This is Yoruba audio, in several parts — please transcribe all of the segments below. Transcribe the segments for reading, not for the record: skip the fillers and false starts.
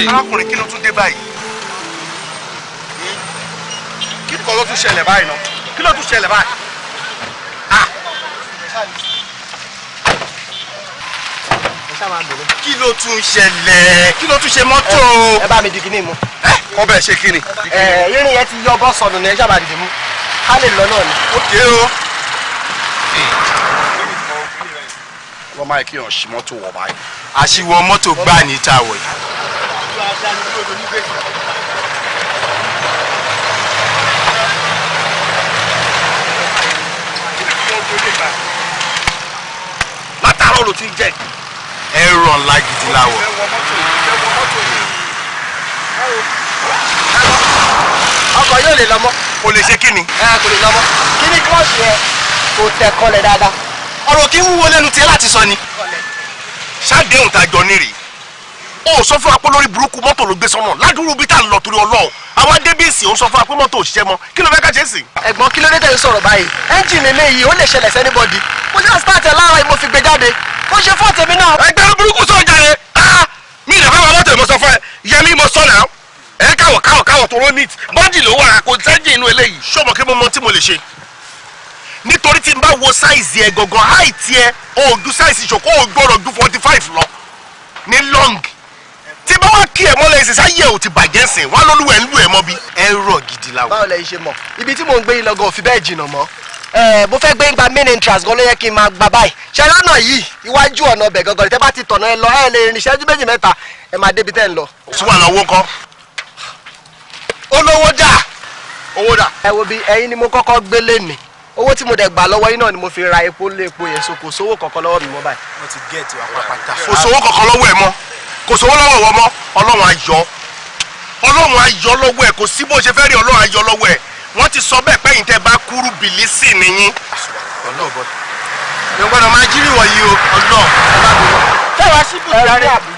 arákùnrin kí ló tún dé báyìí kí ni kò ló tún ṣẹlẹ̀ báyìí náà kí ló tún ṣẹlẹ̀ báyìí kí ló tún ṣẹlẹ̀ kí ló tún ṣe mọ́tò. ẹ bá mi di kíní mu. kọ́ bẹ́ẹ̀ ṣe kíni. irin yẹn ti yọ bọ́ sọnù ní ẹ ṣáà bá dìde mú ká lè lọ náà ni. ó ké o. wọ́n máa kí hàn sí mọ́tò wọ̀ báyìí. àṣìwọ̀ mọ́tò gbà ní ìtawọ̀ yìí. látàárọ̀ ló ti ń jẹ́ ẹ̀rọ ńlá gidi láwọ̀. ọkọ̀ yóò lè lọ mọ́. kò lè ṣe kí ni. kò lè lọ mọ́. kí ni kílọ̀sì yẹn kò tẹ̀ kọlẹ̀ dáadáa. ọ̀rọ̀ kí ń wúwo lẹ́nu tiẹ̀ láti sọ ni. ṣáàdéhùn tá a jọ nírì. ó sọ fún wa pé lórí burúkú mọ́tò ló gbé sọ́nà ládùúgbò bí tá a lọ torí Ọlọ́run. àwa débìsì ó sọ fún wa pé mọ́tò ò ṣiṣẹ́ mọ́ kí ló fẹ́ ká ṣe sí. ẹ̀gbọ́n kí ló dé tẹ̀lé sọ̀rọ̀ báyìí ẹ́ńjìnì eléyìí ó lè ṣẹlẹ̀ sẹ́nibọ́dì mo ṣe àṣìpàtẹ̀ lára mo fi gbé jáde ó ṣe fún ọ̀tẹ̀mí náà. ẹgbẹ́ burúkú sọ̀jà yẹn mi ìdè fẹ́ wà mọ́tò ìmọ̀ sọ fún ẹ yẹmi mo sọ náà ẹ káwọ̀ tó rọ́ neat bọ́dì ló wà kò sẹ́jì inú eléyìí. ṣọ́mọ kí mo mọ tí mo lè ṣe nítorí tí n bá wo sáìzì ẹ gangan háìtì ẹ òògùn sáìzì ìṣòkò ògbọ́rọ̀ ju 45 lọ ní long tí bá wá kí ẹ mọ́lẹ̀ ẹsẹ̀ sáyé ò ti bàjẹ́ sìn wá lólúwẹ̀ ń lù ẹ mọ́ bí ẹ rọ̀ gidi láwọ̀. báwo lẹ ṣe mọ̀ ibi tí mò ń gbé yín lọ́gàn òfin bẹ́ẹ̀ jìnnà mọ́ mo fẹ́ gbé ń gba main entrance gan ló yẹ kí n máa gba báyìí ṣe lọ́nà yìí iwájú ọ̀nà ọbẹ̀ gangan tẹ́ bá ti tọ̀nà ẹ lọ ẹ lè rìn ìṣẹ́jú méjì mẹ́ta ẹ máa débi tẹ́ ń lọ. sùwà lọ́wọ́ kọ́ olówó dà owó dà. ẹ wo bí ẹ̀yin ni mo kọ́kọ́ gbé lénìí owó tí mo dẹ̀ gbà lọ́wọ́ yín náà ni mo fi ra epo lé epo yẹn so kò sówó kankan lọ́wọ́ mi mọ́ báyìí. wọ́n ti gẹ̀ẹ́tì wá pápátá. kò sówó kankan lọ́wọ́ ẹ mọ́ kò sówó lọ́wọ́ wọ mọ́ Ọlọ́run ayọ̀ lọ́wọ́ ẹ kò sí bó ṣe fẹ́ rí Ọlọ́run ayọ̀ lọ́wọ́ ẹ wọ́n ti sọ bẹ́ẹ̀ pẹ́yìn tẹ́ bá kúrú bìlísì nìyí. mi ò gbọ́dọ̀ máa jírí wọ̀nyí o ọ̀nà tẹ́wàá síbù ìdarí àbí.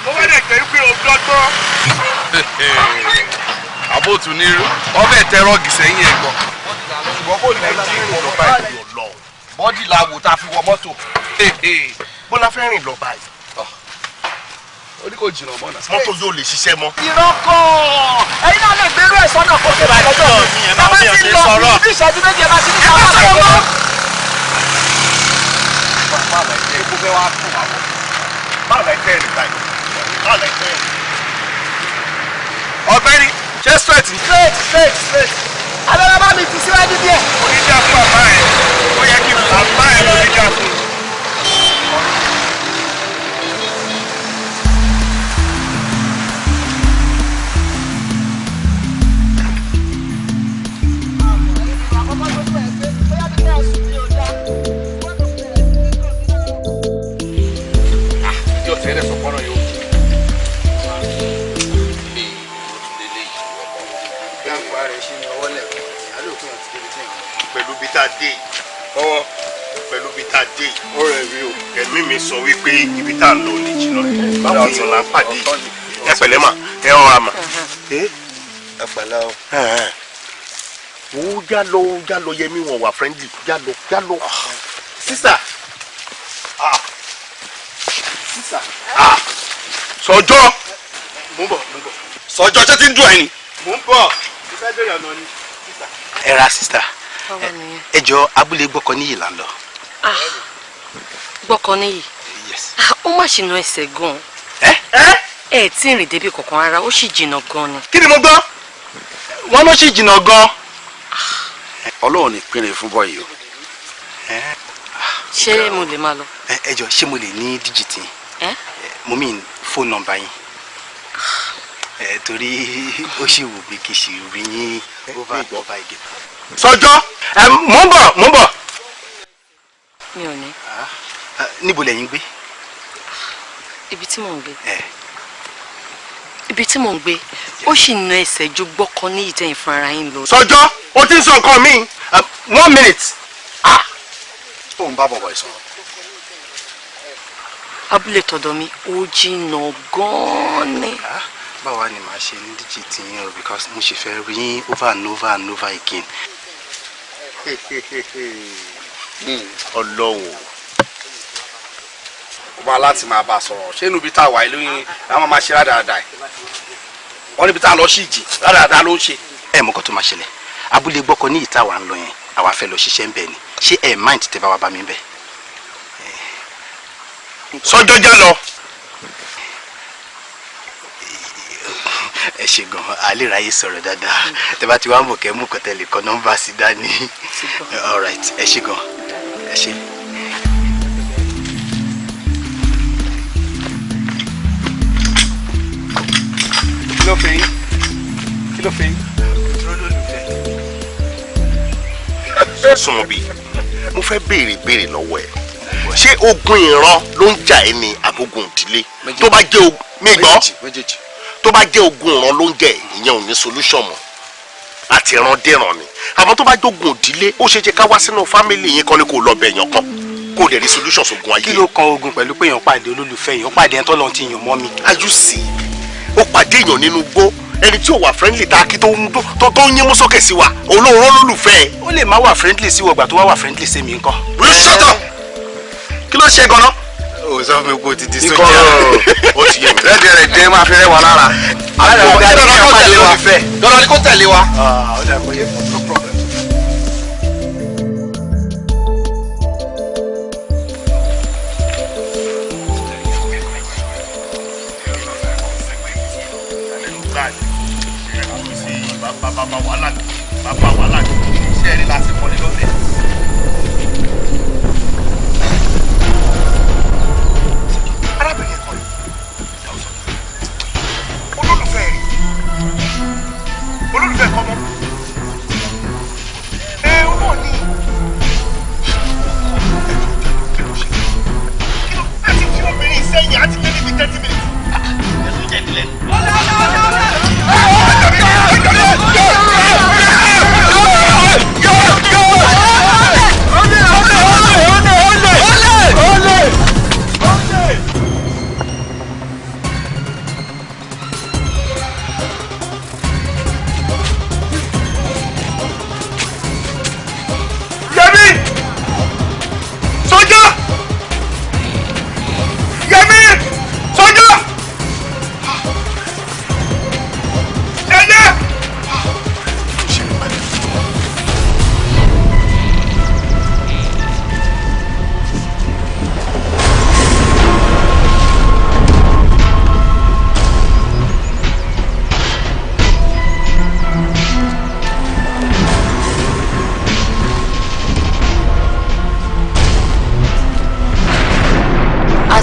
mo wá dẹ̀ kẹ́ pé o dọ́gbọ́n. àbótú ní ọbẹ̀ tẹ rọ́ọ̀gì sẹ́yìn ẹ̀ gan. ṣùgbọ́n bó nàìjíríà lọ báyìí lọ bọ́dì la wò tá a fi wọ mọ́tò bó la fẹ́ rìn lọ báyìí. ó ní kò jìnnà mọ́ náà. mọ́tò yóò lè ṣiṣẹ́ mọ́. ìrọ́kọ̀ ẹ̀yin náà lè gbèrú ẹ̀ sọ́nà kó ṣe báyìí lọ́jọ́ mi. bàbá ti lọ bí ìṣẹ́jú méje bá ti ní ká máa lọ. ọ̀gbẹ́ni ṣe straight. abẹ́rẹ́ bá mi ti síwájú díẹ̀. oníjà fún àbá ẹ̀ ó yẹ kí àbá ẹ̀ ló níjà fún. pẹ̀lú bí tá a dé ọwọ́ pẹ̀lú bí tá a dé ọ̀rẹ́ mi ò ẹ̀mí mi sọ wípé ibi tá a lọ ní jìnnà báwo èèyàn là ń pàdé ẹ pẹ̀lẹ́ mà ẹ ọ̀ àmà. ẹ pẹ̀lẹ́ o. wo já lọ yẹmi wọn wà friendly já lọ. sísà sọjọ́ mo ń bọ̀ sọjọ́ ṣé ti ń dùn ẹ ni. mo ń bọ̀ ìfẹ́ bẹ̀rẹ̀ ọ̀nà ni sísà. ẹ ra sísà ẹ jọ abúlé gbọ́kọ níyì là ń lọ. gbọ́kọ níyì ó má ṣìnà ẹsẹ̀ gan-an. ẹ tí ì rìn débi kankan rárá ó sì jìnnà gan-an ni. kí ni mo gbọ́ wọn ló sì jìnnà gan-an. ọlọ́run ní pinrin fún bọ́ọ̀yì o. ṣé mo lè máa lọ. ẹ jọ ṣé mo lè ní díjìtì mo mí fóònù nọ́mbà yín torí ó sì wù mí kì í sì rí yín over again. sọjọ́ mò ń bọ̀. mi ò ní. níbo lẹ̀yin gbé. ibi tí mò ń gbé. ibi tí mò ń gbé ó sì na ẹsẹ̀ ju gbọ́kọ ní ìtẹ̀yìn fún ara yín lọ. sọjọ́ o ti ń sọ nǹkan mi 1 minute. ó ń bá bọ̀bọ̀ ìsọ̀rọ̀. abúlé tọ̀dọ̀ mi ó jìnnà gan-an ni. báwa ni màá ṣe ní díjìtì yín o because mo ṣe fẹ́ rí yín over and over again. ọlọ́wọ́ wá láti máa bá sọ̀rọ̀ ṣé inú ibi tá a wà lóyún àwọn máa ṣe rádaràdà ẹ̀ wọ́n níbi tá a lọ sí ìjì rádaràdà ló ń ṣe. ẹ mọ̀ kó tó máa ṣẹlẹ̀ abúlé gbọ́kọ ní ìta wa ń lọ yẹn àwa fẹ́ lọ ṣiṣẹ́ ń bẹ̀ ni ṣé ẹ mind tẹ́ bá wa bá mi bẹ̀. sọjọ́ já lọ. ẹ ṣe gan alẹ́ ráyè sọ̀rọ̀ dáadáa tẹ́ bá ti wá mọ̀ kẹ́ mú kọ́tẹ́lì kan nọ́mbà sí dání. all right ẹ ṣe gan ẹ ṣe. kí ló fẹ́ yín kí ló fẹ́ yín. súnmọ́ bí mo fẹ́ béèrè lọ́wọ́ ẹ̀ ṣé ogun ìran ló ń jà ẹ́ ní agogun ìdílé tó bá jẹ́ méjì tó bá jẹ́ ogun ìran ló ń jẹ́ ìyẹn ò ní solution mọ́ láti ìran dẹ̀ràn ni àmọ́ tó bá jẹ́ ogun ìdílé ó ṣe jẹ́ ká wá sínú fámìlì yín kan ní kó lọ bẹ̀ yàn kan kó dẹ̀ rí solution sógun ayé. kí ló kan ogun pẹ̀lú pé èèyàn pàdé olólùfẹ́ yìí ó pàdé ẹni tó lọ́n ti yàn mọ́ mi. ayúsì ó pàdé èèyàn nínú gbó ẹni tí ò wà friendly tá a kí tó ń yín mú sókè sí wa olóòrán lólùfẹ́. ó lè má wà friendly sí wọgbà tó wá wà friendly sí mi nǹkan. will you shut up kí ló ṣe gan-an. o sọ fún mi kó ti di sójà ó ti yé mi. rẹ́díẹ̀ rẹ̀ dé máa fi rẹ́ wa lára. dọ́là ni kò tẹ̀lé wa. no problem. bàbá wàhálà ṣe é rí láti kọ́ni lọ́tẹ̀. arábìnrin kan olólùfẹ́ kan mọ́ ó náà ní kí ló láti fi obìnrin sẹ́yìn àti lé níbi 30 minutes. ẹ̀sùn jẹ́ ìdílé.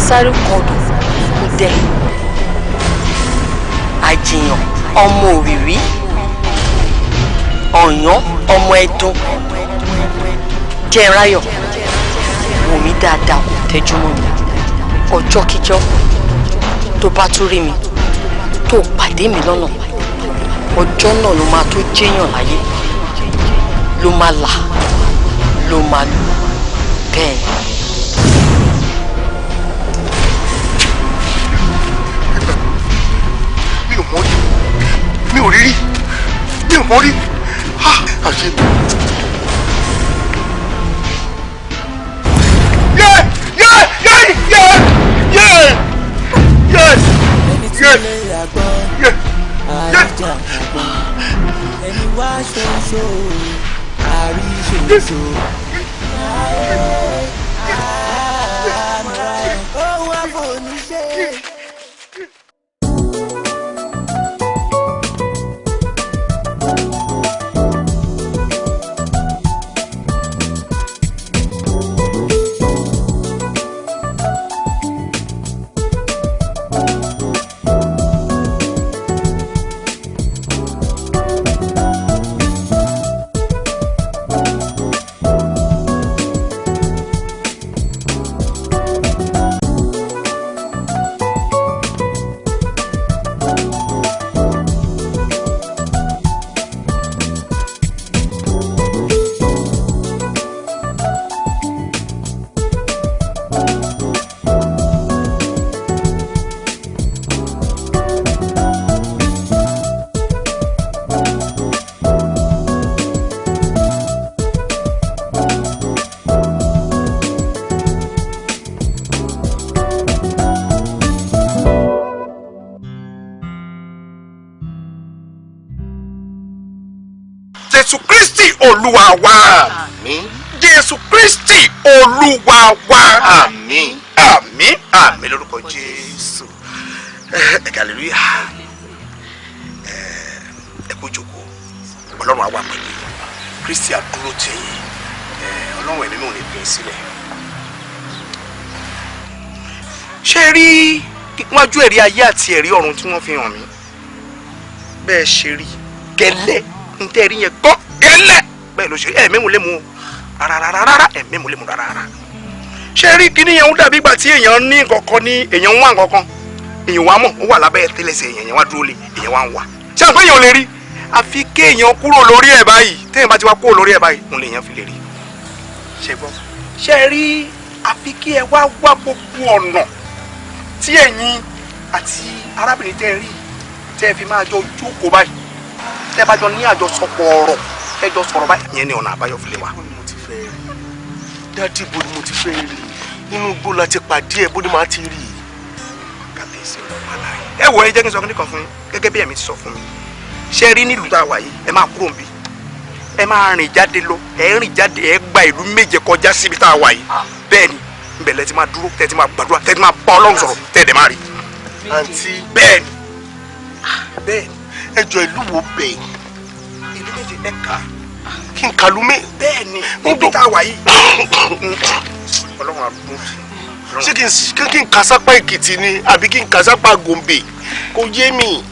sáré kọdù kò dẹ àjìyàn ọmọ òwìwí ọ̀yàn ọmọ ẹdun jẹráyọ̀ wò mí dáadáa kò tẹjú mọ́ mi ọjọ́kíjọ́ tó bá tún rí mi tó pàdé mi lọ́nà ọjọ́ náà ló máa tó jẹ́yàn láyé ló máa là ló máa lù bẹ́ẹ̀. mi ò rí mi ò mọ̀ rí àṣẹ. ẹni wá ṣoṣo àrí ṣoṣo ohun àfọ̀níṣe. Jésù Kristi Olúwa wa. Àmín. Jésù Kristi Olúwa wa. Àmín. Àmín. Àmín lórúkọ Jésù. Hallelujah. Ẹ kú jókòó. Ọlọ́run á wà pẹ̀lú yín. Kristi á dúró tì yín. Ọlọ́run ẹ̀mí mò ní fi sílẹ̀. Ṣé rí wájú ẹ̀rí ayé àti ẹ̀rí ọ̀run tí wọ́n fi hàn mí? Bẹ́ẹ̀ ṣe rí gẹ́lẹ́ ń tẹ́ rí yẹn gbọ́ gẹ́lẹ́ bẹ́ẹ̀ ló ṣe ẹ̀mí mò lè mú rárá ẹ̀mí mò lè mú rárá. Ṣé rí kíní yẹn ń dàbí ìgbà tí èèyàn ní nǹkankan ní èèyàn ń wá nǹkankan èèyàn wá mọ̀ ó wà lábẹ́ tẹ́lẹ̀sẹ̀ èèyàn wá dúró lé èèyàn wá ń wá. Ṣé àgbẹ̀ èèyàn lè rí? Àfi kéèyàn kúrò lórí ẹ̀ báyìí téèyàn bá ti wá kúrò lórí ẹ̀ báyìí òun lèèyàn fi lè rí. Ṣé gbọ́? Ṣé rí àfi kí ẹ wá gbogbo ọ̀nà tí ẹ̀yin àti arábìnrin tẹ́ rí tẹ́ fi máa jọ jókòó báyìí tẹ́ bá jọ ní àjọsọpọ̀ ọ̀rọ̀ tẹ́ jọ sọ̀rọ̀ báyìí ìyẹn ni ọ̀nà àbáyọ fi lè wà. Bó ni mo ti fẹ́ rí? Dádì, bó ni mo ti fẹ́ rí? Inú igbó la ti pàdé ẹ̀, bó ni màá ti rí? Kàbíyèsí ọ̀rọ̀ aláì. Ẹ wọ ẹ jẹ́ kí n sọ kíní kan fún yín gẹ́gẹ́ bí ẹ̀mí ti sọ fún mi. Ṣé rí nílùú tá a wà yìí ẹ máa kúrò níbí ẹ máa rìn jáde lọ ẹ rìn jáde ẹ gba ìlú méje kọjá síbi tá a wà yìí bẹ́ẹ̀ ni nbẹ̀lẹ̀ ti máa dúró tẹ́ ti máa gbàdúrà tẹ́ ti máa bá Ọlọ́run sọ̀rọ̀ tẹ́ dẹ̀ máa rí. Àǹtí, bẹ́ẹ̀ ni bẹ́ẹ̀ ni ẹjọ́ ìlú wo bẹ̀? ìlú méje ẹ kà á. Kí n kàlú mé? Bẹ́ẹ̀ ni níbi tá a wà yìí. Ọlọ́run àdúgbò. Ṣé kí n kà sápá Èkìtì ni àbí kí n kà sápá Gombe? Kò yé mi.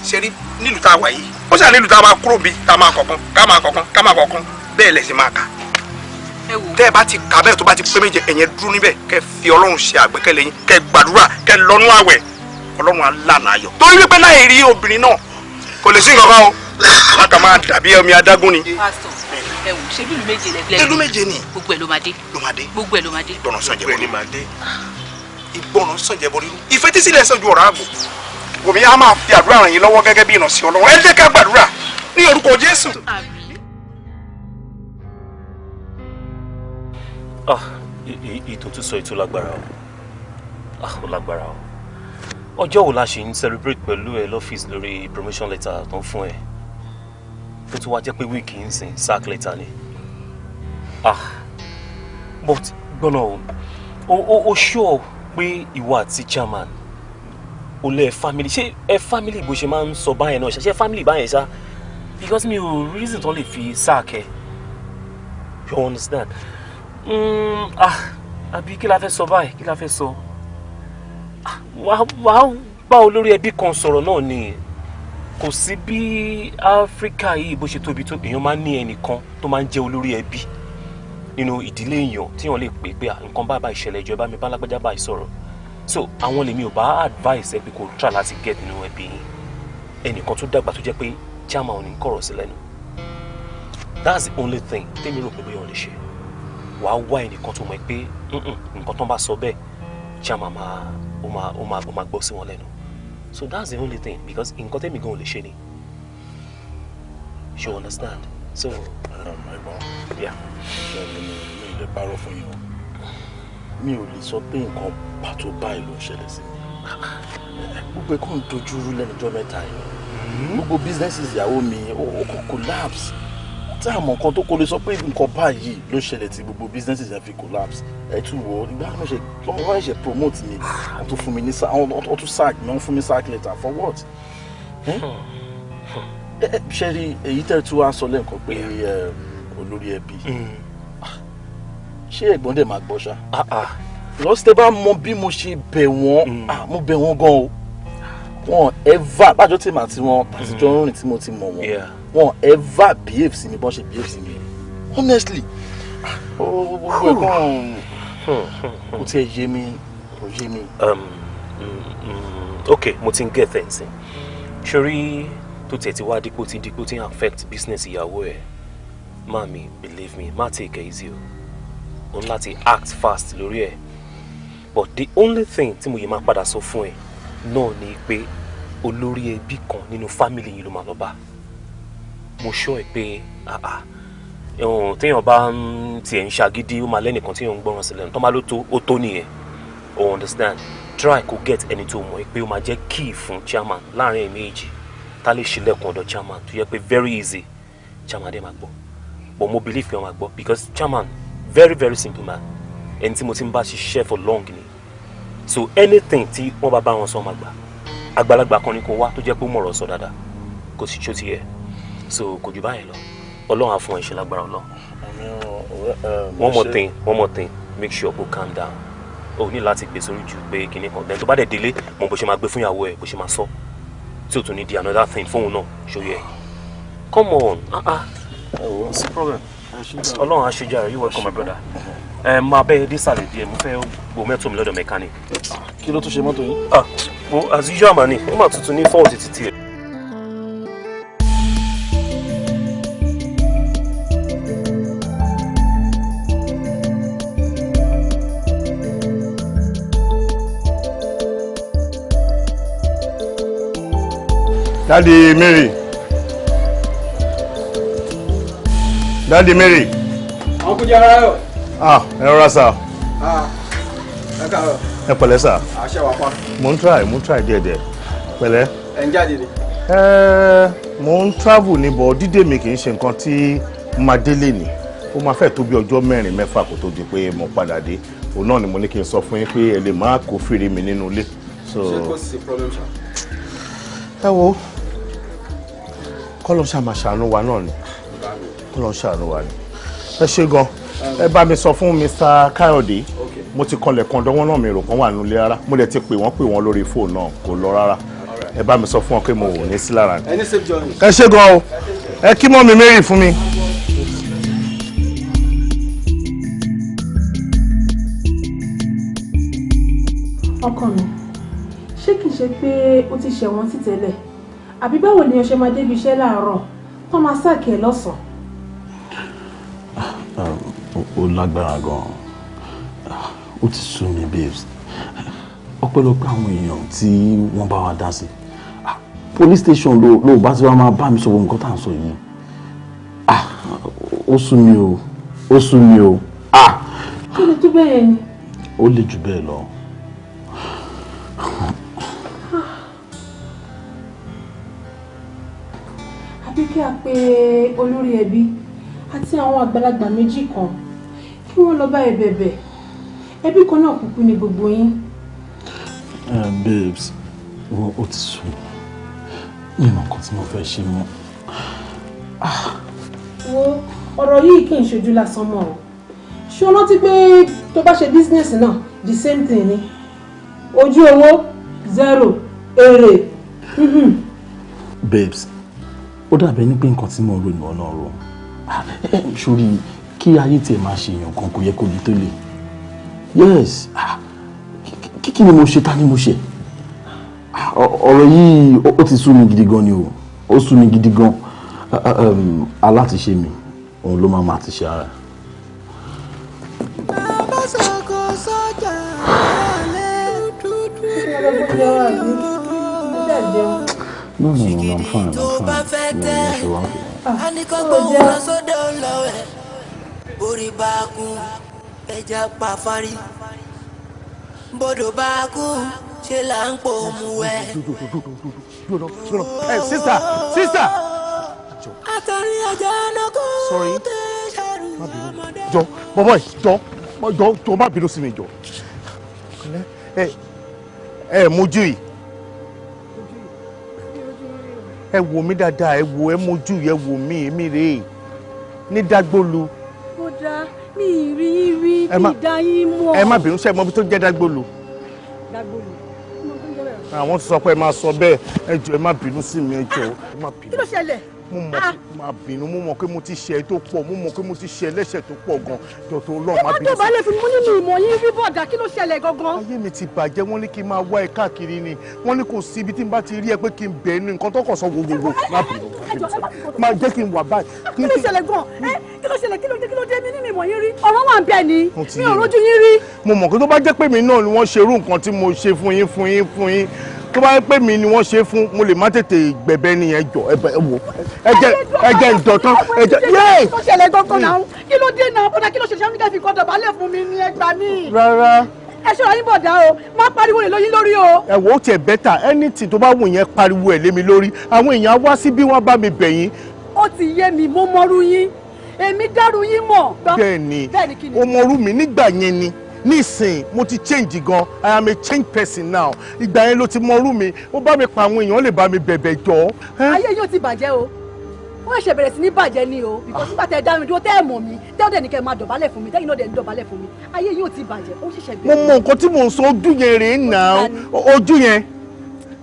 Ṣé rí nílùú tá a wà yìí ó ṣà nílùú tá a máa kúrò bí tá a máa kọ̀ọ̀kan ká máa kọ̀ọ̀kan ká máa kọ̀ọ̀kan bẹ́ẹ̀ lẹ̀ ṣe máa kà. Tẹ́ ẹ bá ti kà bẹ́ẹ̀ tó bá ti pé méje ẹ̀yẹn dúró níbẹ̀ kẹ́ fi Ọlọ́run ṣe àgbẹ́kẹ̀lé yín kẹ́ gbàdúrà kẹ́ lọ́nú àwẹ̀ Ọlọ́run á lànà ayọ̀. Torí wípé láì rí obìnrin náà kò lè sí nǹkan kan o láka máa dàbí omi adágún ni. Pásítọ̀ ẹ wò ṣé bí ìlú méje lẹ́gbẹ̀ẹ́. Ìlú méje ni. Gbogbo ẹ̀ ló máa dé. Ló máa dé. Gbogbo ẹ̀ ló máa dé. Ìgbọràn sàn jẹ́ bọ́lú. Ìgbọràn sàn jẹ́ bọ́lú. Ìfetísílẹ̀ sàn ju ọ̀rọ̀ àgbò. Wòmí á máa fi àdúrà ràn yín lọ́wọ́ gẹ́gẹ́ bí ìrànṣẹ́ Ọlọ́run. Ẹ jẹ́ ká gbàdúrà ní orúkọ Jésù. Ètò tó sọ ètò lágbára o. Ó lágbára o. Ọjọ́ wo la ṣe ń celebrate pẹ̀lú ẹ lọ́fíìsì lórí promotion letter tó ń fún ẹ? Tó tún wá jẹ́ pé wíìkì ń sìn sack letter ni. But gbọ́nà o sure pé ìwọ àti chairman o lẹ family ṣé ẹ family bó ṣe máa ń sọ báyẹn náà ṣe family báyẹn ṣá because mi ò reason tó lè fi sack ẹ. You understand? Àbí kí la fẹ́ sọ báyìí kí la fẹ́ sọ? Wàá bá olórí ẹbí kan sọ̀rọ̀ náà ni kò sí bí Áfíríkà yìí bó ṣe tóbi tó èèyàn máa ń ní ẹnìkan tó máa ń jẹ́ olórí ẹbí nínú ìdílé èèyàn tí wọ́n lè pè pé nǹkan bá ìṣẹ̀lẹ̀ ìjọba mi bá lágbájá báyìí sọ̀rọ̀ so àwọn lèmi ò bá advice ẹ pé kò try láti get nínú ẹbí yín ẹnìkan tó dàgbà tó jẹ́ pé chairman ò ní kọ̀rọ̀ sí lẹ́nu that's the only thing tèmi rò pé bóyá ò lè ṣe wàá wá ẹnìkan tó mọ̀ pé nǹkan tó ń bá sọ bẹ́ẹ̀ chairman ó máa gbọ́ sí wọn lẹ́nu so that's the only thing because nǹkan tẹ́mi gan ò lè ṣe ni you understand so. Yeah. mi lè parọ́ fún yín o mi ò lè sọ pé nǹkan pàtó báyìí ló ń ṣẹlẹ̀ sí mi gbogbo ẹ̀kọ́ ń dojú rú lẹ́nujọ́ mẹ́ta yìí gbogbo businesses ìyàwó mi ó kò collapse tí àmọ́ nǹkan tó kó lè sọ pé nǹkan báyìí ló ṣẹlẹ̀ tí gbogbo businesses yẹn fi collapse ẹ̀ tún wò ó nígbà tó wọ́n ṣe promote mi wọ́n tún fún mi ní wọ́n tún sack mi wọ́n fún mi sack letter for what? ṣe rí èyí tẹ́ tún wá sọ lẹ́ǹkan pé olórí ẹbí ṣé ẹ̀gbọ́n dẹ̀ máa gbọ́ ṣá lọ́sítẹ́ bá mọ bí mo ṣe bẹ̀ wọ́n mo bẹ̀ wọ́n gan o wọn ever bájọ́ tí màá tí wọ́n àtijọ́ rìn tí mo ti mọ̀ wọ́n wọn ever behave sí mi bọ́n ṣe behave sí mi honestly gbogbo ẹ̀gbọ́n kò tiẹ̀ yé mi kò yé mi. ok mo ti ń get things ṣorí tó tiẹ̀ ti wá dípò tí ń affect business ìyàwó ẹ̀ mami believe me má take it easy o n láti act fast lórí ẹ̀ but the only thing tí mo yẹ máa padà sọ fún ẹ náà ni pé olórí ẹbí kan nínú family yìí ló máa lọ bá mo sọ ẹ pé téèyàn bá tiẹ̀ ń ṣagídí ó máa lẹ́nìkan téèyàn ń gbọ́ràn sílẹ̀ tó máa ló tó ó tó nìyẹn o understand try kó get ẹni tó mọ̀ pé ó máa jẹ́ key fún chairman láàrin ẹ̀ méjì tá lè ṣílẹ̀kùn ọ̀dọ̀ chairman tó yẹ pé very easy chairman dẹ̀ máa gbọ́ but mo believe pé wọ́n máa gbọ́ because chairman very very simple man ẹni tí mo ti ń bá ṣiṣẹ́ for long ni so anything tí wọ́n bá wọn sọ máa gbà àgbàlagbà kan ni kò wá tó jẹ́ pé ó mọ̀rọ̀ sọ dáadáa kò sì ṣó ti yẹ so kò jù báyìí lọ ọlọ́run á fún ẹ ṣe lágbára ọlọ́run. one more thing make sure you calm down o ní láti gbé sórí ju pé kinní kan then tó bá dẹ̀ délé mo bó ṣe máa gbé fún ìyàwó ẹ bó ṣe máa sọ tí o tún ní di another thing fóun náà ṣó yẹ come on what's the problem ọlọ́run á ṣe jàre you welcome my brother máa bẹ́ẹ̀ dé sàlẹ̀ díẹ̀ mo fẹ́ gbọ́ mẹ́tò mi lọ́dọ̀ mechanic. kí ló tún ṣe mọ́tò yín. well as usual ma ni ó máa tuntun ní fọ́ọ̀tì títí ẹ̀. Daddy Mary. Daddy Mary. Àwọn kújẹ́ ara yọ̀. Ẹ rọra sá. Ẹ káàárọ̀. Ẹ pẹ̀lẹ́ sá. Àṣẹ wà pa. Mo ń try díẹ̀díẹ̀. Pẹ̀lẹ́. Ẹ ń jáde ni. Mo ń travel ní bọ̀ dídé mi kì í ṣe nǹkan tí mo máa délé ni. Ó máa fẹ́ tó bí ọjọ́ 4-6 kó tó di pé mo padà dé. Òun náà ni mo ní kí n sọ fún yín pé ẹ lè má kó fèrè mi nínú ilé. Ṣé kò sí problem ṣá? Ẹ wo kọ́lọ́ ṣáà máa ṣàánú wa náà ni kọ́lọ́ ṣàánú wa ni ẹ ṣe gan ẹ bá mi sọ fún Mr. Káyọ̀dé mo ti kanlẹ̀ kan dánwọ́n náà mi rò kan wà nílé rárá mo dẹ̀ ti pè wọ́n lórí fóònù náà kò lọ rárá ẹ bá mi sọ fún wọn pé mo ò ní sí lára ni. ẹ ṣe gan o ẹ kí mọ́ mi Mary fún mi. ọkọ mi ṣé kìí ṣe pé ó ti ṣẹ̀wọ̀n sí tẹ́lẹ̀ àbí báwo ni o ṣe máa débi iṣẹ́ láàárọ̀ tó máa sáàkì ẹ̀ lọ́sàn-án. ó lágbára gan-an ó ti sú mi babes ọpẹ́lọpẹ́ àwọn èèyàn tí wọ́n bá wa dá sí police station ló bá ti wá máa bá mi sọ nǹkan tá à ń sọ yìí ó sú mi o ó sú mi o. kí ni tó bẹ́ẹ̀ ni. ó le jù bẹ́ẹ̀ lọ. àbí kí a pe olórí ẹbí àti àwọn àgbàlagbà méjì kan kí wọ́n lọ bá ẹ bẹ̀bẹ̀ ẹbí kan náà kúkú ni gbogbo yín. Babes ó ti sùn mi mọ nǹkan tí mo fẹ́ ṣe mọ́. wo ọ̀rọ̀ yìí kì í ṣojú lásán mọ́ o ṣé o rántí pé tó bá ṣe business náà the same thing ni ojú owó 0 èrè. Babes ó dàbẹ̀ ní pé nǹkan tí mo rò ní ọ̀nà rò sórí kí ayé tiẹ̀ máa ṣe èèyàn kan kò yẹ kó di tó lè yes kí ni mo ṣe ta ni mo ṣe ọ̀rọ̀ yìí ó ti sú mi gidi gan ni o ó sú mi gidi gan alátiṣe mi òun ló máa ti ṣe ara. No, I'm fine. Hey, sister! Sorry. Jọ̀ọ́ má bínú sí mi jọ̀ọ́. Mojú yìí. Ẹ wò mí dáadáa, ẹ mojú yìí, ẹ wò mí, èmi rèé. Ní Dágbólu. Mo dá mi rí ìdá yín mọ́. Ẹ má bínú, ṣé ẹ mọ bí tó jẹ́ Dágbólu? Dágbólu. Àwọn ti sọ pé ẹ máa sọ bẹ́ẹ̀, ẹ jọ̀ọ́ ẹ má bínú sí mi, ẹ jọ̀ọ́ ẹ má bínú. Kí ló ṣẹlẹ̀? Mo mọ̀ pé mo ti ṣe tó pọ̀, mo mọ̀ pé mo ti ṣe ẹlẹ́ṣẹ̀ tó pọ̀ gan. Jọ̀ọ́ tó Ọlọ́run má bínú sí mi. Ẹ má dọ̀bálẹ̀ fún mi, mo nínú ìmọ̀ yín rí bọ̀dà, kí ló ṣẹlẹ̀ gangan? Ayé mi ti bàjẹ́, wọ́n ní kí n máa wá ẹ káàkiri ni. Wọ́n ní kò sí ibi tí n bá ti rí ẹ pé kí n bẹ̀ ní nǹkan tó kàn sọ gbogbo. Má bínú. Má jẹ́ kí n wà báyìí. Kí ló ṣẹlẹ̀ gan? Kí ló ṣẹlẹ̀? Kí ló dé mi nínú ìmọ̀ yín rí? Ọ̀rọ̀ wà ń bẹ̀ ni. Mi ò rójú yín rí. Mo mọ̀ pé tó bá jẹ́ pé mi náà ni wọ́n ṣerú nǹkan tí mo ṣe fún yín. Tó bá yẹ pé mi ni wọ́n ṣe fún, mo lè má tètè gbẹ̀bẹ̀ nìyẹn jọ ẹ wò ẹ jẹ́ ìdọ̀tán ẹ jẹ́ yéé. Kí ló ṣẹlẹ̀ gangan náà? Kí ló dé náà? Bọ́dà kí ló ṣe ṣáà fi kọ́ dọ̀bálẹ̀ fún mi ní ẹgbàá mi? Rárá. Ẹ ṣọ́ra yín bọ̀dá o, má pariwo lè lóyún lórí o. Ẹ wò ó tiẹ̀ bẹ́tà anything tó bá wù yẹn pariwo ẹ̀ lé mi lórí. Àwọn èèyàn wá sí bí wọ́n bá mi bẹ̀ yín. Ó ó ti yé mi mo mọrú yín èmi dárú yín mọ̀. bẹ́ẹ̀ni o mọrú mi nígbà yẹn ni nísìn mo ti change gan I am a changed person now ìgbà yẹn ló ti mọrú mi ó bá mi pa àwọn èèyàn lè bá mi bẹ̀bẹ̀ jọ. ayé yóò ti bàjẹ́ o wọ́n ṣe bẹ̀rẹ̀ sí ní bàjẹ́ ni o because nígbà tẹ́ ẹ dá mi dúró tẹ́ ẹ mọ̀ mi tẹ́ ẹ dẹ̀ ní kẹ́ ẹ máa dọ̀bálẹ̀ fún mi tẹ́yìn náà dẹ̀ ń dọ̀bálẹ̀ fún mi ayé yóò ti bàjẹ́ ó ṣẹ̀ṣẹ̀ bẹ̀rẹ̀. mo mọ nǹkan tí mò ń sọ ojú yẹn rèé nà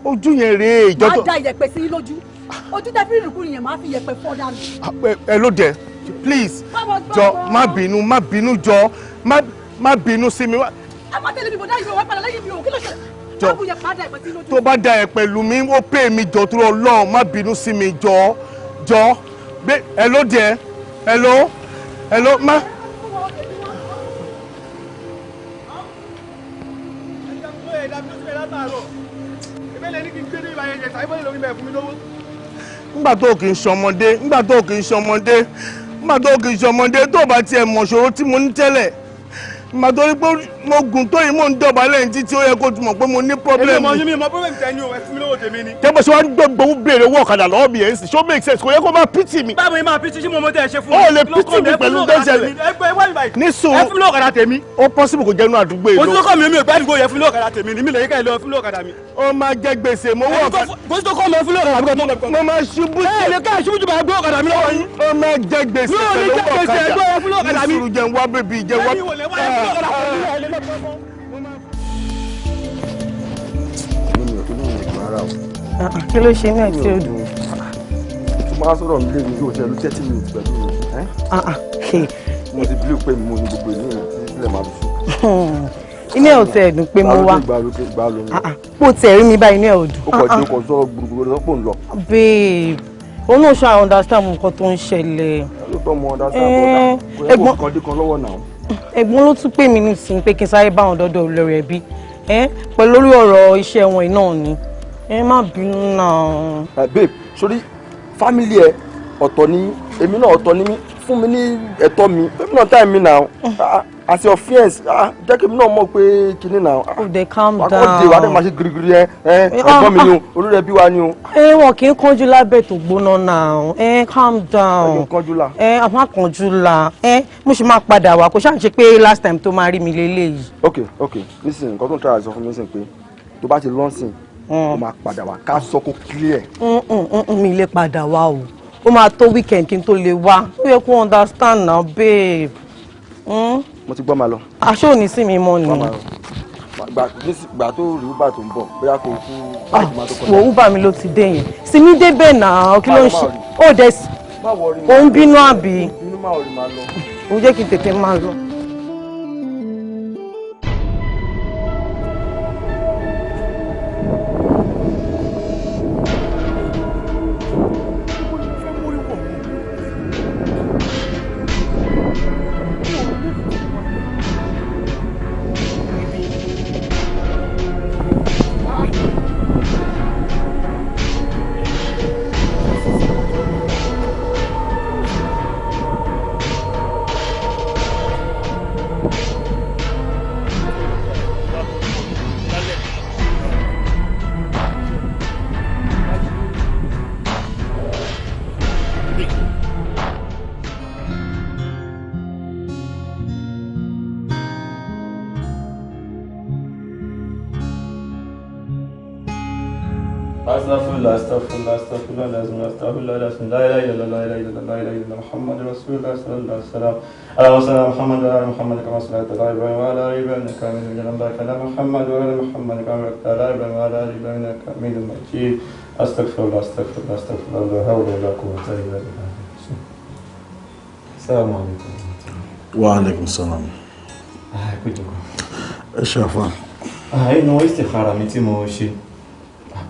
ojú yẹn rèé ìjọ tó. máa da ìyẹ̀pẹ̀ sí lójú ojú tẹ́ fi rìnkú yẹn máa fi ìyẹ̀pẹ̀ fọ́ dànù. ẹ ló dé please jọ má bínú jọ má bínú sí mi. ẹ má tẹ̀lé mi bọ̀ dáhùn ìwé padà lẹ́yìn mi o kí ló ṣe. tó bá da ẹ pẹ̀lú mi ó pè mí jọ tó lọ́ọ̀ má bínú sí mi jọ ẹ ló dé ẹ ló má. nígbà tó kì í ṣọmọdé tó bá tiẹ̀ mọ̀ ṣòro tí mo ní tẹ́lẹ̀ mà torí pé mo gùn tó yìí mò ń dọ̀bálẹ̀ ní títí ó yẹ kó mọ̀ pé mo ní problem. èmi mọ problem tẹ ní o ẹ fún mi lówó tèmi ni. tẹ́gbọ́ ṣe wá ń gbogbo béèrè owó ọ̀kadà lọ́wọ́ mi yẹn sì ṣó make sense kò yẹ kó máa pity mi. báwo ni máa pity ṣé mo mọ tẹ́ ẹ ṣe fún mi. ó lè pity mi pẹ̀lú dẹ́sẹ̀lẹ̀. ní sùn ẹ fún mi lówó ọ̀kadà tèmi. ó possible kò jẹ́nu àdúgbò yìí lọ. oṣù tó kọ́ mi ò gbẹ́ àdúgbò yẹ fún mi lówó ọ̀kadà tèmi ni mi lè yí ká ẹ lọ fún mi lówó ọ̀kadà mi. ó máa jẹ gbèsè mo wọ̀ ọ̀kadà. oṣù tó kọ́ mi fún mi lówó ọ̀kadà mi. mo máa ṣubú sí. ẹ lè ká ṣubú jù bá gbé ọ̀kadà mi lọ́wọ́ yín. ó máa jẹ gbèsè pẹ̀lú ọ̀kadà ní sùúrù jẹun wá bèbí jẹun wá. kí ló ṣe ní ẹtí odò. tó máa sọ̀rọ̀ mi léwu yóò ṣe lu 30 minutes pẹ̀lú mi. mo ti bílù pé mo ní gbogbo ìlú yẹn tí ilẹ̀ máa fi sùn. inú ẹ̀ ò tẹ̀ ẹ̀dùn pé mo wá kó tẹ̀ rí mi báyìí inú ẹ̀ ò dùn. ó kọ̀ jẹ́ ó kọ̀ sọ̀rọ̀ gbogbo lọ́pọ̀ ń lọ. babe òun náà ṣe àwọn understand nǹkan tó ń ṣẹlẹ̀. lóòótọ́ mo understand bọ́dà kò yẹ kó kàn dé kan lọ́wọ́ náà. ẹ̀gbọ́n ló tún pè mí nísìnyí pé kí n sáré bá àwọn dọ́dọ̀ olórí ẹbí pẹ̀lú lórí ọ̀rọ̀ iṣẹ́ wọn náà ni ẹ má bínú náà. babe sórí fámìlì ẹ ọ̀tọ̀ ni èmi náà ọ̀tọ̀ ni mí fún mi ní ẹ̀tọ́ mi èmi náà táì mi náà as your fiance jẹ́ kí èmi náà mọ̀ pé kinní náà. o dey calm down. akọ́dé wa dé máa ṣe girigiri ẹ̀gbọ́n mi ni o olórí ẹbí wa ni o. wọn kì í kánjú lábẹ́ tó gbóná náà calm down. àwọn akànjú la mo ṣe máa padà wá kó ṣáà ṣe pé last time tó máa rí mi lélẹ́yìí. ok nísìnyí nǹkan tó ń tẹ́ra sọ fún mi nísìnyí pé tó bá ti lọ́sìn ó máa padà wá ká sọ kó clear. mi lè padà wá o ó máa tó weekend kí n tó lè wá ó yẹ kó understand now babe. mo ti gbọ́ máa lọ. aṣọ ò ní sí mi mọ́ ni. gbà tó rí uber tó ń bọ̀ bóyá kò kú báyìí máa tó kọjá. wo uber mi ló ti dé yẹn sinmi débẹ̀ náà kí ló ń ṣe ó dẹ̀ ó ń bínú àbí. bínú máa rí máa lọ. ó jẹ́ kí n tètè máa lọ. محمد رسول الله صلى الله عليه وسلم اللهم صل على محمد وعلى محمد كما صليت على ابراهيم وعلى ال ابراهيم انك حميد مجيد بارك على محمد وعلى محمد كما باركت على ابراهيم وعلى ال ابراهيم انك حميد مجيد استغفر الله استغفر الله استغفر الله لا حول ولا قوه الا بالله السلام عليكم وعليكم السلام ẹ ṣàfà. inú istikhara mi tí mo ṣe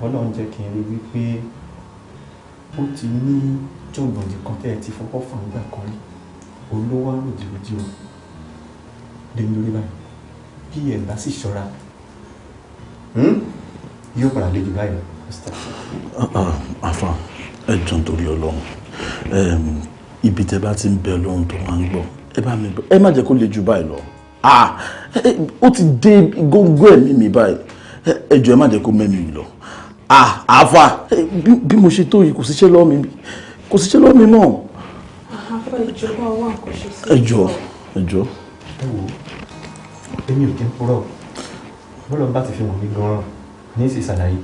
Ọlọ́run jẹ́ kí n rí wípé ó ti ní jọ̀gbọ̀ndì kan tẹ́ ẹ ti fọwọ́ fà ń gbà kan rí olówó ròjìròjì o lè lórí báyìí bí ẹ̀ bá sì ṣọ́ra yóò padà lè jù báyìí. àfà ẹ jọ̀ọ́ nítorí Ọlọ́run ibi tẹ́ bá ti ń bẹ Ọlọ́run tó máa ń gbọ́ ẹ bá mi bẹ̀ ẹ má jẹ́ kó lè jù báyìí lọ ó ti dé gógó ẹ̀mí mi báyìí ẹ jọ̀ọ́ ẹ má jẹ́ kó mẹ́mi lọ àfà bí mo ṣe tó yìí kò síṣẹ́ lọ́wọ́ mi kò sí ṣe lọ́mí náà. àfẹ́ ìjọba wà kò ṣe sí. ẹjọ́. ẹ wo èmi ò kí ń purọ́ bọ́lọ̀ bá ti fi wọ̀n mí gan-an ní ìsì ṣàlàyé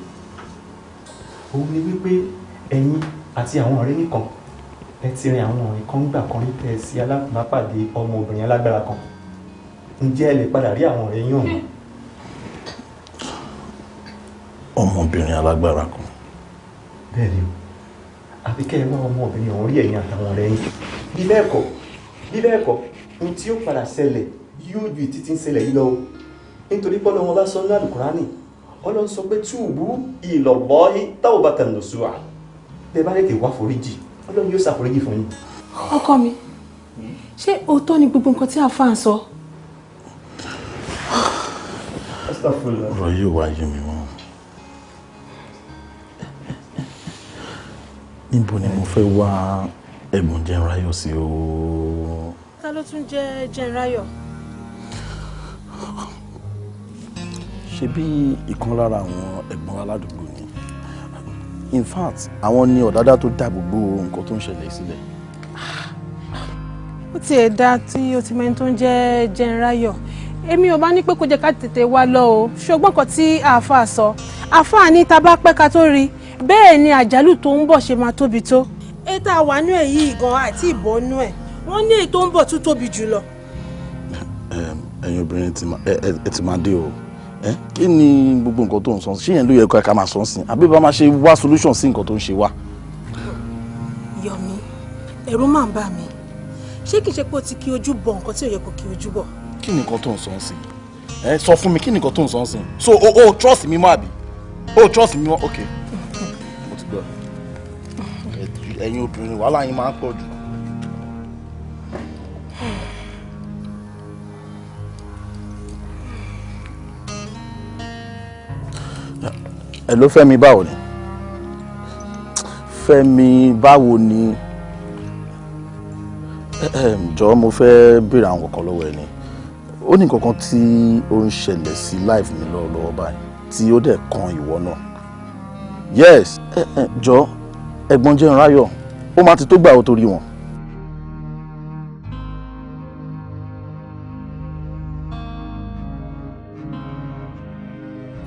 òun ni wípé ẹ̀yin àti àwọn ọ̀rẹ́ nìkan ẹ ti rin àwọn ọ̀rẹ́ kan gbà kan rí tẹ́ ẹ sí alábàápàdé ọmọbìnrin alágbára kan ǹjẹ́ ẹ lè padà rí àwọn ọ̀rẹ́ yín ọ̀hún. ọmọbìnrin alágbára kan. bẹ́ẹ̀ ni àfi kẹ́ ẹ wá ọmọbìnrin ọ̀hún rí ẹ̀yin àtàwọn ọ̀rẹ́ yín bí bẹ́ẹ̀ kọ́ ohun tí ó padà ṣẹlẹ̀ yóò ju ìtítí ń ṣẹlẹ̀ yìí lọ nítorí pọ́lọ́ wọn bá sọ ní àlùkùránì Ọlọ́run sọ pé túùbù ilallahi tawbatan nasuha bẹ́ẹ̀ bá lè tè wá foríjì Ọlọ́run yóò ṣàforíjì fún yín. ọkọ mi ṣé òótọ́ ni gbogbo nǹkan tí àáfàá ń sọ. ọ̀rọ̀ yóò wá yé mi mọ́. níbo ni mo fẹ́ wá ẹ̀bùn Jẹ́nráyọ̀ sí o. ta ló tún jẹ́ Jẹ́nráyọ̀. ṣe bí ìkan lára àwọn ẹ̀gbọ́n aládùúgbò ni in fact àwọn ni ọ̀dádá tó dá gbogbo nǹkan tó ń ṣẹlẹ̀ sílẹ̀. ó tiẹ̀ dá tí ó ti mẹ́ni tó ń jẹ́ Jẹ́nráyọ̀ èmi ò bá ní pé kó jẹ́ ká tètè wá lọ o ṣùgbọ́n kan tí àáfàá sọ àáfàá ní ta bá pẹ́ ká tó rí bẹ́ẹ̀ ni àjálù tó ń bọ̀ ṣe máa tóbi tó. ètò àwánú ẹ̀ yìí gan àti ìbọnú ẹ̀ wọ́n ní èyí tó ń bọ̀ tún tóbi jù lọ. ẹ̀yin obìnrin ẹ ti máa dé o kí ni gbogbo nǹkan tó ń sọ ṣé yẹn ló yẹ ká máa sọ sí àbí bá máa ṣe wá solution sí nǹkan tó ń ṣe wá. Yọ̀mí ẹ̀rù máa ń bà mí ṣé kìí ṣe pé o ti kí ojú bọ nǹkan tí ò yẹ kó kí ojú bọ. kí ni nǹkan tó ń sọ sí sọ fún mi kí ni nǹkan tó ń sọ sí so o trust mi mọ́ àbí o trust mi mọ́ ok mo ti gbọ́ ẹ̀yin obìnrin wàhálà yín máa ń pọ̀ jù. ẹ ló Fẹ́mi báwo ni Fẹ́mi báwo ni jọ̀ọ́ mo fẹ́ béèrè àwọn kankan lọ́wọ́ ẹ ni ó ní kankan tí ó ń ṣẹlẹ̀ sí life mi lọ́wọ́lọ́wọ́ báyìí tí ó dẹ̀ kan ìwọ náà yes jọ̀ọ́ ẹ̀gbọ́n Jẹ́nráyọ̀ ó máa ti tó gbà ó torí wọn.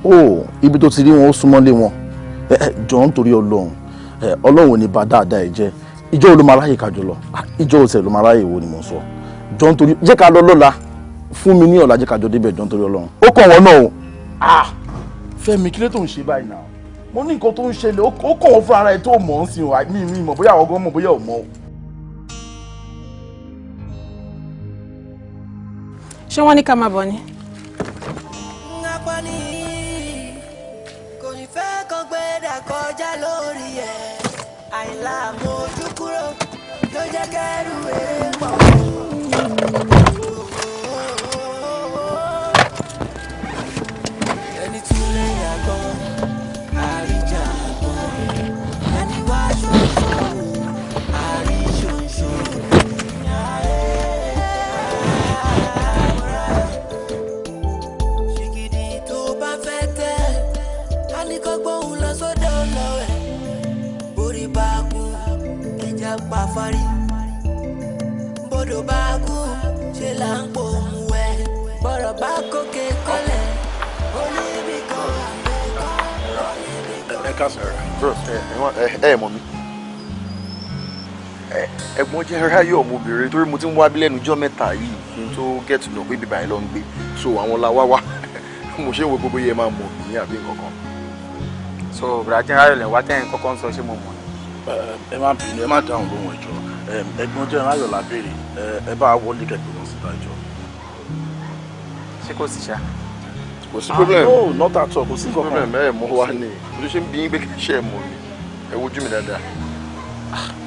ó ibi tó ti rí wọn ó súnmọ́lé wọn jọ̀ọ́ nítorí Ọlọ́run ò ní bà dáadáa ẹ̀ jẹ́ ìjọ wo ló máa ráyè kájọ lọ ìjọ òsè ló máa ráyè wo ni mo sọ jọ nítorí jẹ́ ká lọ lọ́la fún mi ní ọ̀la jẹ́ kájọ débẹ̀ jọ nítorí Ọlọ́run ó kàn wọ́n náà o Fẹ́mi kí ló tó ń ṣe báyìí náà mo ní nǹkan tó ń ṣẹlẹ̀ ó kàn wọ́n fún ara ẹ̀ tó mọ̀ ń sìn wá mi mọ̀ bóyá àwọn gan mọ̀ bóyá ò mọ̀ o. ṣé wọ́n ní ká máa bọ̀ ni. kò ní fẹ́ kó gbé dà kọjá lórí ẹ̀ àìlà mójú kúrò ló jẹ́ kẹ́rù èrè pọ̀. ẹni tún lè yàgbọ́ àríjà àgbọ̀ ẹni wá ṣoṣo àríṣoṣo. ṣìgìdì tó bá fẹ́ tẹ́ a ní kó gbóhùn lọ sódò lọ́wẹ̀ borí bá kú ẹja pa fárí bódò bá kú ṣe là ń pò mú wẹ bọ̀rọ̀ bá kókè kọ́lẹ̀ olébì kan ẹ ká sọ̀rọ̀ bros ẹ mọ̀ mi ẹ̀gbọ́n Jẹ́nráyọ̀ ọmọbìnrin torí mo ti ń wá bí lẹ́nu ọjọ́ mẹ́ta yìí kí n tó get to know pé bíbá yẹn ló ń gbé so àwọn la wá mo ṣe ń wo gbogbo yẹn máa mọ̀ mí àbí nǹkan kan. so bùrọ̀ Jẹ́nráyọ̀ lẹ̀ wá tẹ́yìn kọ́kọ́ ń sọ ṣé mo mọ̀ ni. ẹ má bínú ẹ má dáhùn lóhùn ẹjọ́ ẹ̀gbọ́n Jẹ́nráyọ̀ la béèrè ẹ bá wọlé kẹgbẹ́ wọn síta ẹjọ́. ṣé kò sí ṣá. kò sí problem no not at all kò sí nǹkan kan. problem ẹ mọ wá ní bí ṣe ń bí yín pé kí n ṣe ẹ mọ mi ẹ wojú mi dáadáa.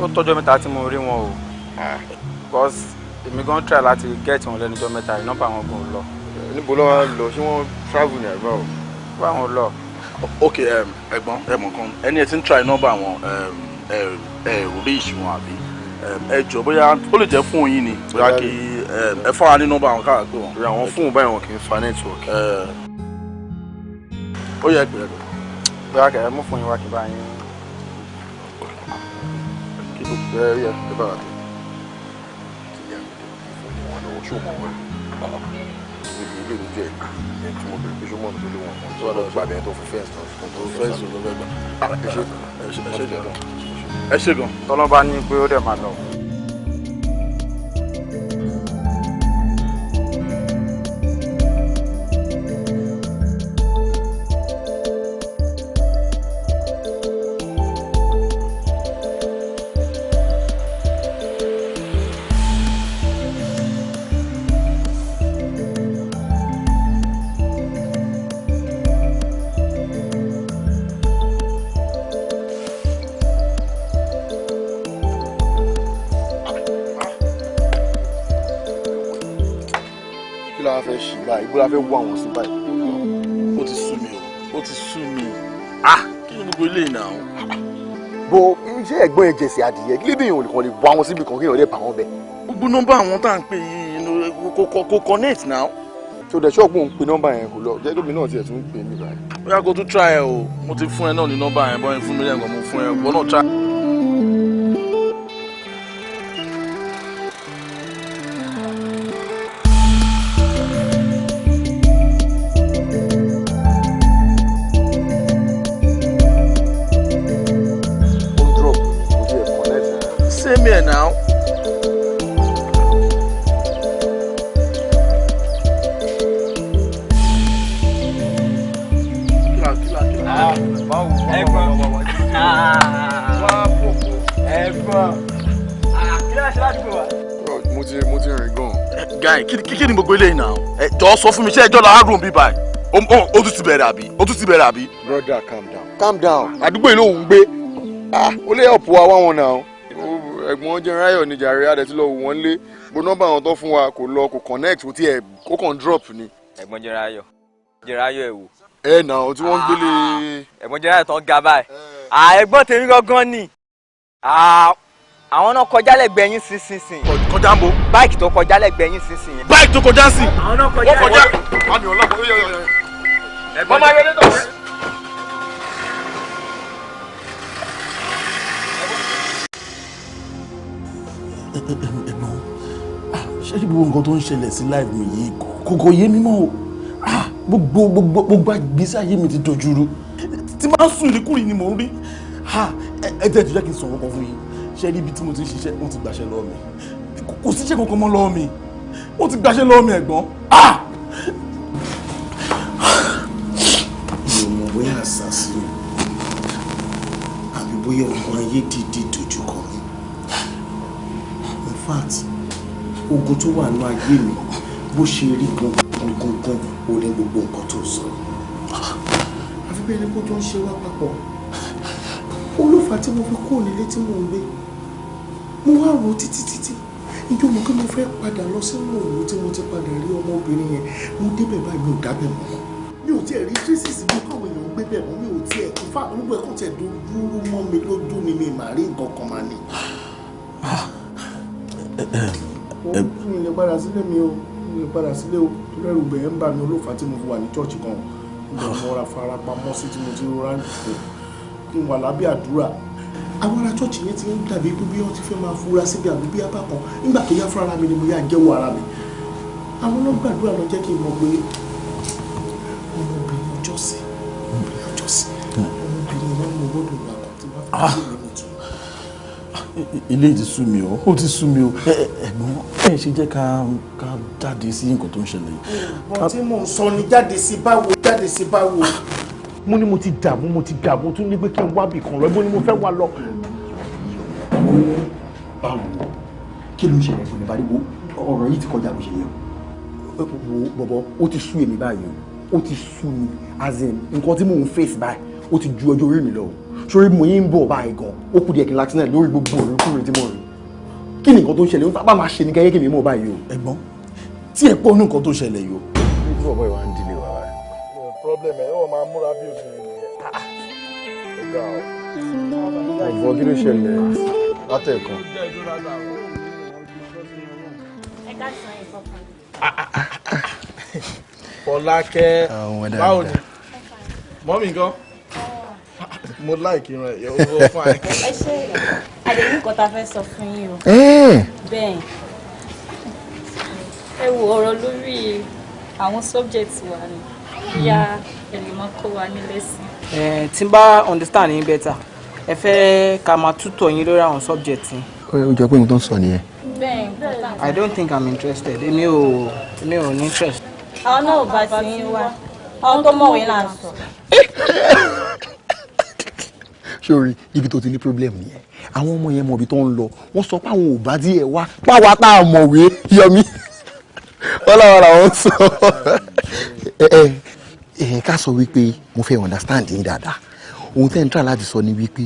ó tọ́jọ́ mẹ́ta tí mo rí wọn o because èmi gan try láti get wọn lẹ́nu ọjọ́ mẹ́ta yìí nọ́mbà wọn gan lọ. níbo ló wá lọ ṣé wọ́n travel ní àgbà o. bá wọn lọ. ok ẹ̀gbọ́n ẹ mọ̀ kan ẹni ẹ ti ń try nọ́mbà wọn rí ìṣùwọ̀n àbí ẹ jọ bóyá ó lè jẹ́ fún yín ni bóyá kí ẹ fún wa ní nọ́mbà wọn káà pé wọn. rí àwọn fóònù báyìí wọn kì í fa nẹ́tíwọ̀kì. ó yẹ ẹgbẹ̀rẹ̀ lọ. bóyá kẹ̀ ẹ mú fún yín wá kí bá yín. kí ló fẹ́ yẹ ẹ bá wà tó. ìyá mi fún wọn lọ́wọ́ ṣó mọ̀ wọ́n níbi ilé ìlú jẹ́ ẹ̀ tí mo bẹ̀rẹ̀ pé ṣó mọ̀ mi tó lé wọn tó wà lọ gbà bẹ́ẹ̀ tó fi fẹ́ǹsì náà tó fẹ́ǹsì ló fẹ́ gbà. ẹ ṣe gan. tọ́lọ́ bá ní pé ó dẹ̀ máa lọ. ìgbó la fẹ́ wọ àwọn sí báyìí. ó ti sú mi o ó ti sú mi kí ni gbogbo eléyìí náà. bó iṣẹ́ ẹ̀gbọ́n ẹ̀ jẹ̀sì adìyẹ kí lébè yẹn ò lè kàn lè wọ àwọn síbi kan kí èèyàn lè bà wọ́n bẹ̀. gbogbo nọ́mbà àwọn tá à ń pè yìí kò connect now. tó dẹ̀ ṣọ́ọ̀bù ń pe nọ́mbà yẹn kò lọ jẹ́ gómìnà náà tiẹ̀ tún ń pè mí báyìí. bóyá kó tún try ẹ o mo ti fún ẹ náà ní nọ́mbà yẹn bọ́yẹn fún mi lẹ́yìn kan mo fún ẹ gbọ́n náà try. Same here now. Mo ti rìn gan. Guy, kí ni gbogbo eléyìí náà? Jọ̀ọ́ sọ fún mi ṣé ẹjọ́ la rùn bí báyìí. Ó tún ti bẹ̀rẹ̀ àbí? Brother, calm down. Calm down. Àdúgbò yìí ló ń gbé. Ó lè help wa wá wọn náà. Ẹ̀gbọ́n Jẹ́nráyọ̀ ní jàre adẹ̀ tí lọ wò wọ́n lé. Bó nọ́mbà àwọn tó fún wa kò lọ kò connect kò tiẹ̀ kó kàn drop ni. Ẹ̀gbọ́n Jẹ́nráyọ̀ ẹ̀wò. Ẹ náà tí wọ́n ń gbélé. Ẹ̀gbọ́n Jẹ́nráyọ̀ tán ga báyìí. Ẹ̀gbọ́n tèmi gangan ni. Àwọn náà kọjá lẹ́gbẹ̀ẹ́ yín sísìn. Kọjá ń bo. Báìkì tó kọjá lẹ́gbẹ̀ẹ́ yín sísìn yẹn. Báìkì tó kọjá sí. Àwọn náà kọjá. Wọ́n kọjá. Àmì ọlọ́pàá yóò yọ. Ẹ̀gbọ́n máa yọlé tọ̀. Ẹ̀gbọ́n ṣé kí gbogbo nǹkan tó ń ṣẹlẹ̀ sí live mi yìí kò yé mi mọ́ o gbogbo àgbésí ayé mi ti dojúrú tí máa ń sùn ìrìkúrì ni mò ń rí ẹ tẹ́ ẹ tó jẹ́ kí n sọ̀rọ̀ kan fún yín ṣé rí ibi tí mo ti ń ṣiṣẹ́ wọ́n ti gbàṣẹ́ lọ́wọ́ mi kò síṣẹ́ kankan mọ́ lọ́wọ́ mi wọ́n ti gbàṣẹ́ lọ́wọ́ mi ẹ̀gbọ́n. mi ò mọ̀ bóyá àṣàṣì àbí bóyá ọmọ ayé dìde dojú kọ mi in fact ogun tó wà ní ayé mi bó ṣe rí gangan ó ní gbogbo nǹkan tó sọ àfi bẹ́ẹ̀ ni bó tó ń ṣe wá papọ̀ olùfà tí mo fi kúrò nílé tí mò ń gbé mo wá rò títí ìjọ mọ̀ kí mo fẹ́ padà lọ sínú òwò tí mo ti padà rí ọmọbìnrin yẹn mo débẹ̀ báyìí mi ò dábẹ̀ mọ́ mi ò tiẹ̀ rí traces bí káwọn èèyàn ń gbé bẹ̀ mọ́ mi ò tiẹ̀ kí fà gbogbo ẹ̀kọ́ tiẹ̀ dúró mọ́ mi lójú ni mi mà rí nǹkan kan máa ní. mi lè padà sílé mi o mi lè padà sílé o tó lẹ́rù bẹ̀rẹ̀ ń bà mí olófà tí mo fi wà ní chọ́ọ̀chì kan nígbà mo ra fara pamọ́ sí tí mo ti rọra ń kó kí n wà lábẹ́ àdúrà àwọn ará chọ́ọ̀chì yẹn ti ń dàbí pé bí wọ́n ti fẹ́ máa fura síbi àbí bí apá kan nígbà tó yá fúnra mi ni mo yá jẹ́wọ́ ara mi àwọn ọlọ́gbàdúrà lọ jẹ́ kí n mọ̀ pé ọmọbìnrin ọjọ́sí ọmọbìnrin náà mo gbọ́dọ̀ wà kan tí wọ́n fi lè mú tún. ilé ti sú mi o ó ti sú mi o ẹ̀gbọ́n ẹ ṣe jẹ́ ká jáde sí nǹkan tó ń ṣẹlẹ̀ yìí. bọ́n tí mò ń sọ ni jáde sí báwo. mo ní mo ti dààmú tún ní pé kí n wábì kan lọ ibo ni mo fẹ́ wá lọ. báwo kí ló ń ṣẹlẹ̀ fún mi báyìí ọ̀rọ̀ yìí ti kọjá bó ṣe yẹ o bọ̀bọ̀ ó ti sú èmi báyìí ó ti sú mi as in nǹkan tí mò ń face báyìí ó ti ju ọjọ́ orí mi lọ sórí mo yín ń bọ̀ báyìí gan ó kù díẹ̀ kí n láti náà lórí gbogbo òrùkúrin tí mo rí kí ni nǹkan tó ń ṣẹlẹ̀ ó sábà máa ṣe ní kẹ́kẹ́ kí mi mọ̀ báyìí o. ẹ̀gbọ́n tí ẹ pọ̀ ní nǹkan tó ṣẹlẹ̀ yìí o. ojú ọ̀bọ ìwà ń dilé wa báyìí. problem ẹ̀ ọ́ máa múra bí obìnrin nìyẹn. ọ̀bọ kí ló ṣẹlẹ̀ látẹ̀kan. Fọlákẹ́ báwo ni mọ́mí nǹkan Mo like ìran ẹ̀ yóò fine. Ẹ ṣe àdéhùn nǹkan tá a fẹ́ sọ fún yín o. Bẹ́ẹ̀ ẹ wo ọ̀rọ̀ lórí àwọn subjects wa ni ya ẹni máa kó wa ní lesson. Tí n bá understand yín better ẹ fẹ́ ká máa tútọ̀ yín lórí àwọn subjects yín. Ó jọ pé mo tó ń sọ nìyẹn. Bẹ́ẹ̀ I don't think I'm interested. Èmi ò ní interest. àwọn náà ò bá ti ń wá àwọn tó mọ̀wé là ń sọ. Sori ibi tó ti ní problem nìyẹn àwọn ọmọ yẹn mọ ibi tó ń lọ wọ́n sọ pé àwọn ò bá díẹ̀ wá páwa tá a mọ̀wé Yọmí wọ́n láwọn làwọn sọ ká sọ wípé mo fẹ́ understand yín dáadáa ohun tẹ́ ń tà láti sọ ni wípé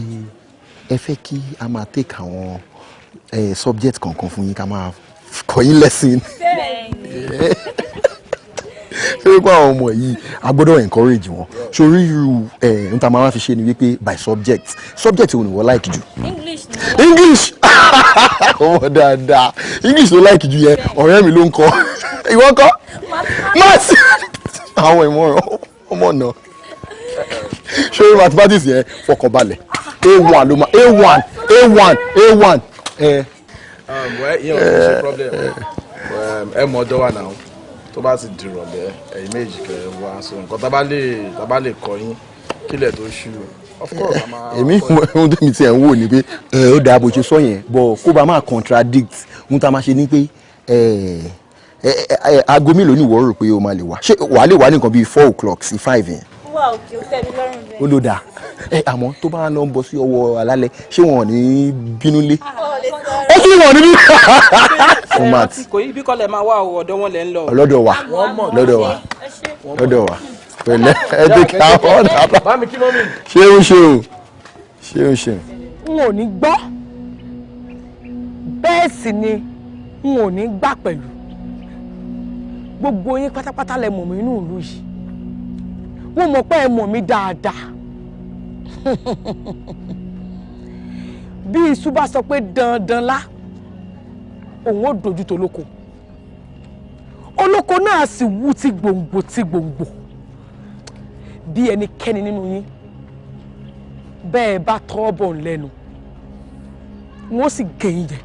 ẹ fẹ́ kí a máa take àwọn subject kankan fún yín ká máa kọ́ yín lesson. Ṣé wípé àwọn ọmọ yìí a gbọ́dọ̀ encourage wọn sórí irú n ta máa fi ṣe ni wípé by subject wo ni wọ́n like jù. English ọmọ dáadáa English ló like jù yẹn ọ̀rẹ́ mi ló ń kọ́ ìwọ kọ́ maths àwọn ìmọ̀ràn ọmọ náà sórí mathematics yẹn fọkànbalẹ̀ A1 ló máa A1. Well, you know, it's a problem. Ẹ mọ ọjọ́ wa náà tó bá ti dìrọ̀lẹ́ ẹ̀yin méjì kẹ́ ẹ wá so nǹkan tá bá lè kọ́ yín kílẹ̀ tó ṣú of course. Èmi ohun tó mi ti ẹ̀ ń wò ni pé ó dáa bó ṣe sọ yẹn bọ̀ kó bá máa contradict ohun tá a máa ṣe ni pé aago mélòó ni ìwọ rò pé o máa lè wá ṣé wàá lè wá ní nǹkan bíi 4 o'clock sí 5 yẹn. wà òkè ó tẹ́ mi lọ́rùn bẹ́ẹ̀. Ó ló dáa àmọ́ tó bá lọ ń bọ̀ sí ọwọ́ alálẹ̀ ṣé wọn ò ní bínú lé. Ó tún wọ̀ níbí. Kò yí bí kọ́lẹ̀ máa wá ọ̀dọ̀ wọn lẹ́ ń lọ. Lọ́dọ̀ wa pẹ̀lẹ́ ẹ kí àwọn ọ̀dà bá ṣé ó ṣe. N ò ní gbọ́ bẹ́ẹ̀ sì ni n ò ní gbà pẹ̀lú gbogbo yín pátápátá lẹ mọ̀ mí nínú ìlú yìí wọ́n mọ̀ pé ẹ mọ̀ mí dáadáa bí iṣu bá sọ pé dandan lá òun ó dojú tó lóko olóko náà sì wú tí gbòǹgbò bí ẹnikẹ́ni nínú yín bẹ́ẹ̀ bá tọ́ bọ̀ lẹ́nu wọ́n sì gẹ̀yìn jẹ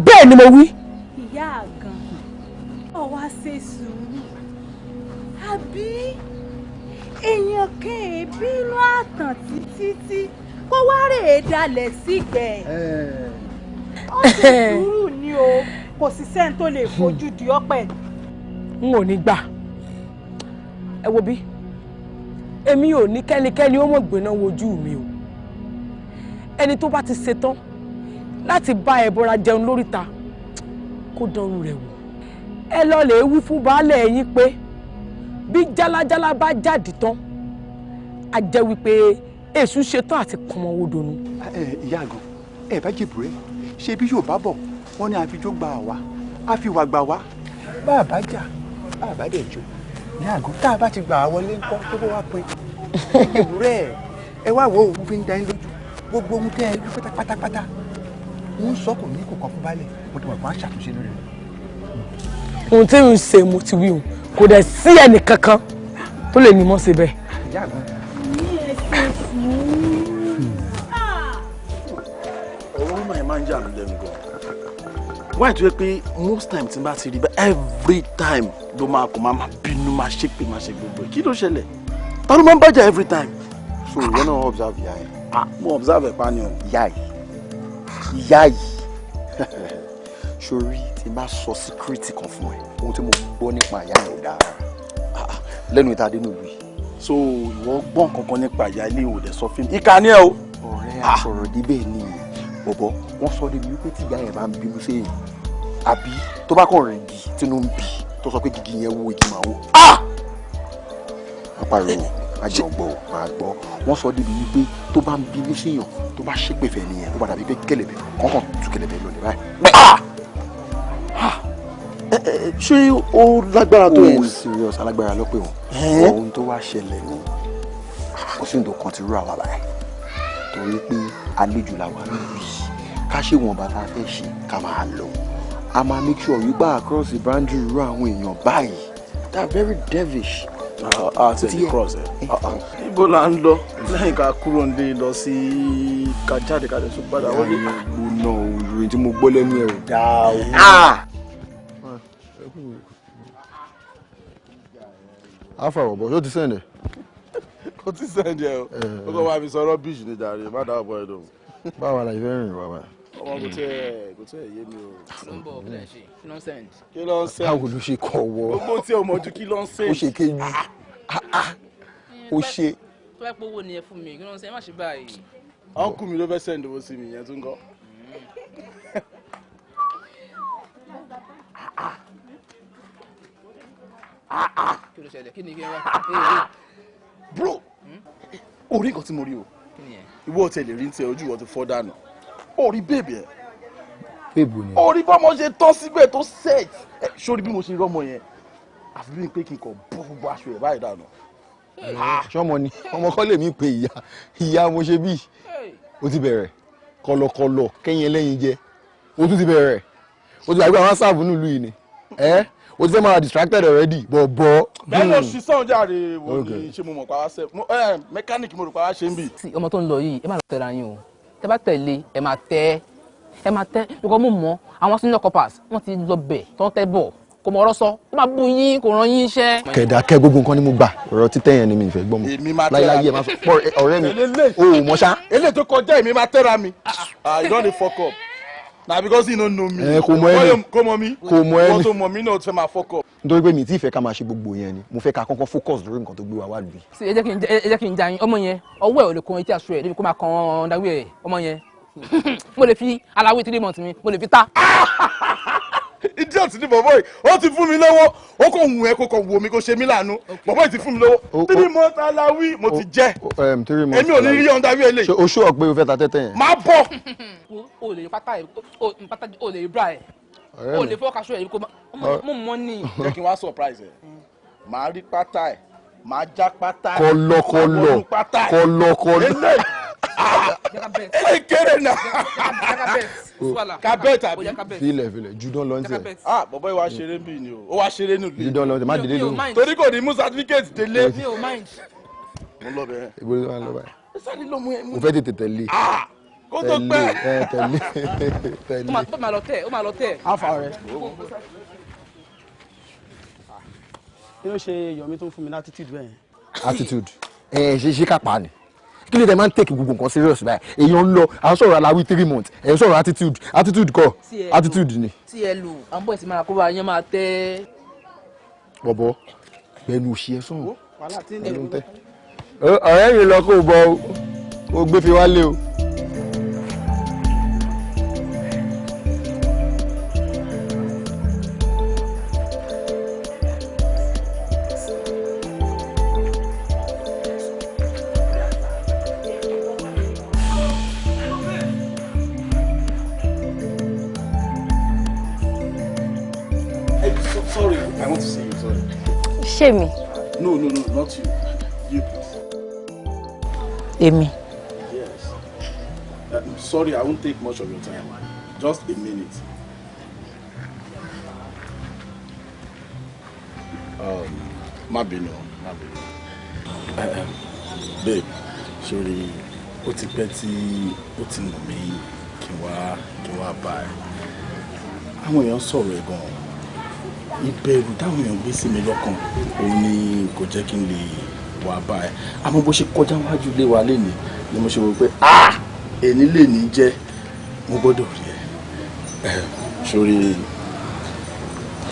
bẹ́ẹ̀ ni mo wí. ìyá àgàn ọ wá ṣe sùúrù àbí èèyàn kan èébínú àtàn títí kó wá rè é dalẹ̀ sígbẹ̀. ó ṣe sùúrù ni o kò sí sẹ́ni tó lè fojú di ọ́pẹ́. n ò ní gbà ẹ wo bí èmi ò ní kẹ́nikẹ́ni ó mọ̀ gbéná wojú mi o ẹni tó bá ti ṣetán láti bá ẹbọra jẹun lóríta kó dánrù rẹ̀ wò ẹ lọ lè wí fún baálẹ̀ yín pé bí jálajálá bá jáde tán a jẹ́ wípé èṣù ṣetán àti kọmọ wodò nu. ìyá àgàn ẹ bá jèbù rẹ ṣé bí yóò bá bọ̀ wọ́n ní àfijó gba àwa àfiwà gbà wá bá a bá jà bá a bá dẹ̀ jò ní àgọ́ tá a bá ti gbà á wọlé ńkọ́ tó bó wá pin jèbù rẹ ẹ wá wo òun fi ń da yín lójú gbogbo ohun tẹ́ ẹ rí pátápátá ń sọ kò ní kò kọ́ fún baálẹ̀ mo ti mọ̀ pé wọ́n á ṣàtúnṣe lórí rẹ̀. ohun tí ń ṣe mo ti wí o kò dẹ̀ sí ẹnì kankan tó lè ní mọ́ ṣe bẹ́ẹ̀. ìyá àgàn ọ̀rọ̀ máa ń jà mí lẹ́nu gan. wáyé tó yẹ pé most time tí n bá ti rí bẹ́ẹ̀ every time ló máa kó máa bínú máa ṣépè máa ṣe gbogbo kí ló ṣẹlẹ̀ ta ló máa ń bàjẹ́ every time. so ìwọ náà observe ìyá yẹn. mo observe ẹ̀ pa ni o. ìyá yìí sórí tí n bá sọ síkírìtì kan fún ẹ ohun tí mo gbọ́ nípa ìyá yẹn ò dáa lẹ́nu ìta dé nílùú yìí. so ìwọ gbọ́n kankan nípa ìyá ilé ìwòdẹ sọ fún mi ìkà ni ẹ o. ọ̀rẹ́ àsọ̀rọ̀ díbẹ̀ ni bọ̀bọ̀ wọ́n sọ débi wípé tí ìyá yẹn bá ń bínú sí èèyàn àbí tó bá kàn rìn gì tínú ń bì tó sọ pé gígì yẹn wú igi máa wó. apariwo ajọ gbọ́ máa gbọ́ wọ́n sọ débi wípé tó bá ń bínú sí èèyàn tó bá ṣépè fẹ́ nìyẹn tó bá dàbí pé kẹ̀lẹ̀bẹ̀ kọ̀ọ̀kan tú kẹ̀lẹ̀bẹ̀ lọ ní báyìí. ṣé ó lágbára tó yẹn. ó serious alágbára ló pé wọn ohun tó wá ṣẹlẹ̀ ni kò sí nǹkan kan ti rú àwa báyìí torí pé àlejò làwa níbi ká ṣe wọn bá tá a fẹ́ ṣe ká máa lọ a máa make sure wípé across the boundary rú àwọn èèyàn báyìí they are very devilish àti ẹni cross ẹ ibo là ń lọ lẹ́yìn ká kúrò ń lé lọ sí ká jáde ká lè tún padà wọlé. gbóná òyìnbó tí mo gbọ́ lẹ́nu ẹ̀ ò dáa o. afa ọ̀bọ̀ yóò ti sẹ́ndẹ̀. kò tí sẹ́ndẹ̀ o ó kọ́ máa fi sọ rọ́bìṣì ní jàre má dáa bọ́ ẹ dùn. báwa la ìfẹ́ rìn wá wa. ọmọ kò tẹ́ yé mi o. ló ń bọ̀ kílẹ̀ ṣe kí ló ń send. kí ló ń send. báwo ló ṣe kọ̀ wọ́. gbogbo tí o mọ̀ ju kí ló ń send. ó ṣe kéjú ó ṣe. tó bá pọ̀ owó ni ẹ fún mi kí ló ń send má ṣe báyìí. ọ̀nkù mi ló fẹ́ send owó sí mi yẹn tún kọ́. kí ló ṣẹlẹ̀ kí ni kí n wá. bro orí nǹkan tí mo rí o ìwọ ọtẹ lè rí ní tẹ ojú ìwọ ti fọ́ dànù orí bèbè ẹ bèbò ni orí bọ́mọ ṣe tán síbẹ̀ tó set sórí bí mo ṣe rọ́mọ yẹn àfi bí n pé kí n kàn bọ́ gbogbo aṣọ ẹ̀ báyìí dànù. sọmọ ni ọmọ kọ́ lè mí pé ìyá mo ṣe bí o ti bẹ̀rẹ̀ kọlọkọlọ kẹ́yìn ẹlẹ́yin jẹ o tún ti bẹ̀rẹ̀ o ti gbàgbé àwọn sáàbù nílùú yìí ni o ti fẹ́ máa distracted already bọ̀. bẹ́ẹ̀ ló ṣí sọ́hún jáde wo ni ṣé mo mọ̀ pa wá sẹ́ mẹkáníìkì mo rò pa wá ṣe ń bì. ọmọ tó ń lọ yìí ẹ má lọ tẹ̀ra yín o tẹ bá tẹ̀lé ẹ máa tẹ́ because mo mọ̀ àwọn senior corpers wọ́n ti lọ bẹ̀ tó ń tẹ́ bọ̀ kò mọ̀ ọ̀rọ̀ sọ ó máa bú yín kò ràn yín iṣẹ́. kẹ̀dá kẹ́ gbogbo nǹkan ni mo gbà ọ̀rọ̀ títẹ̀ yẹn ni mi ìfẹ́ gbọ́ mọ́ láyé ẹ̀ máa sọ ọ̀rẹ́ mi o ò mọ̀ ṣá. eléyìí tó kọjá èmi máa tẹ́ra mi you don dey fuck up na because you no know me. kò mọ ẹni kò mọ mi kò mọ ẹni wọ́n tó mọ mi náà fẹ́ máa fuck up. nítorí pé mi tí ìfẹ́ ká máa ṣe gbogbo yẹn ni mo fẹ́ ká kọ́kọ́ focus lórí nǹkan tó gbé wa wá lùbí. ẹ jẹ́ kí n ja yín ọmọ yẹn ọwọ́ ẹ̀ ò lè kó etí aṣọ ẹ̀ débi kó máa kan ọ̀ndàwí ẹ̀ ọmọ yẹn mo lè fi aláwí 3 months mi mo lè fi ta. idiot ni bọ̀bọ̀ yìí ó ti fún mi lọ́wọ́ ó kò wù ẹ́ kó kò wù mí kó ṣe mí láàánú bọ̀bọ̀ yìí ti fún mi lọ́wọ́ 3 months aláwí mo ti jẹ́ èmi ò ní rí ọ̀ndàwí ẹ̀ lè. o ṣú ọ pé o fẹ́ ta tẹ́tẹ́ yẹn. máa bọ̀. o lè rí pátá ẹ̀ o lè rí bra ẹ̀ o lè fọ́ kaṣọ ẹ̀ kó mọ̀ mọ́ ní. jẹ́ kí n wá surprise ẹ̀ máa rí pátá ẹ̀ máa já pátá ẹ̀ kọlọkọlọ kọlọkọlọ. kéré náà kabẹ́ẹ̀tì àbí. filẹ̀ judan lọ́ntẹ̀. bọ̀bọ̀ ìwà ṣeré bí ni o ó wá ṣeré nílùú. judan lọ́ntẹ̀ má délé lóhùn. torí kò ní mú certificate délé. mi ò mind. mo lọ bẹ̀rẹ̀. ibo ni wọ́n lọ báyìí. sáré ló mú ẹ. mo fẹ́ tètè tẹ̀lé. kó tó pẹ́. tẹ̀lé. ó máa lọ tẹ̀. àfa rẹ. kí ló ṣe Yomi tó ń fún mi ní attitude bẹ́ẹ̀. attitude ṣe kápá ni kí ló dé máa ń take gbogbo nǹkan serious báyìí èèyàn ń lọ à ń sọ̀rọ̀ aláwí 3 months ẹ̀ ń sọ̀rọ̀ attitude kọ́ attitude ni. tí ẹ lù à ń bọ̀ ìsìn máa kó bá yẹn máa tẹ́. bọ̀bọ̀ pẹ̀lú òṣì ẹ̀ sọ̀rọ̀ ọ̀rẹ́ mi lọ kó o bọ o gbé fi wálé o. Sorry, I want to see you. Sorry. Ṣé mi? No, not you. You, please. Èmi. Yes. Sorry, I won't take much of your time. Just a minute. Má bínú. Babe, sorry, ó ti pẹ́ tí ó ti mọ̀ mí kí n wá bá ẹ. Àwọn èèyàn sọ̀rọ̀ ẹ̀ gan-an. Ìbẹ̀rù táwọn èèyàn gbé sí mi lọ́kàn òun ni kò jẹ́ kí n lè wà báyìí àmọ́ bó ṣe kọjá wájú lé wa lénìí ni mo ṣe wò pé èní lè ní jẹ́ mo gbọ́dọ̀ rí ẹ sórí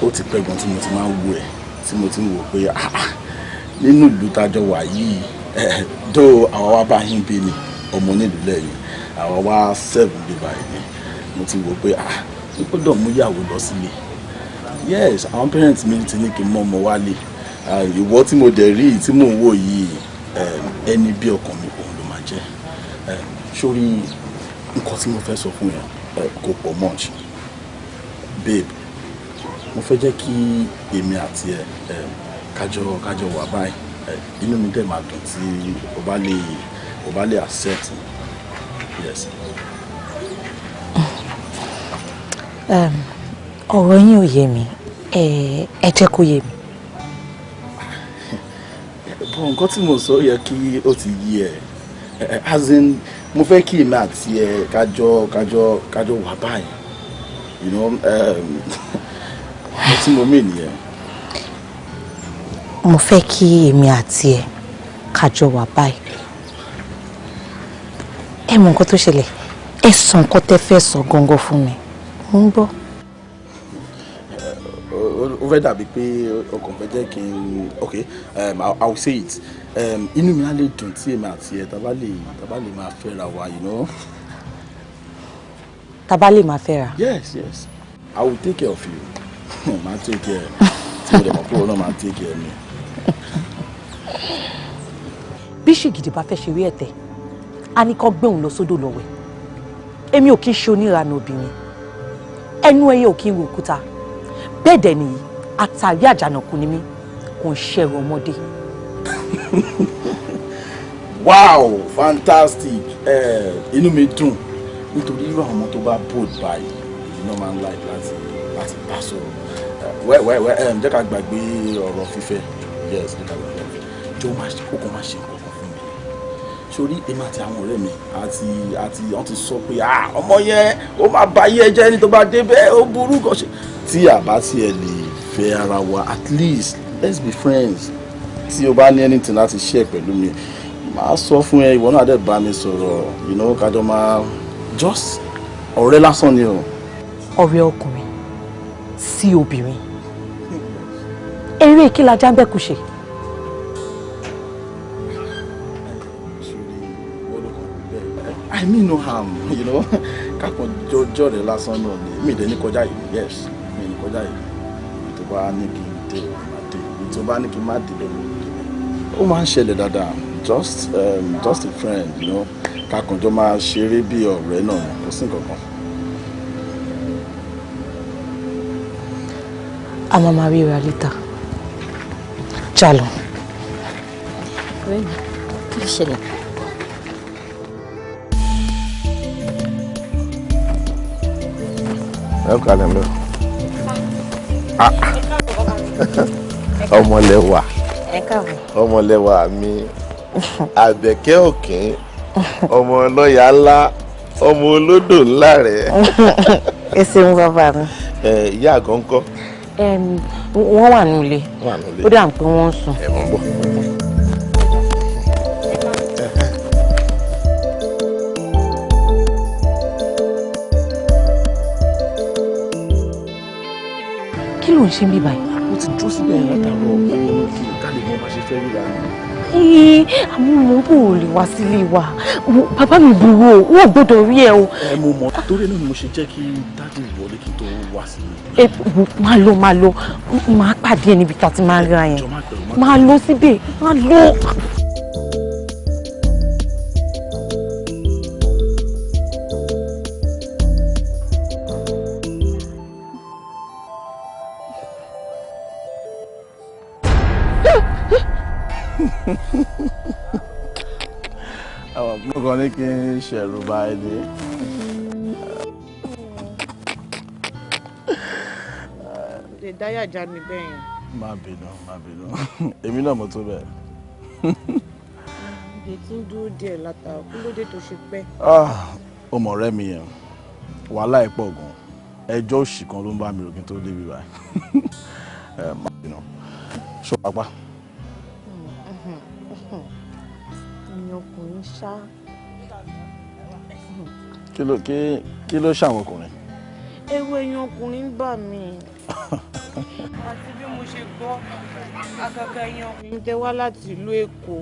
ó ti pẹ́ gan tí mo ti máa ń wo ẹ tí mo ti ń wò pé nínú ìlú tájọ wà yìí dó àwa wá bá yín bí ni ọmọ nílùú lẹ́yìn àwa wá sẹ́ẹ̀bù bí báyìí ni mo ti wò pé mo gbọ́dọ̀ mú ìyàwó lọ sílé. Yes, àwọn parents mi ti ní kí n mọ ọmọ wálé ìwọ tí mo dẹ̀ rí tí mò ń wò yìí ẹni bí ọkàn mi òun ló máa jẹ́ sórí nǹkan tí mo fẹ́ sọ fún yẹn kò pọ̀ much babe mo fẹ́ jẹ́ kí èmi àti ẹ kájọ wà báyìí inú mi dẹ̀ máa dùn tí o bá lè accept yes. ọ̀rọ̀ yín ò yé mi ẹ jẹ́ kó yé mi. nǹkan tí mo sọ yẹ kí ó ti yí ẹ as in mo fẹ́ kí èmi àti ẹ kájọ wà báyìí you know tí mo mí nìyẹn. mo fẹ́ kí èmi àti ẹ kájọ wà báyìí ẹ mọ nǹkan tó ṣẹlẹ̀ ẹ sọ nǹkan tẹ́ fẹ́ sọ gangan fún mi mo ń gbọ́. ó fẹ́ dàbí pé ọkàn fẹ́ jẹ́ kí n okay I will say it inú mi á lè dùn tí èmi àti ẹ tá bá lè máa fẹ́ra wa you know. tá bá lè máa fẹ́ra. yes I will take care of you máa take care tí mo dẹ̀ mọ̀ pé òun náà máa take care mi. bí ṣègìdì bá fẹ́ ṣe rí ẹ̀tẹ̀ a ní kó gbé òun lọ sódò lọ́wẹ̀ èmi ò kí ń ṣe oníranú obìnrin ẹnu ẹyẹ ò kí ń ro òkúta bẹ́ẹ̀ dẹ̀ nìyí àtàrí àjànàkú ni mí kò ń ṣẹ̀rù ọmọdé. wow fantastic inú mi dùn nítorí irú àwọn ọmọ tó bá bold báyìí èyí náà máa ń like láti bá sọ̀rọ̀ jẹ́ ká gbàgbé ọ̀rọ̀ fífẹ́ yes jẹ́ ká gbàgbé ọ̀rọ̀ fífẹ́ jọ kókò máa ṣe nǹkan kan fún mi sórí èmi àti àwọn ọ̀rẹ́ mi àti wọ́n ti sọ pé ọmọ yẹn ó máa bà yé ẹjẹ́ ní tó bá débẹ̀ ó burú kan ṣe tí àbá tiẹ̀ lè fẹ́ ara wa at least let's be friends tí o bá ní anything láti share pẹ̀lú mi máa sọ fún ẹ ìwọ náà dẹ̀ bá mi sọ̀rọ̀ you know kájọ máa just ọ̀rẹ́ lásán ni o. ọ̀rẹ́ ọkùnrin sí obìnrin eré kí la jábẹ́kù ṣe. I mean no harm you know kákan jọjọ rẹ lásán náà ni mi dẹ̀ ní kọjá yìí yes mi ní kọjá yìí tó bá ní kí n dé má dé tó bá ní kí n má dé lọ́wọ́ ó máa ń ṣẹlẹ̀ dáadáa just a friend you know kákan jọ máa ṣeré bí ọ̀rẹ́ náà kò sí nǹkan kan. a máa máa ríra lítà jálọ. kí ló ṣẹlẹ̀. ẹ kàlẹ́ lọ ọmọlẹ́wà ọmọlẹ́wà mi àbẹ̀kẹ́ òkín ọmọ ọlọ́yà ńlá ọmọ olódò ńlá rẹ̀. ẹ ṣeun bàbá mi. ìyá àgọ́ ńkọ́. wọ́n wà nílé ó dà ń pé wọ́n ń sùn. ẹ mọ̀ ń bọ̀. kí ló ń ṣe mí báyìí. mo ti dúró síbẹ̀ látàárọ̀ kí kálí kan bá ṣe fẹ́ rí lánàá. àwọn ọmọ bò lè wá sílé wa bàbá mi burú o wọn ò gbọ́dọ̀ rí ẹ o. mo mọ torí náà ni mo ṣe jẹ́ kí dájú ìwọlé kí n tó wá sílé. máa lọ máa pàdé ẹ níbi tá a ti máa ríra yẹn máa lọ síbẹ̀ máa lọ. mo kàn ní kí n ṣẹ̀rù bá ẹ dé. lè dáyà já mi bẹ́ẹ̀ yẹn. má bínú èmi náà mo tó bẹ́ẹ̀. ìdè tí ń dúró díẹ̀ látàá kí ló dé tó ṣe pẹ́. ó mọ̀ ọ̀rẹ́ mi yẹn wàhálà ẹ̀ pọ̀ gan ẹjọ́ òṣì kan ló ń bá mi rò kí n tó débi báyìí. má bínú ṣọ́ apá. ọkùnrin ṣá. kí ló ṣàwọn ọkùnrin. ewu ẹyin ọkùnrin ń bà mí. àti bí mo ṣe gbọ́ àgàgà ẹyin ọkùnrin tẹ wá láti ìlú Èkó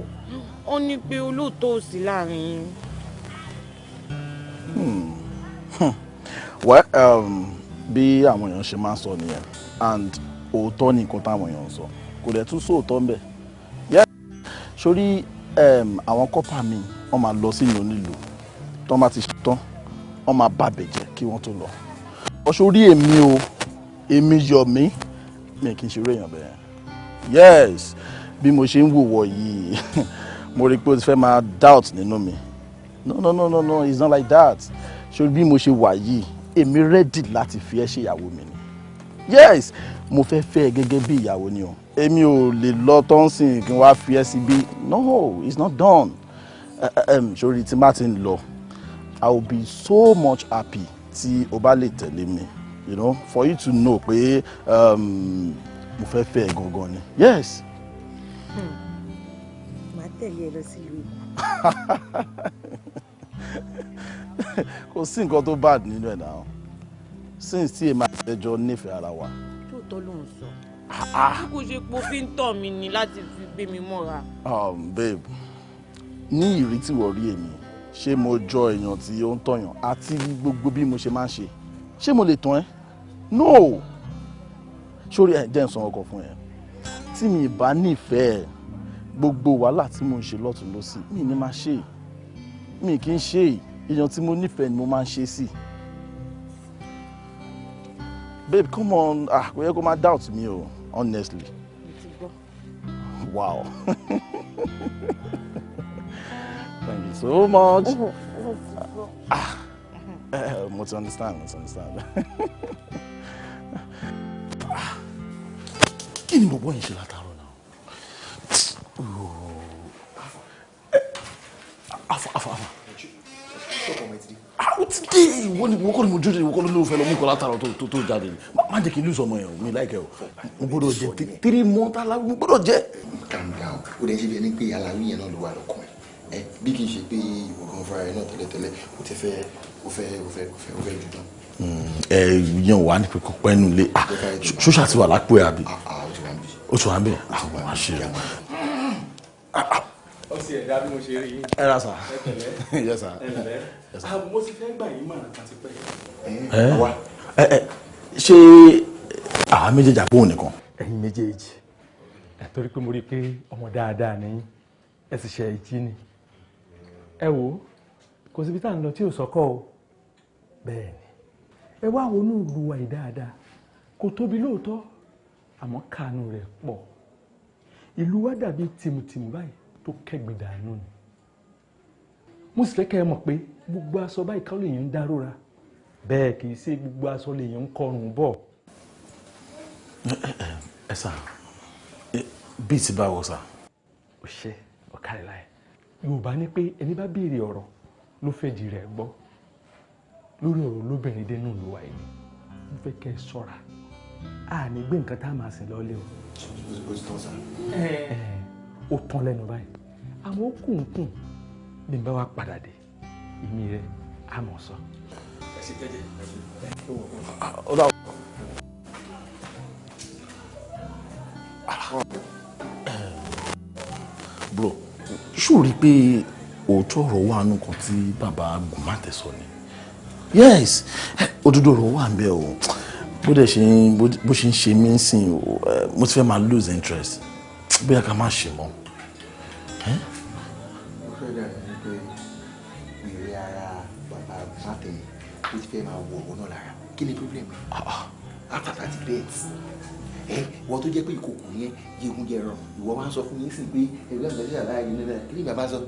ó ní pé olóòótọ́ ò sí láàrin yín. bí àwọn èèyàn ṣe máa ń sọ nìyẹn and òótọ́ ni nǹkan táwọn èèyàn ń sọ kò dẹ̀ tún sóòótọ́ ń bẹ̀. sórí àwọn kọ́pà mi wọ́n máa lọ sínú onílù tó máa ti ṣetán wọ́n máa bàbẹ̀ jẹ́ kí wọ́n tó lọ. ọ̀ṣọ́rí èmi yọ̀ mí mi kì í ṣe eré èèyàn bẹ́ẹ̀. yes bí mo ṣe ń wòwọ̀ yìí mo rí i pé o ti fẹ́ máa doubt nínú mi. no it's not like that. ṣé bí mo ṣe wà yìí èmi ready láti fi ẹ́ ṣe ìyàwó mi ni. yes mo fẹ́ fẹ́ ẹ gẹ́gẹ́ bí ìyàwó ni o èmi ò lè lọ tọ́nsìn kí n wá fi ẹ́ síbí. No, it's not done. Sori tí má ti ń lọ, I will be so much happy tí o bá lè tẹ̀lé mi, you know, for you to know pé mo fẹ́ fẹ́ ẹ gangan ni. Yes. Màá tẹ̀lé ẹ lọ sílùú Èkó. Kò sí nǹkan tó bad nínú ẹ̀ náà. Since tí èmi àti ẹjọ́ nífẹ̀ẹ́ ara wa. Tóòtọ́ ló ń sọ. Bí kò ṣe po fi ń tọ̀ mí ni láti fi gbé mi mọ́ra. Babe, ní ìrí tí wọ́n rí èmi, ṣé mo jọ èèyàn tí ó ń tọ̀yàn àti gbogbo bí mo ṣe máa ń ṣe? Ṣé mo lè tàn ẹ́? No! Sórí ẹ̀ jẹ́ ǹsán ọkọ̀ fún ẹ. Tí mi bá nífẹ̀ẹ́ gbogbo wàhálà tí mo ń ṣe lọ́tún lọ́sì, mi ní máa ṣe. Mi kì í ṣe èèyàn tí mo nífẹ̀ẹ́ ni mo máa ń ṣe sí. Babe, come on, kò yẹ kó máa doubt me o, honestly. Wow. Thank you so much. Mo ti understand. Kí ni bọ̀bọ̀ yìí ṣe látàárọ̀ náà? Afa. Ó ti dé ìwọ kọ́ ni mo jóde ìwọ kọ́ ló fẹ́ lọ mú kọ́ látàárọ̀ tó jáde ni. Má jẹ́ kí n lose ọmọ yẹn o, mi láìkẹ́ o. Mo gbọ́dọ̀ jẹ 3 months aláwọ̀ mo gbọ́dọ̀ jẹ. Calm down. Ó dẹ̀ ṣe bí ẹni pé aláwọ̀ yẹn náà ló wà lọ́kàn ẹ̀. Bí kì í ṣe pé ìwọ kan fúnra ẹ̀ náà tẹ́lẹ̀tẹ́lẹ̀ ó fẹ́ jù tán. Yan wà ní pẹ̀kọ́ pẹ́nu lé. Ṣóṣà ti wà lápò ẹ̀ àbí? Ó ti wà ń bẹ̀. Àwọn àṣírí. Ó sì ẹ̀dá bí mo ṣe rí yín. Ẹ ra sà. Yes sir. Mo ti fẹ́ gbà yín mọ̀ràn kan ti pẹ́. Ṣé àwa méjèèjì àbóhùn nìkan? Ẹ̀yin méjèèjì. Torí pé mo rí i pé ọmọ dáadáa ni ẹ sì ṣe ìjí ni. Ẹ wò ó, kò síbi tá à ń lọ tí ò sọ́kọ́ o. Bẹ́ẹ̀ ni. Ẹ wá wo inú ìlú wa yìí dáadáa. Kò tóbi lóòótọ́, àmọ́ kàánú rẹ̀ pọ̀. Ìlú wa dàbí tìmùtìmù báyìí tó kẹ́gbìn dànù ni. Mo sì fẹ́ kẹ́ ẹ mọ̀ pé gbogbo aṣọ báyìí kọ́ lèèyàn ń dárúra. Bẹ́ẹ̀ kì í ṣe gbogbo aṣọ lèèyàn ń kọrùn bọ̀. Ẹ sà, bí ti bá wọ sà. Ó ṣe ọ̀kàrẹ̀ láì. Yorùbá ní pé ẹni bá béèrè ọ̀rọ̀ ló fẹ́ di rẹ̀ gbọ́. Lórí ọ̀rọ̀ lóbìnrin dénú ìlú wa yìí, mo fẹ́ kẹ́ ẹ ṣọ́ra. A ní gbé nǹkan tá a máa sìn lọ́lé o. Ó tán lẹ́nu báyìí. Àmọ́ ó kùnkùn bí n bá wa padà dé. Ìmí rẹ̀ á mọ̀ sọ. Ẹ ṣe jẹ́jẹ́. Bro, ṣó rí pé òótọ́ ọ̀rọ̀ wà nù kan tí bàbá Gùnmátẹ̀ sọ ni? Yes, òdodo ọ̀rọ̀ wà ń bẹ o. Bó ṣe ń ṣe mí ń sìn o, mo ti fẹ́ máa lose interest. Bóyá ká má ṣe mọ́. Mo fẹ́ dàbí pé ìrẹ́ ara bàbá Gùnmátẹ̀ ló ti fẹ́ máa wọ̀ ọ̀wọ́ náà lára. Kí ni problem? Àtàtà ti bẹ́ẹ̀ wọ́n tó jẹ́ pé ìkòkò yẹn jẹun jẹran ìwọ máa ń sọ fún yín sí pé ẹgbẹ́ ìgbàlejò àláàyè nílẹ̀ kí ni bàbá sọ?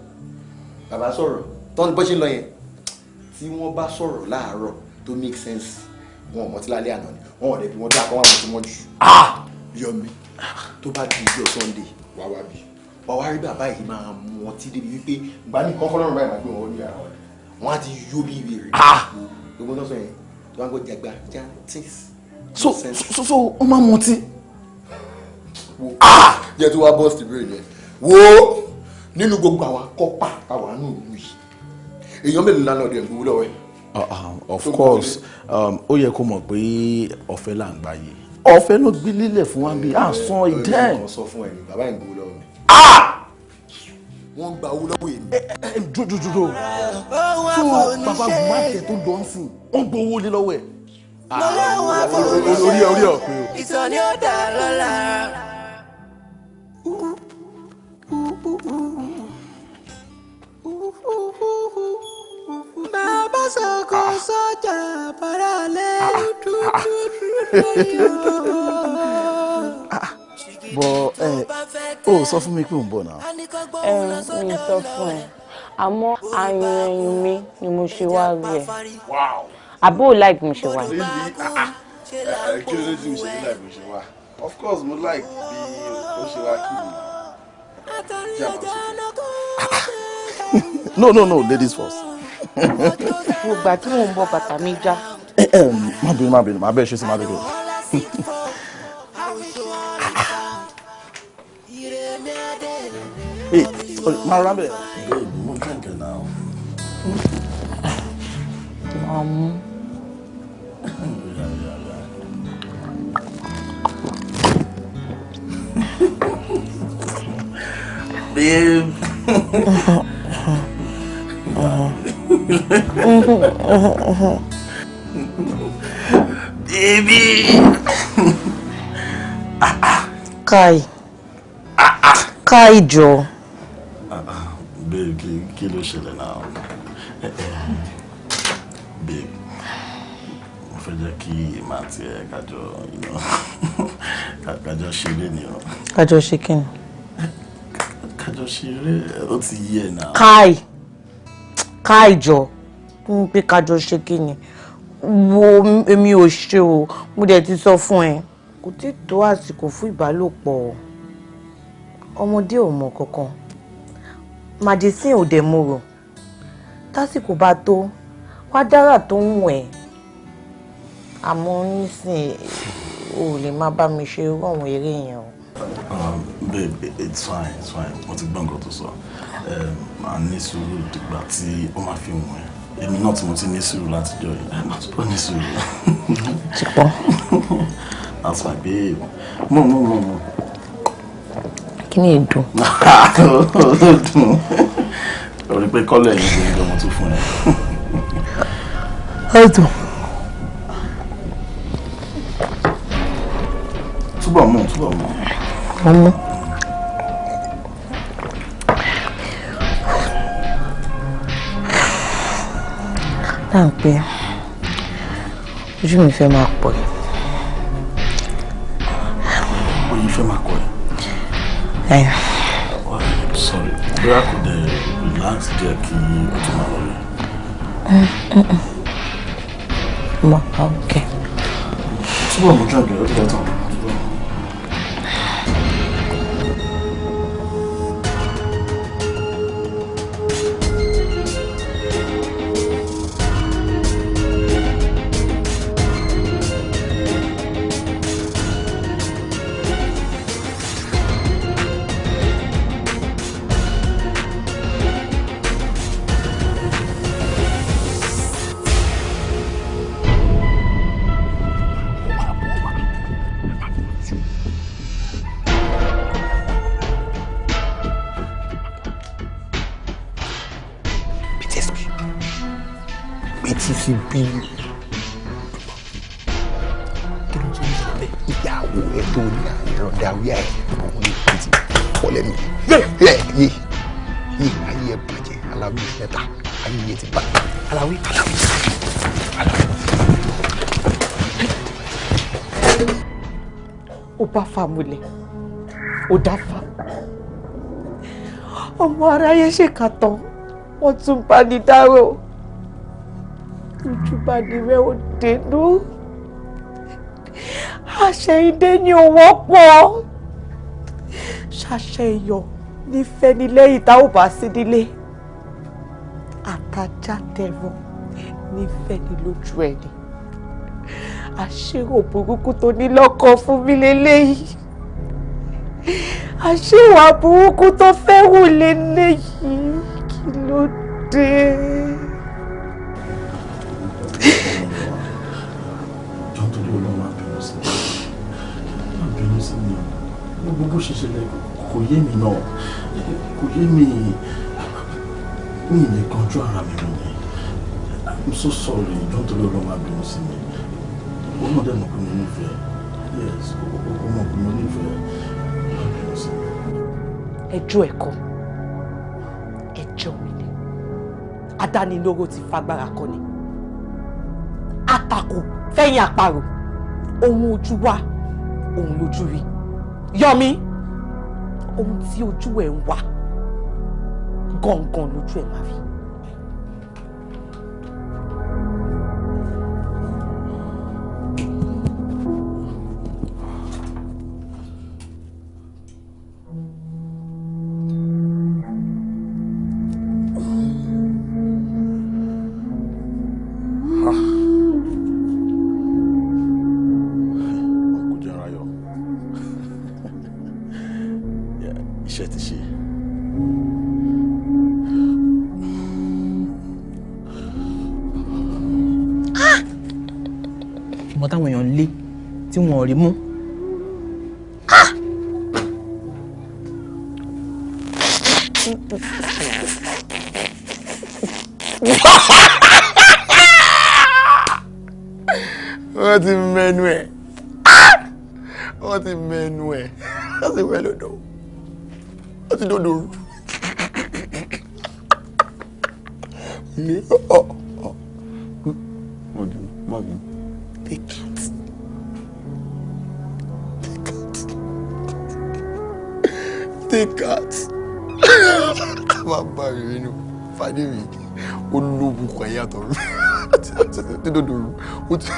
Bàbá sọ̀rọ̀ tọ́ni bó ṣe ń lọ yẹn tí wọ́n bá sọ̀rọ̀ láàárọ̀ tó make sense wọn ò mọtí lálẹ́ àná ni wọn ò lè bí wọ́n dá kọ́ wọn àmọ́ tí wọ́n jù. Yọmi tó bá di ìjọ Sunday wá wá bí wá wá rí bàbá yìí máa mú ọtí débi wípé ìgbà ní kọ́kọ́ lọ́rùn báyìí máa gbé wọn ní ara wọn á ti yó bí ìwé rẹ̀ gbogbo náà sọ yẹn tó wá ń gbọ́ jàgbá já tíìs. So ó máa mú ọtí. Jẹ́ tó wá bọ́ọ̀sì bẹ́ẹ̀ yẹn wo nínú gbogbo àwọn akọ́pà àwọn àánú ìlú yìí èèyàn mélòó lánàá ọdẹ ìgbówó lọ́wọ́ ẹ̀. Of course ó yẹ kó mọ̀ pé ọ̀fẹ́ là ń gbà yìí ọ̀fẹ́ ló gbé lílẹ̀ fún wa bí àsán ìdẹ́. wọ́n sọ fún ẹ̀ ní bàbá ẹ̀ ń gbówó lọ́wọ́ mi. Wọ́n gba owó lọ́wọ́ èmi. Dúdúdúdú so bàbá Gùnmátẹ̀ tó lọ sí wọ́n gbowó lé lọ́wọ́ ẹ̀. Orí ọ̀ pé o. Ìtàn ni ó dà lọ́la. Bàbá sọ̀kò sọ́jà paralẹ́ Bọ̀ ó sọ fún mi pé ò ń bọ̀ náà. Mi sọ fún ẹ àmọ́ àyàn ẹ̀yìn mi ni mo ṣe wá rí ẹ. Àbó like mo ṣe wá. Kí ló dé tí mo ṣe ní láì mo ṣe wá? Of course, mo like bí ó ṣe wá kí mi. No, ladies first. Gbogbo tí mò ń bọ̀ bàtà mi já. Má bínú, má bẹ́ẹ̀ ṣe sí má bínú. Hey, sorry, má rà bẹ́ẹ̀. Babe, mo drink it now. Babe. Baby. Kai jọ. Babe, kí ló ṣẹlẹ̀ náà? Babe, mo fẹ́ jẹ́ kí màá tiẹ̀ kájọ ṣeré ni o. Kájọ ṣe kí ni? Kájọ ṣeré, ó ti yẹ náà. Kai jọ ń pé kájọ ṣe kí ni? Wo èmi ò ṣe o, mo dẹ̀ ti sọ fún ẹ. Kò tí tó àsìkò fún ìbálòpọ̀. Ọmọdé ò mọ̀ kankan. Màdìsín ò dẹ̀ mo rò. Tásìkò bá tó, wá dára tó ń wẹ̀. Àmọ́ nísìn o lè má bá mi ṣe irú àwọn eré yẹn o. Babe, it's fine. Mo ti gbọ́ nǹkan tó sọ. Màá ní sùúrù dìgbà tí ó máa fi wọ̀n ẹ́. Èmi náà tí mo ti ní sùúrù látijọ́ yìí. Màá túbọ̀ ní sùúrù. Ṣùgbọ́n. That's my babe. Mo. Kí ni ìdùn? Dùn. Orí pé kọ́lẹ̀ yìí ló ń gbọ́ tún fún ẹ. Ọdún. Túbọ̀ mú. Ọmọ. Dáhùn pé ojú mi fẹ́ máa pọ̀ yìí. Oyin fẹ́ máa kọ́ ẹ. Sorry, bóyá kò dé relax díẹ̀ kí o tún máa lọlé. Mo okay. Túbọ̀ mú jọ́ ìgbẹ́ ó ti bẹ́tàn. bí kí ló tún sọ bẹ́ẹ̀ ìyàwó ẹ tó ní àìrọ̀dà wíyà ẹ àwọn èèyàn ti fọ́ lẹ́nu yé ayé ẹ bàjẹ́ aláwí mẹ́ta ayé ẹ ti bàjẹ́ aláwí. ó bá fà múlẹ̀ ó dá fà ọmọ aráyé ṣèkà tán wọ́n tún bá ní dárò ojúbani rẹ̀ ò dénú àṣẹyìndé ni ò wọ́pọ̀ ṣàṣẹ iyọ̀ nífẹ̀ẹ́ ní lẹ́yìn tá ò bá sí nílé àtàjà tẹ̀rọ nífẹ̀ẹ́ ní lójú ẹ̀ ni àṣírò burúkú tó ní lọ́kàn fún mi lélẹ́yìí àṣìwà burúkú tó fẹ́ wù lélẹ́yìí kí ló dé. jọ́n tó lọ́wọ́ máa bínú sí mi gbogbo bó ṣe ṣẹlẹ̀ kò yé mi náà kò yé mi ìlẹ̀ kanjú ara mi mọ̀ ni I'm so sorry jọ́n tó lọ́wọ́ máa bínú sí mi ó náà dẹ̀ mọ̀ pé mo nífẹ̀ẹ́ yes ó mọ̀ pé mo nífẹ̀ẹ́ máa bínú sí mi. ẹjọ́ ẹ̀kọ́ ẹjọ́ mi ni adánilóró ti fagbára kọ́ ni àtàkù fẹ́yìn àparò ohun ojú wa ohun lójú rí yọmí ohun tí ojú ẹ̀ ń wá gangan lójú ẹ̀ máa rí. ìmọ̀ táwọn èèyàn ń lé tí wọ́n rí mú. wọ́n ti mẹ́nu ẹ̀ wọ́n ti mẹ́nu ẹ̀ wọ́n ti wẹ́ lọ́dọ̀ wọ́n ti dọ́dọ̀ rú. ní mọ̀gùn take it take it máa bá mi nínú fàdé mi olóògùn kan yàtọ̀ rú ti dọ́dọ̀ rú ó ti.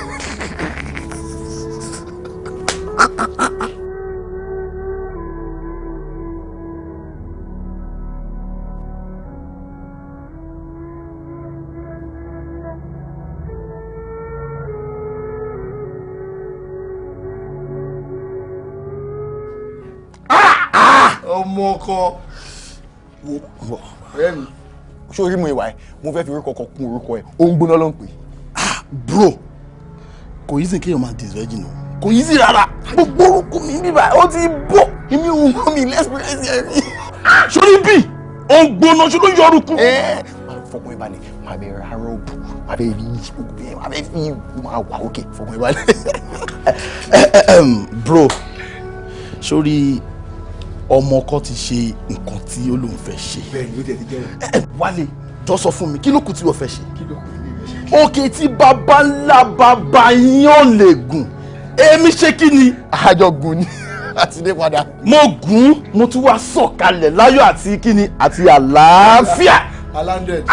ọmọ ọkọ wo ọ̀rẹ́ mi ṣé orí mo ìwà ẹ mo fẹ́ fi orúkọ kan kún orúkọ ẹ ó ń gbóná ló ń pè. bro kò yí sí kéèyàn máa disvirgin o kò yí sí rárá gbogbo orúkọ mi bíbá ó ti bọ̀ èmi ò mọ mi lẹ́sìpẹ́rẹ́sì ẹ̀ rí. sórí bí ó ń gbóná ṣe ló yọrù kú. fọkàn ìbàlẹ̀ máa bẹ ra rọ́ọ̀bù máa bẹ rí gbogbo ẹ̀ máa bẹ fi máa wà òkè fọkàn ìbàlẹ̀. bro sórí ọmọ kan ti ṣe nǹkan tí ó lóun fẹ́ ṣe. bẹ́ẹ̀ni ó tẹ̀ ti jẹ́ rẹ̀. wálé jọ sọ fún mi kí ló kù tí wọ́n fẹ́ ṣe. òkè tí baba ńlá baba yín ò lè gùn èmi ṣe kí ni. àjọ gùn ni àti dé padà. mo gùn mo tún wá sọ̀kalẹ̀ láyọ̀ àti kí ni àti àlàáfíà. alanded.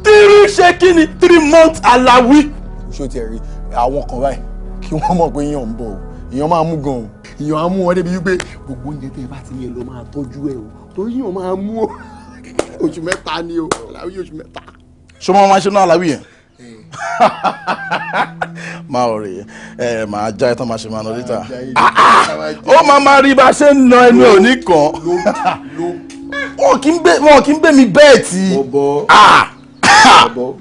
tírí ṣe kí ni 3 months aláwí. ṣó tiẹ̀ rí àwọn kan báyìí kí wọ́n mọ̀ pé èèyàn ń bọ̀ o èèyàn máa mú gan-an èèyàn á mú wọn débi wípé gbogbo oúnjẹ tẹ́ ẹ bá ti ní ẹ lọ máa tọ́jú ẹ o torí èèyàn máa mú o oṣù mẹ́ta ni o aláwí oṣù mẹ́ta. ṣé wọn máa ṣe náà aláwí yẹn. máa rè é máa já ẹ tán máa ṣe máa nọ lítà ó máa rí bá a ṣe ń na ẹnu òní kan wọn kì í gbé mi bẹ́ẹ̀ tí. bọ̀bọ̀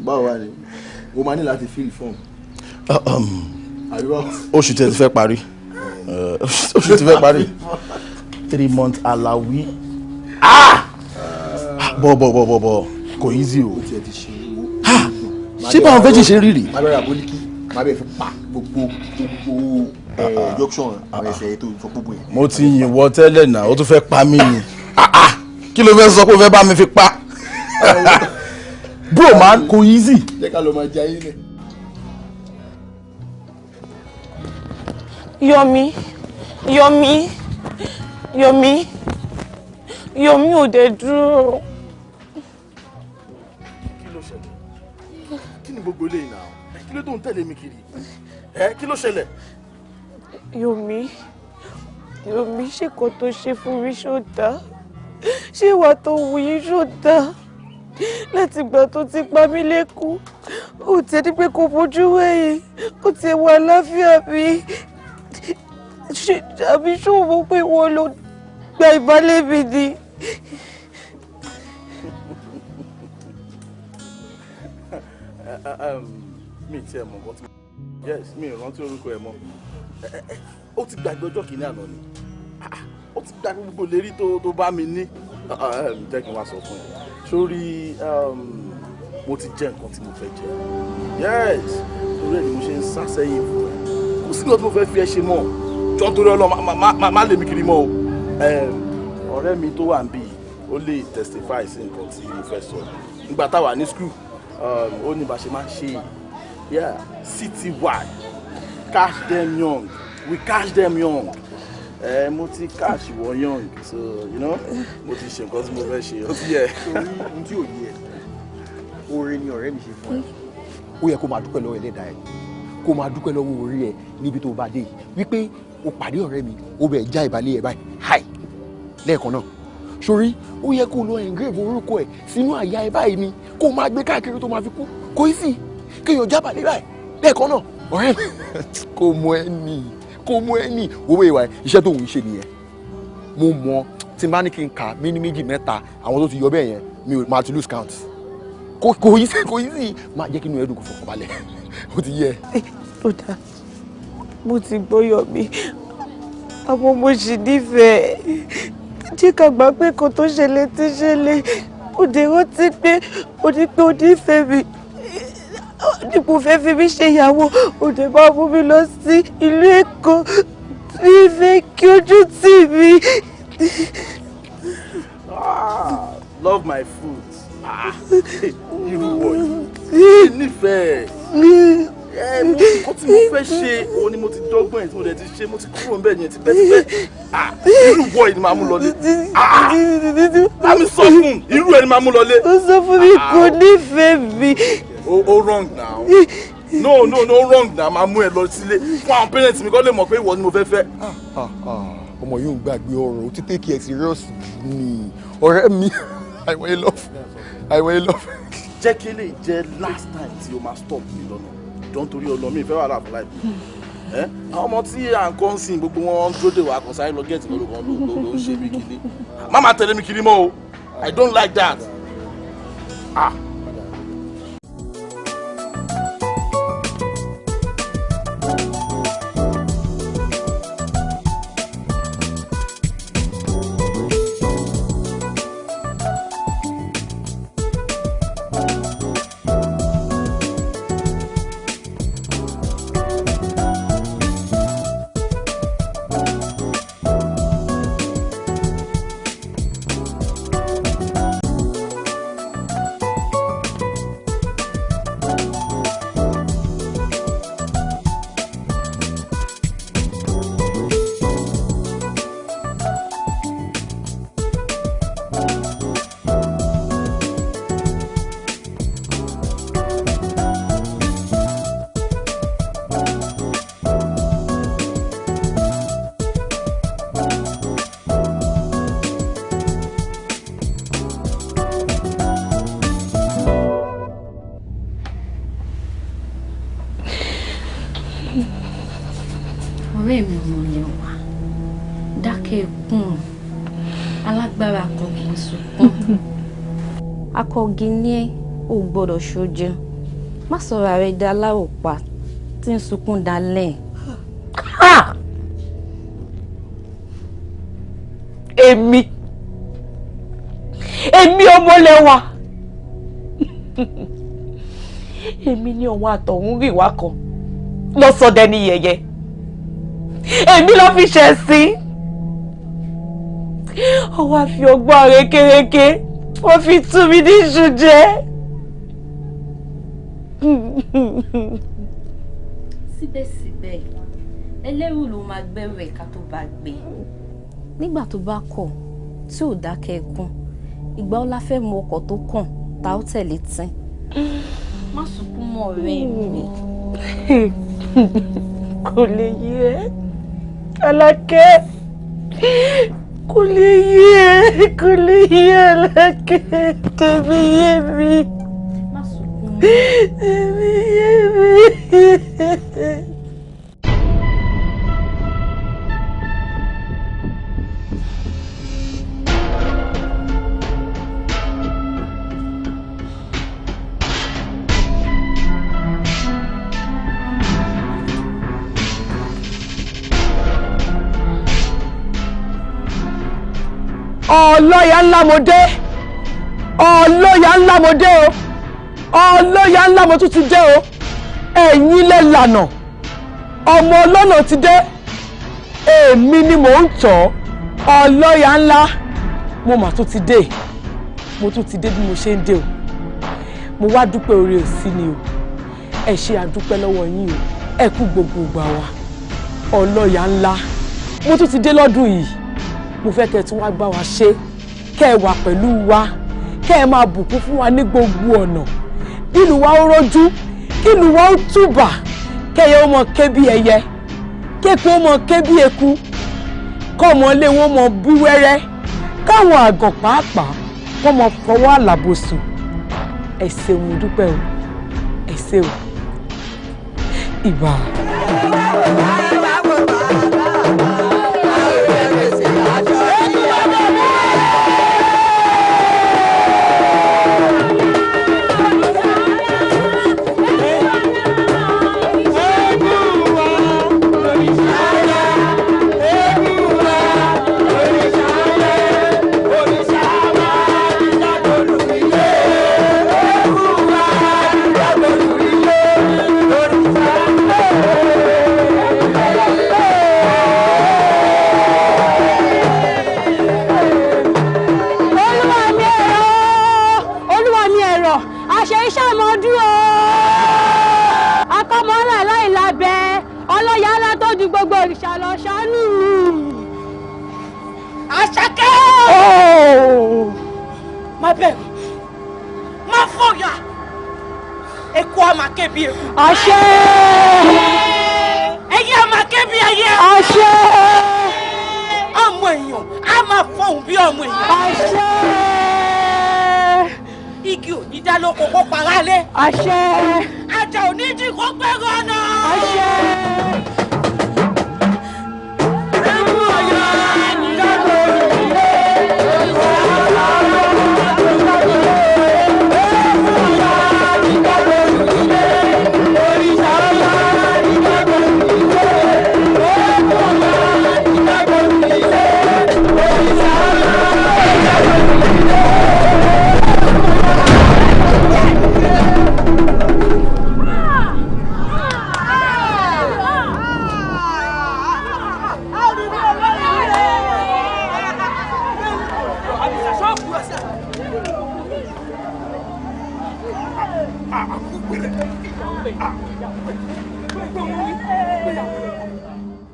báwo wà ní o máa ní láti fill form. oṣù tí ẹ ti fẹ́ parí oṣù tí fẹ́ parí 3 months aláwí bọ̀ kò easy o ṣé báwọn fẹ́ jì ṣe rírì. má bẹ̀rẹ̀ àbólíkì má bẹ̀rẹ̀ fi pa gbogbo junction àwọn ẹsẹ̀ ètò ìfọ̀pọ̀pọ̀ yẹn. mo ti yìn wọ tẹ́lẹ̀ náà ó tún fẹ́ pa mí ni kí ló fẹ́ sọ pé ó fẹ́ bá mi fi pa bro man kò easy. jẹ́ ká lọ máa jẹ ayé lẹ̀. Yomi ò dé dúró. kí ló ṣẹlẹ̀ kí ni gbogbo eléyìí náà kí ló tó ń tẹ̀lé mi kiri kí ló ṣẹlẹ̀. Yomi ṣé kò tó ṣe fún mi ṣó dáa ṣé ìwà tó wù yín ṣó dáa láti ìgbà tó ti pa mí lẹ́kún ó ti ẹni pé kò bójú wẹ̀yìn ó ti wà láfíà mi àbí ṣòwò pé wọ́n ló gba ìbálẹ̀ mi ni. mi ti ẹ mọ nǹkan tí mo yes mi ò rántí orúkọ ẹ mọ́ ó ti gbàgbé ọjọ́ kìíní àná ni ó ti gbàgbé gbogbo lérí tó bá mi ní jẹ́ kí n wá sọ fún ẹ sórí mo ti jẹ nǹkan tí mo fẹ́ jẹ yes torí ẹ ni mo ṣe ń sá sẹ́yìn fún ẹ kò sí nǹkan tí mo fẹ́ fi ẹ ṣe mọ́ jọ́ torí ọlọ́ má lè mi kiri mọ́ o ọ̀rẹ́ mi tó wà ń bì ó lè testify sí nǹkan tí mo fẹ́ sọ nígbà táwa ní school ó ní bá ṣe máa ń ṣe citywide cash them young we cash them young mo ti cash wọ young so you know mo ti ṣe nǹkan tí mo fẹ́ ṣe ó ti yẹ. torí ohun tí ò yẹ oore ni ọ̀rẹ́ mi ṣe fún ẹ ó yẹ kó máa dúpẹ́ lọ́wọ́ ẹlẹ́dàá ẹ kó máa dúpẹ́ lọ́wọ́ orí ẹ níbi tó bá dé yìí wípé o pàdé ọ̀rẹ́ mi o bẹ̀ já ìbálẹ̀ ẹ báyìí hi lẹ́ẹ̀kan náà sórí ó yẹ kó lọ engrave orúkọ ẹ sínú àyà ẹ báyìí ni kó máa gbé káàkiri tó máa fi kú kó í sì kéèyàn jábàlẹ̀ báyìí lẹ́ẹ̀kan náà ọ̀rẹ́ mi kò mọ ẹ ní owó ìwà iṣẹ́ tó ń ṣe nìyẹn mo mọ tí n bá ní kí n kà mí ní méjì mẹ́ta àwọn tó ti yọ bẹ́ẹ̀ yẹn mi ò máa ti lose count kò yí sí máa jẹ́ kí inú ẹ̀dùn kò fọkàn balẹ̀ ó ti yẹ. Ó dáa, mo ti gbọ́yọ̀ mi àmọ́ mo sì nífẹ̀ẹ́ jẹ́ ká gbà pé kò tó ṣẹlẹ̀ tí ṣẹlẹ̀ ó dé rántí pé ó ní pé ó nífẹ̀ẹ́ mi nípò fẹ́ fi mí ṣe ìyàwó ó dé máa mú mi lọ sí ìlú Èkó tí ìfẹ́ kí ojú tì mí. Love my food. Irú wọ̀ yìí nífẹ̀ẹ́. Nǹkan tí mo fẹ́ ṣe òun ni mo ti dọ́gbọ́n ẹ̀ tí mo dẹ̀ ti ṣe mo ti kúrò níbẹ̀ yẹn tipẹ́tipẹ́. Irú wọ̀ yìí ni màá mú lọlé. Lámi sọ fún irú ẹ̀ ni màá mú lọlé. Ó sọ fún mi kò nífẹ̀ẹ́ mi. O wrong now. No wrong now màá mú ẹ lọ sílé fún àwọn parents mi kó lè mọ̀ pé ìwọ ni mo fẹ́ fẹ́. Ọmọ yóò ń gbàgbé ọ̀rọ̀ ó ti take it serious ni ọ̀rẹ́ mi. I will love. Jẹ́ kí lè jẹ́ last time tí o máa stop mi lọ́nà. Don't torí ọlọ́ mi ìfẹ́ wà láàbù láìpẹ́. Àwọn ọmọ tí à ń kọ́ ń sìn gbogbo wọn dúró dè wá kan sáré lọ gẹ̀ẹ́tì lọ́dún kan ló ń ṣe mí kiri. Má máa tẹ̀lé mi kiri mọ́ o. I don't like that. ọ̀rẹ́ mi ọmọ yẹn wà dákẹ́ ẹkún alágbára kan kì í sunkún akọgi ní ẹ ò gbọ́dọ̀ ṣojú má sọ̀rọ̀ ààrẹ dá láròpá tí ń sunkún dalẹ̀. èmi ọmọlẹ́wà èmi ní ọ̀wọ́n àtọ̀hún rí wá kan lọ́sọ̀dẹ̀ ní yẹ̀yẹ́ èmi ló fi ṣẹ̀ sí ọwọ́ àfi ọgbọ́n rékéréké wọ́n fi tú mi ní ìṣù jẹ́. síbẹ̀síbẹ̀ ẹlẹ́rù ló máa gbẹ́rù ẹ̀ka tó bá gbé nígbà tó bá kọ̀ tí ò dákẹ́ ẹkún ìgbà ó la fẹ́ mọ ọkọ̀ tó kàn tá ó tẹ̀lé tín má sunkún mọ́ ọ̀rẹ́ mi. kò lè yí ẹ Alákẹ́ kò lè yí ẹ Alákẹ́ tèmi yé mi má sunkún tèmi yé mi. ọlọ́yà ńlá mo dé ọlọ́yà ńlá mo dé o ọlọ́yà ńlá mo tún ti dé o ẹ̀yin lẹ lànà ọmọ ọlọ́nà ti dé èmi ni mò ń tọ́ ọlọ́yà ńlá mo mà tún ti dé mo tún ti dé bí mo ṣe ń dé o mo wá dúpẹ́ oore òsì ni o ẹ ṣe àdúpẹ́ lọ́wọ́ yín o ẹ kú gbogbo ìgbà wa ọlọ́yà ńlá mo tún ti dé lọ́dún yìí mo fẹ́ kẹ́ ẹ tún wá gbá wa ṣe kẹ́ ẹ wà pẹ̀lú wa kẹ́ ẹ máa bùkún fún wa ní gbogbo ọ̀nà ìlú wa ó rọ́jú kí ìlú wa ó túbà kẹ́yẹ ó mọ ké bí ẹyẹ kéku ó mọ ké bí eku kọ́ ọmọ ilé wọn mọ bí wẹ́rẹ́ káwọn àgàn pàápàá wọ́n mọ fọwọ́ àlàbòsùn ẹ ṣeun mo dúpẹ́ o ẹ ṣé o ìbà. gbogbo òrìṣà lọ ṣàánú. Àṣàkẹ́. Má bẹ̀rù, má fòyà, eku a máa ké bí eku. Àṣẹ. Ẹyẹ a máa ké bí ẹyẹ. Àṣẹ. Ọmọ èèyàn a máa fọhùn bí ọmọ èèyàn. Àṣẹ. Igi ò ní dá lóko kó para lé. Àṣẹ. Ajá ò ní jí kó pẹ́rọ ọ̀nà. Àṣẹ. Eku ọ̀yọ́ ìdájọ́ ìdílé.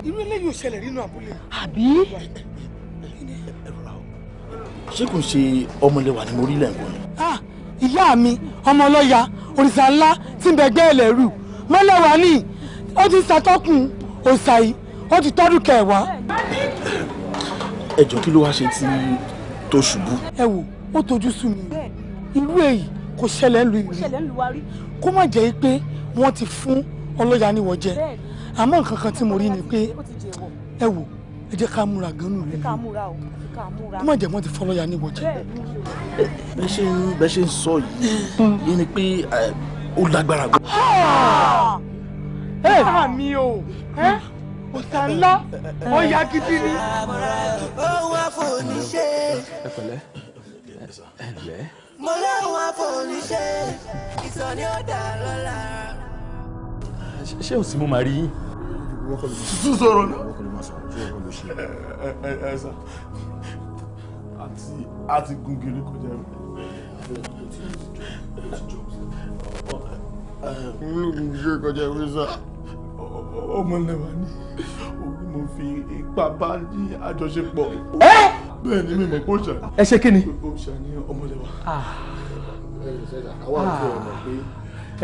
Irú eléyìí ò ṣẹlẹ̀ nínú abúlé. Àbí? ṣé kò ṣe ọmọlẹ́wà ni mo rí lẹ́ǹkan ni. ìyá mi ọmọ ọlọ́ya òrìṣà ńlá tí ń bẹ̀gbẹ́ ẹlẹ́rù mọ́lẹ́wà ní ó ti ṣàtọ́kùn òòṣà yìí ó ti tọ́dún kẹwàá. ẹjọ́ kí ló wá ṣe tí tó ṣubú. ẹ wò ó tojú sú mi irú èyí kò ṣẹlẹ̀ ń lu ìlú kó má jẹ́ pé wọ́n ti fún ọlọ́ya níwọ̀ jẹ àmọ́ nǹkan kan tí mo rí ni pé ẹ wò ẹ jẹ́ ká múra gan-an nù lẹ́nu kó má jẹ́ wọ́n ti fún ọlọ́ya níwọ̀ jẹ. bẹ́ẹ̀ ṣe ń sọ yìí ni pé ó lágbára gan. mi o òòṣà ńlá ọ̀yà gidi ni. ohun àfọ̀níṣe. ẹ pẹ̀lẹ́ ẹ lẹ́. mo lóhun àfọ̀níṣe ìsọ̀ní ọ̀dà lọ́la. ṣé o sì mú màá rí yín. tún sọ̀rọ̀ náà. ẹ sà àti gungiri kọjá rẹ. gungiri kọjá rẹ sà ọmọlẹ́wà ni mo fi ipá bá ní àjọṣepọ̀. bẹ́ẹ̀ ni mi mọ̀ pé ó ṣà. ẹ ṣe kí ni. ó ṣà ní ọmọlẹ́wà.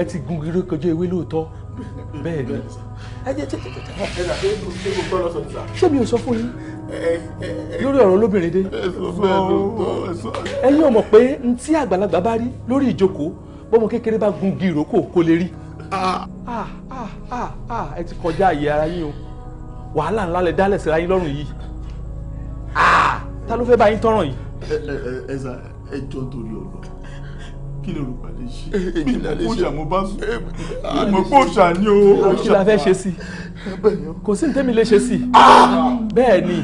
ẹ ti gungiri kọjá ewé lóòótọ́ bẹ́ẹ̀ ni. ṣé mi ò sọ fún yín lórí ọ̀rọ̀ olóbìnrin dé. ẹ̀yin ò mọ̀ pé n tí àgbàlagbà bá rí lórí ìjókòó bọ́mọ kékeré bá gun gìrò kò lè rí. ẹ ti kọjá àyè ara yín o wàhálà ńlá lẹ dálẹ̀ síra yín lọ́rùn yìí. ta ló fẹ́ bá yín tọ́ràn yìí. ẹ jọ torí ọ̀rọ̀ kí ló rúpa lè ṣe bí mo ṣe àmọ́ bá sùn mo kó ṣàní o. kí la fẹ́ ṣe sí kò sí ní tẹ́mi lè ṣe sí bẹ́ẹ̀ ni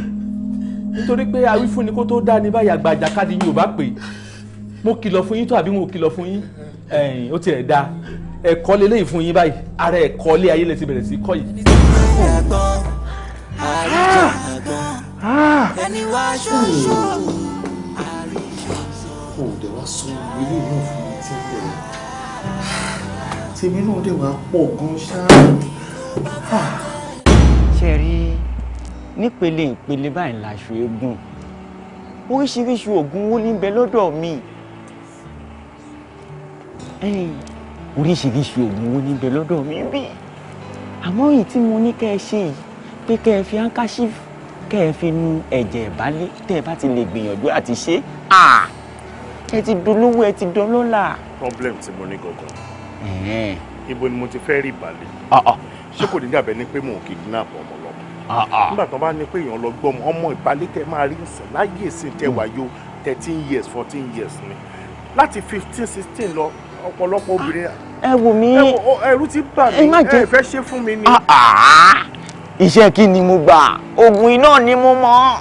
nítorí pé awífúnni kó tó dá ní báyìí àgbà àjàkadì yín ò bá pè mo kìlọ̀ fún yín tó àbí mo kìlọ̀ fún yín ó tiẹ̀ da ẹ̀kọ́ lélẹ́yìí fún yín báyìí ara ẹ̀kọ́ lé ayé lè ti bẹ̀rẹ̀ sí kọ́ yìí. ẹni wá ṣoṣo ó dẹ̀ wá sọ ilé náà fún mi tèmi náà dẹ̀ wá pọ̀ gan ṣáá. ṣe rí nípele ìpele báyìí láṣọ eégún oríṣiríṣi oògùn owó níbẹ̀ lọ́dọ̀ mi oríṣiríṣi oògùn owó níbẹ̀ lọ́dọ̀ mi bí àmọ́ èyí tí mo ní kẹ́ ẹ ṣe yìí pé kẹ́ ẹ fi handkerchief kẹ́ ẹ fi nu ẹ̀jẹ̀ ìbálẹ̀ tẹ́ ẹ bá ti lè gbìyànjú àti ṣe ẹ ti dolówó ẹ ti dọlọ́lá. problem tí mo ní gangan ibo ni mo ti fẹ́ rí ìbàlẹ̀ ṣé kò ní dàbẹ̀ ni pé mò ń kidnap ọmọ lọ́mọ nígbà tó bá ní pé èèyàn lọ gbọ́ ọmọ ìbàlẹ̀ tẹ máa rí ìsìn láyé ìsìn tẹ wáyó 13 years 14 years ni láti 15 16 lọ ọ̀pọ̀lọpọ̀ obìnrin. ẹ wò mí ẹrú ti bà mí ẹ fẹ́ ṣe fún mi ni. iṣẹ́ kí ni mo gbà oògùn iná ni mo mọ̀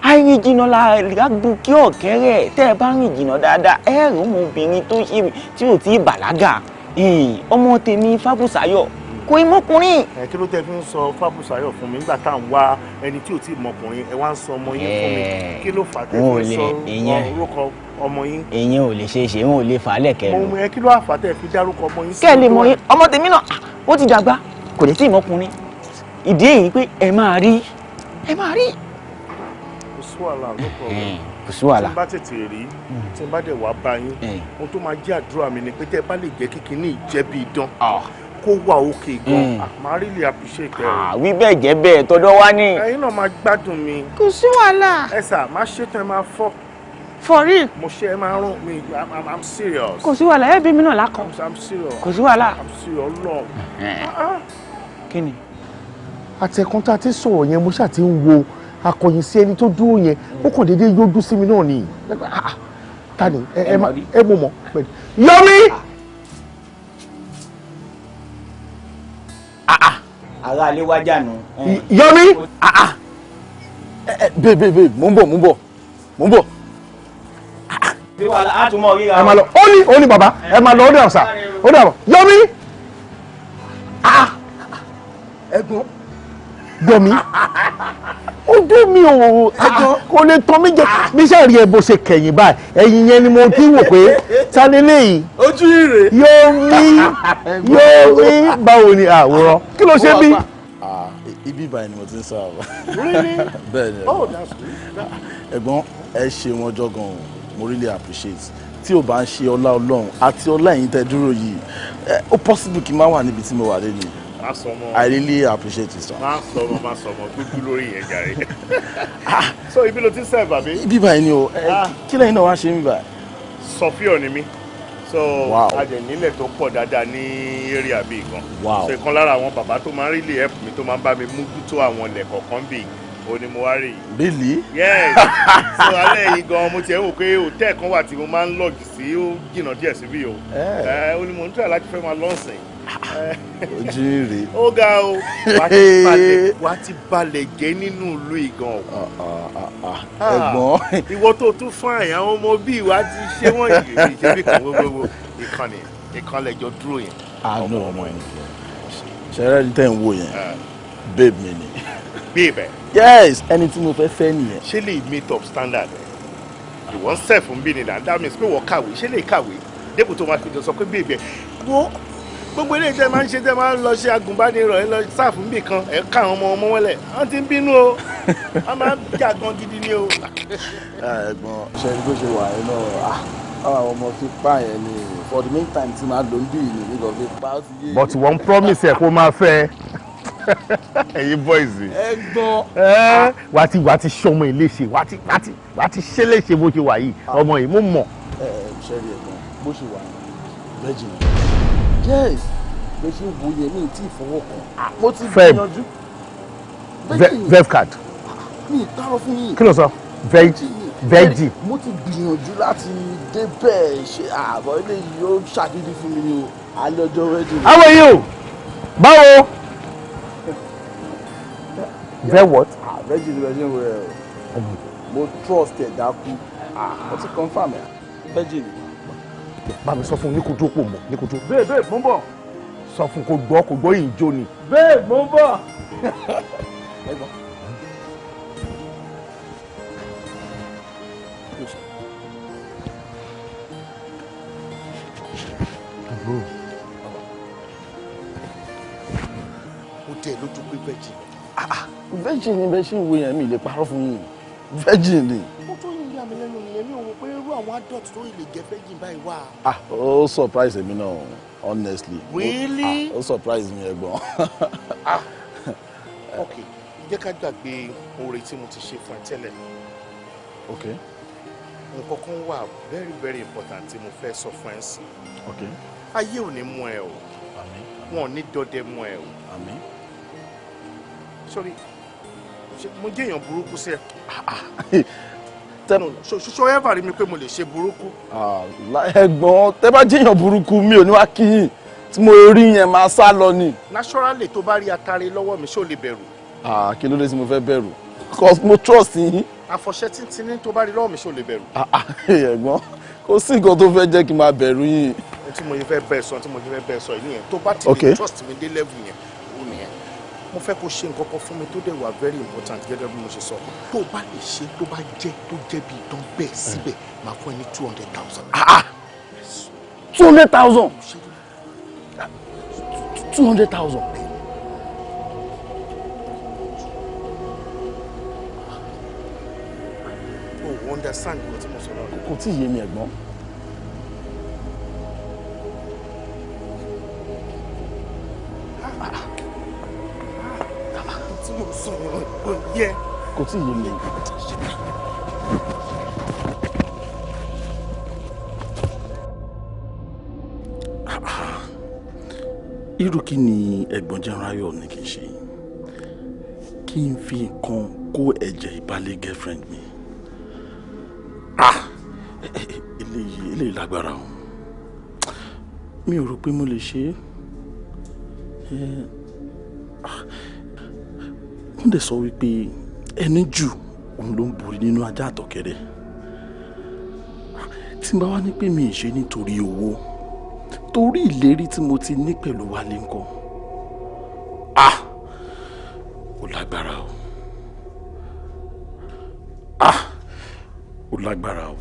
àìrìn jìnnà la gùn kí ọ̀kẹ́rẹ́ tẹ́ ẹ bá rìn jìnnà dáadáa ẹ rí ọmọbìnrin tó ṣe tí ò tí ì bàlágà ọmọ tèmi Fábùsáyọ̀ kò í mọkùnrin. kí ló tẹ fi ń sọ Fábùsáyọ̀ fún mi nígbà tá à ń wá ẹni tí ò tí ì mọkùnrin ẹ wá ń sọ ọmọ yín fún mi kí ló fà á tẹ fi ń sọ orúkọ ọmọ yín. ìyẹn ò lè ṣe é ṣe wọn ò lè fà á lẹ̀kẹ́ lọ. mo mọ ẹ kí ló àfà tẹ fi dárúkọ ọmọ yín. kẹ́ ẹ lè mọ yín ọmọ tèmi náà ó ti dàgbà kò lè tí ì mọkùnrin ìdí èyí pé ẹ máa rí. kò sí wàhálà no problem. kò sí wàhálà. tí n bá tètè rí tí n bá dẹ̀ wá bá yín ohun tó máa jẹ́ àdúrà mi ni pé tẹ́ ẹ bá lè jẹ́ kíkiní ìjẹ́ bí idán kó wà òkè gan máa really appreciate ẹ. wí bẹ́ẹ̀ jẹ́ bẹ́ẹ̀ tọ́jọ́ wá ní. ẹ̀yin náà máa gbádùn mi. kò sí wàhálà. ẹ sà máa ṣètò ẹ máa fọ́. for real. mo ṣe ẹ máa rún mi I'm serious. kò sí wàhálà ẹ bí mi náà lákàn. I'm serious. kò sí wàhálà. I'm serious lọ. kí ni. àtẹ̀kùn tá a ti sọ̀rọ̀ yẹn mo ṣáà ti ń wo akọ̀yìn sí ẹni tó dúró yẹn ó kàn déédéé yójú sí mi náà ni ta ni ẹ mọ̀ mọ̀ pẹ̀lú Yomi. ara alẹ́ wájà nù. Yomi. babe mo ń bọ̀. bí wàhálà á tún mọ̀ ríra. ẹ máa lọ ó ní bàbá ẹ máa lọ ó dẹ̀ ọ̀sà ó dẹ̀ ọ̀bọ̀ Yomi. ẹ̀gbọ́n. Yomi ó dé mi ò kò lè tán mi jẹ bí sẹ́ rí ẹ bó ṣe kẹ̀yìn báyìí ẹ̀yìn yẹn ni mo ti wò pé ta ni léyìí. ojú ìrè. Yomi báwo ni àwòrán kí ló ṣe bí. ibi báyìí ni mo ti ń sá ọ. Really? bẹ́ẹ̀ ni Oh, that's good. ẹ̀gbọ́n ẹ ṣe wọn jọ gan-an mo really appreciate tí o bá ń ṣe ọlá Ọlọ́run àti ọlá ẹ̀yin tẹ́ dúró yìí ó possible kí n má wà níbi tí mo wà lẹ́nu. I really appreciate it sir. má sọmọ dúdú lórí yẹn jàre. So ibi ló ti ń sẹ́ẹ̀ bàbí. ibi báyìí ni o kí lẹ́yìn náà wá ṣe mí báyìí. Sọfíọ̀ ni mí so wow. a dẹ̀ nílẹ̀ tó pọ̀ dáadáa ní area bíi gan. Wow. So ìkan lára àwọn bàbá tó máa ń really help mi tó máa ń bá mi mú tó àwọn ilẹ̀ kọ̀ọ̀kan bíi o ni mo wá rí. Really? Yes. So alẹ́ yìí gan mo tiẹ̀ wò pé hòtẹ́ẹ̀ kan wà tí mo máa ń lọ́ọ̀jì sí ó jìnnà díẹ̀ síbí o. Ó ní mo ń tẹ̀ láti fẹ́ máa lọ́ọ̀sìn. ojú rè. Ó ga o wá ti balẹ̀ jẹ́ nínú ìlú ìgan o. ẹ̀gbọ́n. Ìwọ tó tún fún àyàn àwọn ọmọ bíi wá ti ṣé wọ́n yìí ṣe bí kan gbogbo ìkànnìjọ dúró yẹn. àánú ọmọ yẹn ṣẹlẹ ní tẹ́ ń wò yẹn babe mi ni. babe. yes ẹni tí mo fẹ́ fẹ́ nìyẹn. ṣé lè meet up standard ẹ ìwọ ń sẹ̀ fún bí ni that means pé wọ́n kàwé ṣé lè kàwé dépò tó máa fi jọ sọ pé babe ẹ wo gbogbo eléyìí tẹ́ máa ń ṣe tẹ́ máa ń lọ ṣe agùnbánirọ̀ ẹ lọ sáàfù níbì kan ẹ ká àwọn ọmọ wọlé wọ́n ti ń bínú o wọ́n máa ń jà gan gidi ni o. ẹ̀gbọ́n ṣe ni bó ṣe wà yẹn náà àwọn ọmọ fi pa yẹn ni for the meantime tí màá lò ń bí ìlú nígbà fi pa á ti yé. but wọ́n promise ẹ̀ kó máa fẹ́ ẹ̀yin boys. ẹ̀gbọ́n. wàá ti ṣọmọ ìléṣe wàá ti ṣe léṣe bó ṣe wà yìí ọmọ yìí mo mọ̀. ṣe rí ẹ̀gbọ́n bó ṣe wà yẹn virgin. yes bó ṣe wo yẹn ní tí ìfọwọ́ kan mo ti gbìyànjú. vev card. mi ì tààrọ fún yín. kí ló sọ veggie. mo ti gbìyànjú láti débẹ̀ ṣe àbọ̀ eléyìí ó ṣàdídí fún mi ní o alẹ́ ọjọ́ wedding. how are you? báwo. Very what? Virgin virgin well. Mo trust ẹ̀ dákú. Mo ti confirm ẹ̀. Virgin. Bá mi sọ fún un ní kojú òpó mọ̀ ní kojú. Babe mo ń bọ̀. Sọ fún kò gbọ́ yìí jó ni. Babe mo ń bọ̀. Ó tẹ̀ lójú pé virgin. Virgin ni bẹ́ẹ̀ ṣe ń wo yẹn mi lè parọ́ fún yín. Virgin ni. Ó tó yin ìyá mi lẹ́nu nìyẹn mi ò wò pé irú àwọn adult tó lè jẹ́ virgin báyìí wà. Ó surprise èmi náà honestly. Really? Ó surprise mi ẹ̀gbọ́n. Ok, jẹ́ ká gbàgbé oore tí mo ti ṣe fún ẹ tẹ́lẹ̀. Ok. Nǹkan kan wà very very important tí mo fẹ́ sọ fún ẹ sí. Ok. Ayé ò ní mú ẹ o. Àmín. Wọn ò ní dọdẹ mú ẹ o. Àmín. Sorry, mo jẹ́ èèyàn burúkú sí ẹ. Ṣo ẹ bá rí mi pé mo lè ṣe burúkú? Ẹ̀gbọ́n tẹ́ bá jẹ́yàn burúkú mi ò ní wá kí yín tí mo rí yẹn máa sá lọ ni. Naturally tó bá rí atare lọ́wọ́ mi ṣé o lè bẹ̀rù? Kí ló dé tí mo fẹ́ bẹ̀rù? Because mo trust yín. Àfọ̀ṣẹ tíntín tó bá rí lọ́wọ́ mi ṣé o lè bẹ̀rù? Ẹ̀gbọ́n kò sí nǹkan tó fẹ́ jẹ́ kí n máa bẹ̀rù yín. Tí mo fẹ́ bẹ́ẹ̀ sọ yìí yẹn tó bá ti lè trust mi dé level yẹn ó nìyẹn. Mo fẹ́ kó ṣe nǹkan kan fún mi tó dẹ̀ wà very important gẹ́gẹ́ bí mo ṣe sọ. Tó o bá lè ṣe tó jẹ́ bí ìdán bẹ́ẹ̀ síbẹ̀ máa fún ẹ ní 200,000. 200,000. 200,000. understand nǹkan tí mo sọ náà. Kò tí ì yé mi ẹ̀gbọ́n. Tí mo sọ yẹ. Kò tí ì yé mi. Irú kí ni ẹ̀gbọ́n Jẹ́nráyọ̀ ní kí n ṣe? Kí n fi nǹkan kó ẹ̀jẹ̀ ìbálẹ̀ girlfriend mi. Eléyìí lágbára o. Mi ò rò pé mo lè ṣe é. Wọ́n dẹ̀ sọ wípé ẹni jù òun ló ń borí nínú ajá àtọ̀kẹ́rẹ́. Tí n bá wá ní pé mi ì ṣe nítorí owó, torí ìlérí tí mo ti ní pẹ̀lú Wálé ńkọ́. Ó lágbára o. Ó lágbára o.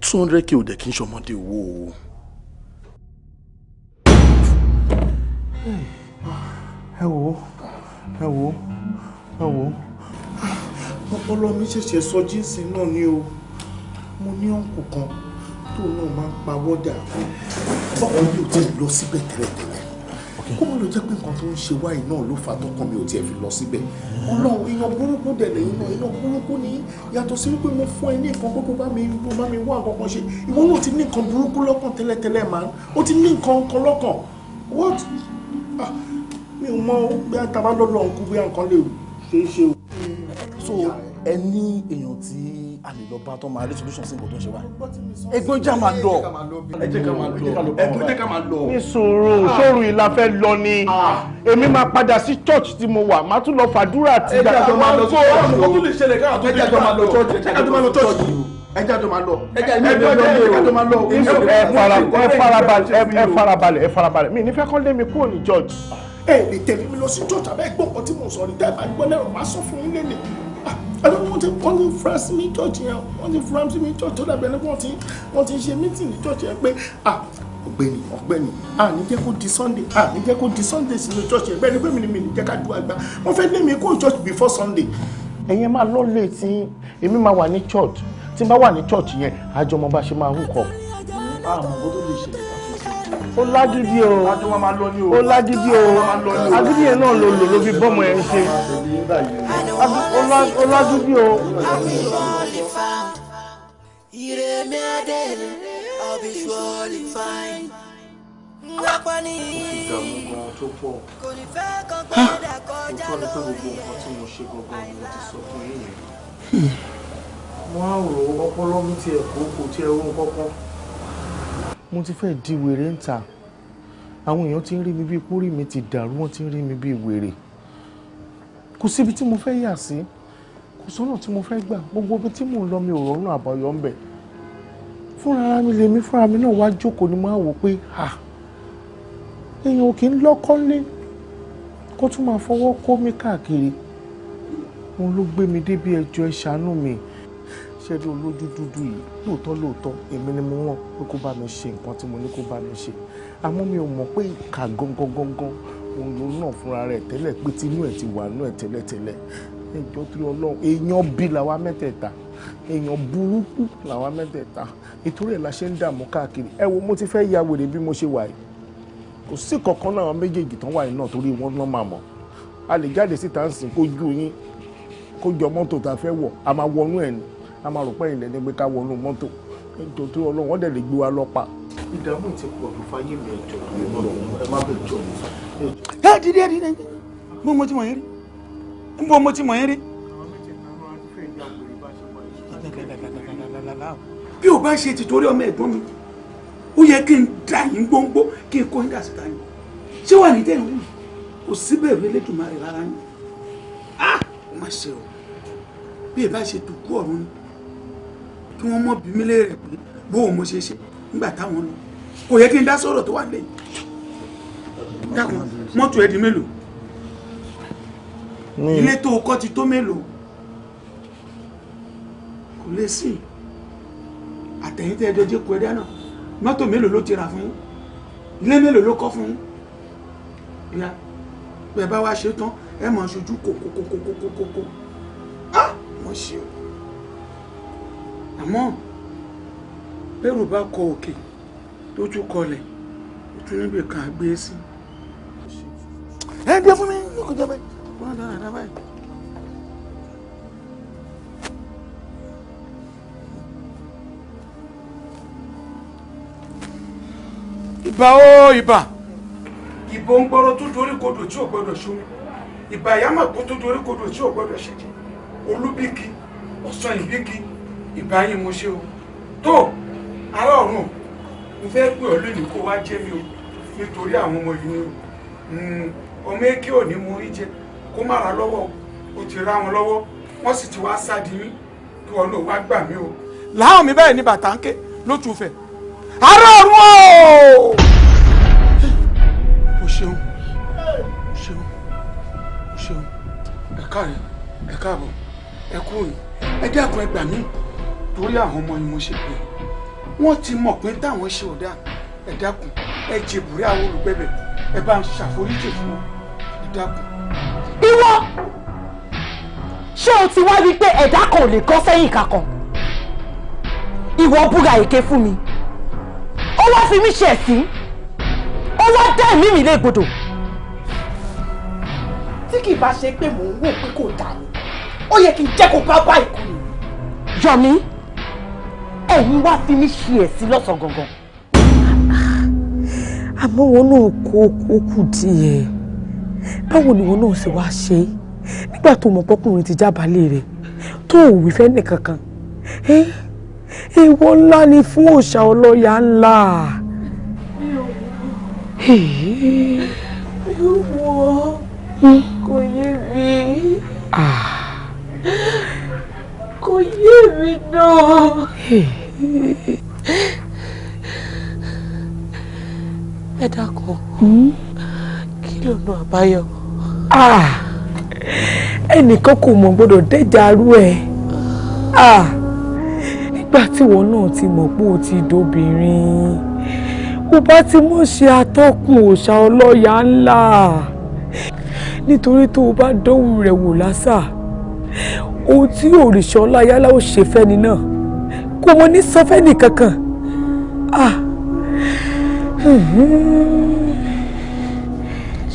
200k ò dẹ̀ kí n ṣọmọdé owó o. Ẹ wò ọpọlọ mi ṣẹ̀ṣẹ̀ sọ jíǹsì náà ni o. Mo ní ọ̀nkù kan tó náà máa ń pa wọ́dà. Bọ́kàn mi ò tiẹ̀ lọ síbẹ̀ tẹ́lẹ̀tẹ́lẹ̀. Kó má lọ jẹ́ pé nǹkan tó ń ṣe wáyé náà ló fà tọkàn mi ò tiẹ̀ fi lọ síbẹ̀. Ọlọ́run èèyàn burúkú dẹ̀ lẹ́yìn náà, èèyàn burúkú ni yàtọ̀ sí wípé mo fún ẹ ní nǹkan kókó bá mi wá nǹkan kan ṣe. Ìwọ náà ti ní nǹkan burúkú lọ́kàn tẹ́lẹ̀tẹ́lẹ̀ máa ń. Ó ti ní nǹkan kan lọ́kàn. What? Mi ò mọ bí àtàbá lọ́lọ́ ọ̀nkú bí nǹkan lè ṣe é ṣe o. So ẹ ní èèyàn tí a lè lọ bá tó máa rí solution sí nǹkan tó ń ṣe wá. Ẹ̀gbọ́n jẹ́ máa lọ. Ẹ jẹ́ ká máa lọ. Ẹ̀gbọ́n jẹ́ ká máa lọ. Ní sùúrù sóòrù ìlà fẹ́ lọ ni. Èmi máa padà sí church tí mo wà, máa tún lọ fàdúrà tí ìgbà tó máa lọ sí church. Ọmọ tó lè ṣẹlẹ̀ káà tó lè máa lọ church. Ẹ jẹ́ ká tó máa lọ church. Ẹ jẹ́ tó máa lọ. Ẹ farabalẹ̀. Mi nífẹ̀ẹ́ kọ́ lé mi kúrò ní church. Ẹ lè tẹ̀lé mi lọ sí church abẹ́ gbọ́ nǹkan tí mo sọ ní tẹ́lẹ̀ bá gbọ́ lẹ́rọ máa sọ fún yín lẹ́nu. Wọ́n ti fura sí mi church yẹn, wọ́n ti fura sí mi church tó dàbí ẹni pé wọ́n ti ṣe meeting ní church yẹn pé ọ̀gbẹ́ni ní jẹ́ kó di Sunday ní jẹ́ kó di Sunday sínú church yẹn bẹ́ẹ̀ ni pé mi ní jẹ́ ká du àgbà wọ́n fẹ́ lé mi kó church before Sunday. Ẹ̀yin máa lọ lé tí èmi máa wà ní church tí n bá wà ní church yẹn àjọ mo bá ṣe máa hùkọ. Àmọ́ kó tó lè ṣẹlẹ̀ ó lágídí o ó lágídí o agídí yẹn náà ló fi bọ́mọ ẹ̀ ń ṣe ó lágídí o. Mo á rò ó ọpọlọ mi tiẹ̀ kò tiẹ̀ rún kọ́kọ́. Mo ti fẹ́ di wèrè ń ta. Àwọn èèyàn ti ń rí mi bí pórí mi ti dàrú, wọ́n ti ń rí mi bí wèrè. Kò síbi tí mo fẹ́ yà sí, kò sọ́nà tí mo fẹ́ gbà. Gbogbo ibi tí mò ń lọ mi ò rọrùn àbáyọ ń bẹ̀. Fúnra mi lèmi fúnra mi náà wá jókòó ni mo á wò pé èèyàn ò kì í lọ́kọ́ lé kó tún máa fọwọ́ kó mi káàkiri. Òun ló gbé mi débi ẹjọ́ ẹ ṣàánú mi. Ṣẹ́rí olójú dúdú yìí lóòótọ́ èmi ni mo wọ́n pé kó bá mi ṣe nǹkan tí mo ní kó bá mi ṣe. Àmọ́ mi ò mọ̀ pé ìkà gangan òun ló náà fúnra rẹ̀ tẹ́lẹ̀ pé tinú ẹ̀ ti wà nú ẹ̀ tẹ́lẹ̀tẹ́lẹ̀. Ẹjọ́ tí Ọlọ́run èèyàn bí làwa mẹ́tẹ̀ẹ̀ta, èèyàn burúkú làwa mẹ́tẹ̀ẹ̀ta. Ìtorí ẹ̀ la ṣe ń dààmú káàkiri. Ẹ wo mo ti fẹ́ ya wèrè bí mo ṣe wà yìí. Kò sí kankan náà méjèèjì tán wà yìí náà torí wọ́n náà máa mọ̀. A lè jáde síta ń sìn kó ju yín kó jọ mọ́tò tá a fẹ́ wọ̀ a máa wọnú ẹ̀ ni a máa rò pé ilẹ̀ ní pé ká wọnú mọ́tò ẹjọ́ tó Ọlọ́run wọ́n dẹ̀ lè gbé wa lọ́pàá. Ìdààmú ti pọ̀ ló fáyé mi ẹjọ́ ẹ má bẹ̀ jọ mi. Ẹ dídé bó mo ti mọ̀ yín rí bó mo ti mọ̀ yín rí. Bí o bá ṣe ti torí ọmọ ẹ̀gbọ́n mi ó yẹ kí n dà yín gbóngbó kí n kó yín dà síta yín ṣé wà ní tẹ̀yìn wù kò síbẹ̀ rí Elédùmarè rárá yín ó má ṣe o bí ẹ bá ṣe dùkú ọ̀run ni kí wọ́n mọ̀ bí mi lé rẹ̀ pé bó o mo ṣe ṣe nígbà táwọn lọ kò yẹ kí n dá sọ̀rọ̀ tó wà lẹ́yìn dákun mọ́tò ẹ̀ di mélòó ilé tó kọ́ ti tó mélòó kò lè sí àtẹ̀yìn tẹ́ ẹjọ́ jẹ́ kó ẹ dáná mọ́tò mélòó ló ti rà fún yín ilé mélòó ló kọ́ fún yín ìyá bẹ́ẹ̀ bá wá ṣe tán ẹ mọ̀ ṣojú kókókókókókókó mọ̀ ṣe o àmọ́ bẹ́rù bá kọ òkè lójú kọlẹ̀ ojú níbi kan àgbé sí. ẹ dé fún mi ní kò jẹ́ bẹ́ẹ̀ wọ́n dára báyìí. ìbà ó ìbà ìbò ń gbọ́rọ̀ tó dorí kodò tí ò gbọ́dọ̀ ṣomi ìbà ìyámàpó tó dorí kodò tí ò gbọ́dọ̀ ṣẹ̀jẹ̀ olúbíkí ọ̀sán ìbíkí ìbà yín mo ṣe o tó ará ọ̀run mo fẹ́ pè ọ́ lónìí kó wá jẹ́ mi o nítorí àwọn ọmọ yìí ni ọmọ èké ò ní mú orí jẹ kó má ra lọ́wọ́ o ti ra wọn lọ́wọ́ wọ́n sì ti wá sádi mí kí wọn náà wá gbà mí o. láwọn mi bẹ́ẹ̀ ni bàtà ń ké ló tún fẹ́ ará ọ̀run o. o ṣeun o ṣeun o ṣeun ẹ káàárẹ̀ ẹ káàbọ̀ ẹ kú òní ẹ dákun ẹ gbà mí torí àwọn ọmọ ni mo ṣe pé wọ́n ti mọ̀ pé táwọn ṣe ò dáa ẹ dákun ẹ jèbùrí àwọn olùgbẹ̀bẹ̀ ẹ bá ń ṣàforíjì fún wọn ẹ dákun. ìwọ ṣé o ti wá rí i pé ẹ̀dá kan ò lè kọ́ sẹ́yìn kankan ìwọ búra èké fún mi ó wá fi mí ṣe ẹ̀sín ó wá dá ẹ̀mí mi légbodò tí kì í bá ṣe pé mò ń wò pé kò dáa ni ó yẹ kí n jẹ́ kó bá bá ìkú ni. Yọ̀mí ẹ̀yin wá fi mí ṣe ẹ̀sín lọ́sàn-án gangan. àmọ́ wọn náà kó kú díẹ̀ báwo ni wọn náà ṣe wá ṣe nígbà tó mọ̀ pọ́kùnrin ti jábàálẹ̀ rẹ̀ tó ò wí fẹ́ nìkankan èèwọ̀ ńlá ni fún òòṣà ọlọ́yà ńlá. kò yé mi kò yé mi náà. ẹ dákun kí lọ́nà àbáyọ. ẹnìkan kò mọ̀ gbọ́dọ̀ dẹ́jà arú ẹ̀ nígbà tí wọn náà ti mọ̀ pé o ti dobìnrin o bá ti mọ̀ ṣe atọ́kùn òòṣà ọlọ́yà ńlá nítorí tó o bá dánwò rẹ̀ wò lásà ohun tí òrìṣà ọláyálá ò ṣe fẹ́ni náà kò mọ̀ ní sọ fẹ́ni kankan.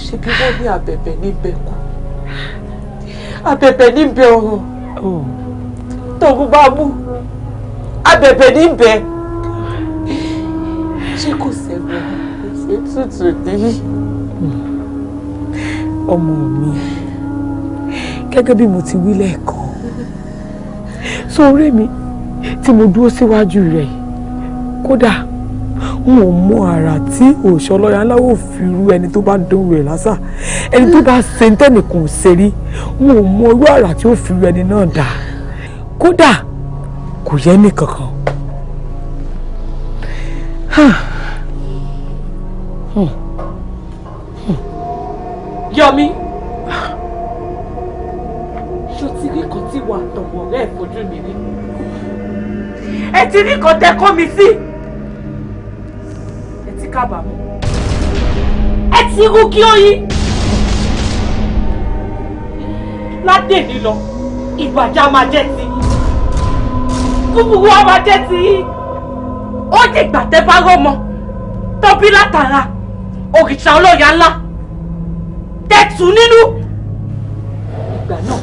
ṣe bí wọ́n ní abẹ̀bẹ̀ níbẹ̀ kú abẹ̀bẹ̀ níbẹ̀ ọ̀run tóun bá mú abẹ̀bẹ̀ níbẹ̀ ṣé kò sẹ́gun ṣe tútù ní. ọmọ mi gẹ́gẹ́ bí mo ti wí lẹ́ẹ̀kan sórí mi tí mo dúró síwájú rẹ̀ kódà n ò mọ àrà tí òòṣà ọlọ́yà ńlá ò fi rú ẹni tó bá dánwò rẹ̀ lásà ẹni tó bá ṣe ń tẹ́nìkan ò ṣe rí n ò mọ irú àrà tí ó fi rú ẹni náà dà kódà kò yẹ ní kankan. Yọ̀mí ṣó ti rí kan tí wà tọ̀wọ̀ rẹ̀ fojú mi rí ẹ ti rí kan tẹ kọ́ mi sí ẹ ti kábàámọ̀ ẹ ti rú kí ó yí ládé mi lọ ìbàjá máa jẹ́ ti yín kúkúrú á máa jẹ́ ti yín ó dìgbà tẹ́ bá rọ́mọ tọ́bí látara òrìṣà ọlọ́yà ńlá tẹ̀tù nínú ìgbà náà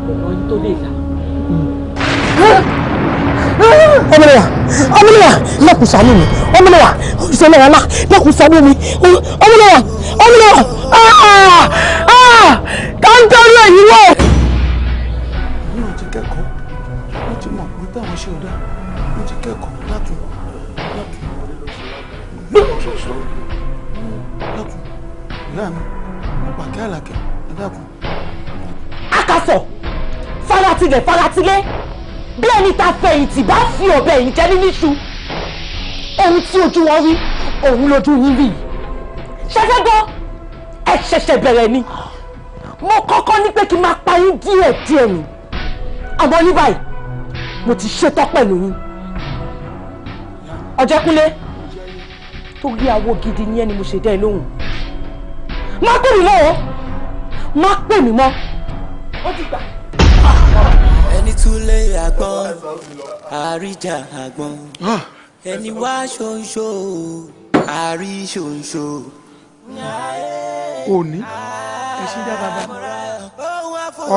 ọ̀rọ̀ yín tó lè là. ọmọlẹ́wà lẹ́kùn ṣàánú mi ọmọlẹ́wà ìṣẹ̀lẹ̀ ọ̀la lẹ́kùn ṣàánú mi ọmọlẹ́wà káńtà lè yí wọ̀. mi ò ti kẹ́kọ̀ọ́ mo ti mọ̀ pé táwọn ṣe ọ̀dà mo ti kẹ́kọ̀ọ́ látún ìyá mi mo pàkẹ́ àlàkẹ́ ẹ dákun. akasọ̀ faratilẹ̀ faratilẹ̀ bí ẹni ta fẹ̀yìntì bá fi ọ̀bẹ yìí jẹ́ níṣu ohun tí ojú wọn rí òun lójú yín rí ṣẹ́fẹ́ gbọ́ ẹ ṣẹ̀ṣẹ̀ bẹ̀rẹ̀ ni mo kọ́kọ́ ní pé kí n máa pa yín díẹ̀ díẹ̀ ni àmọ́ ní báyìí mo ti ṣetán pẹ̀lú yín Ọ̀jẹ̀kúnlé torí awo gidi ní ẹni mo ṣe dá ẹ lóhùn má pè mí mọ́ ó ti gbà. ẹni túlé àgbọn àríjà àgbọn ẹni wá ṣoṣo àrí ṣoṣo. òní ẹṣin dá bàbá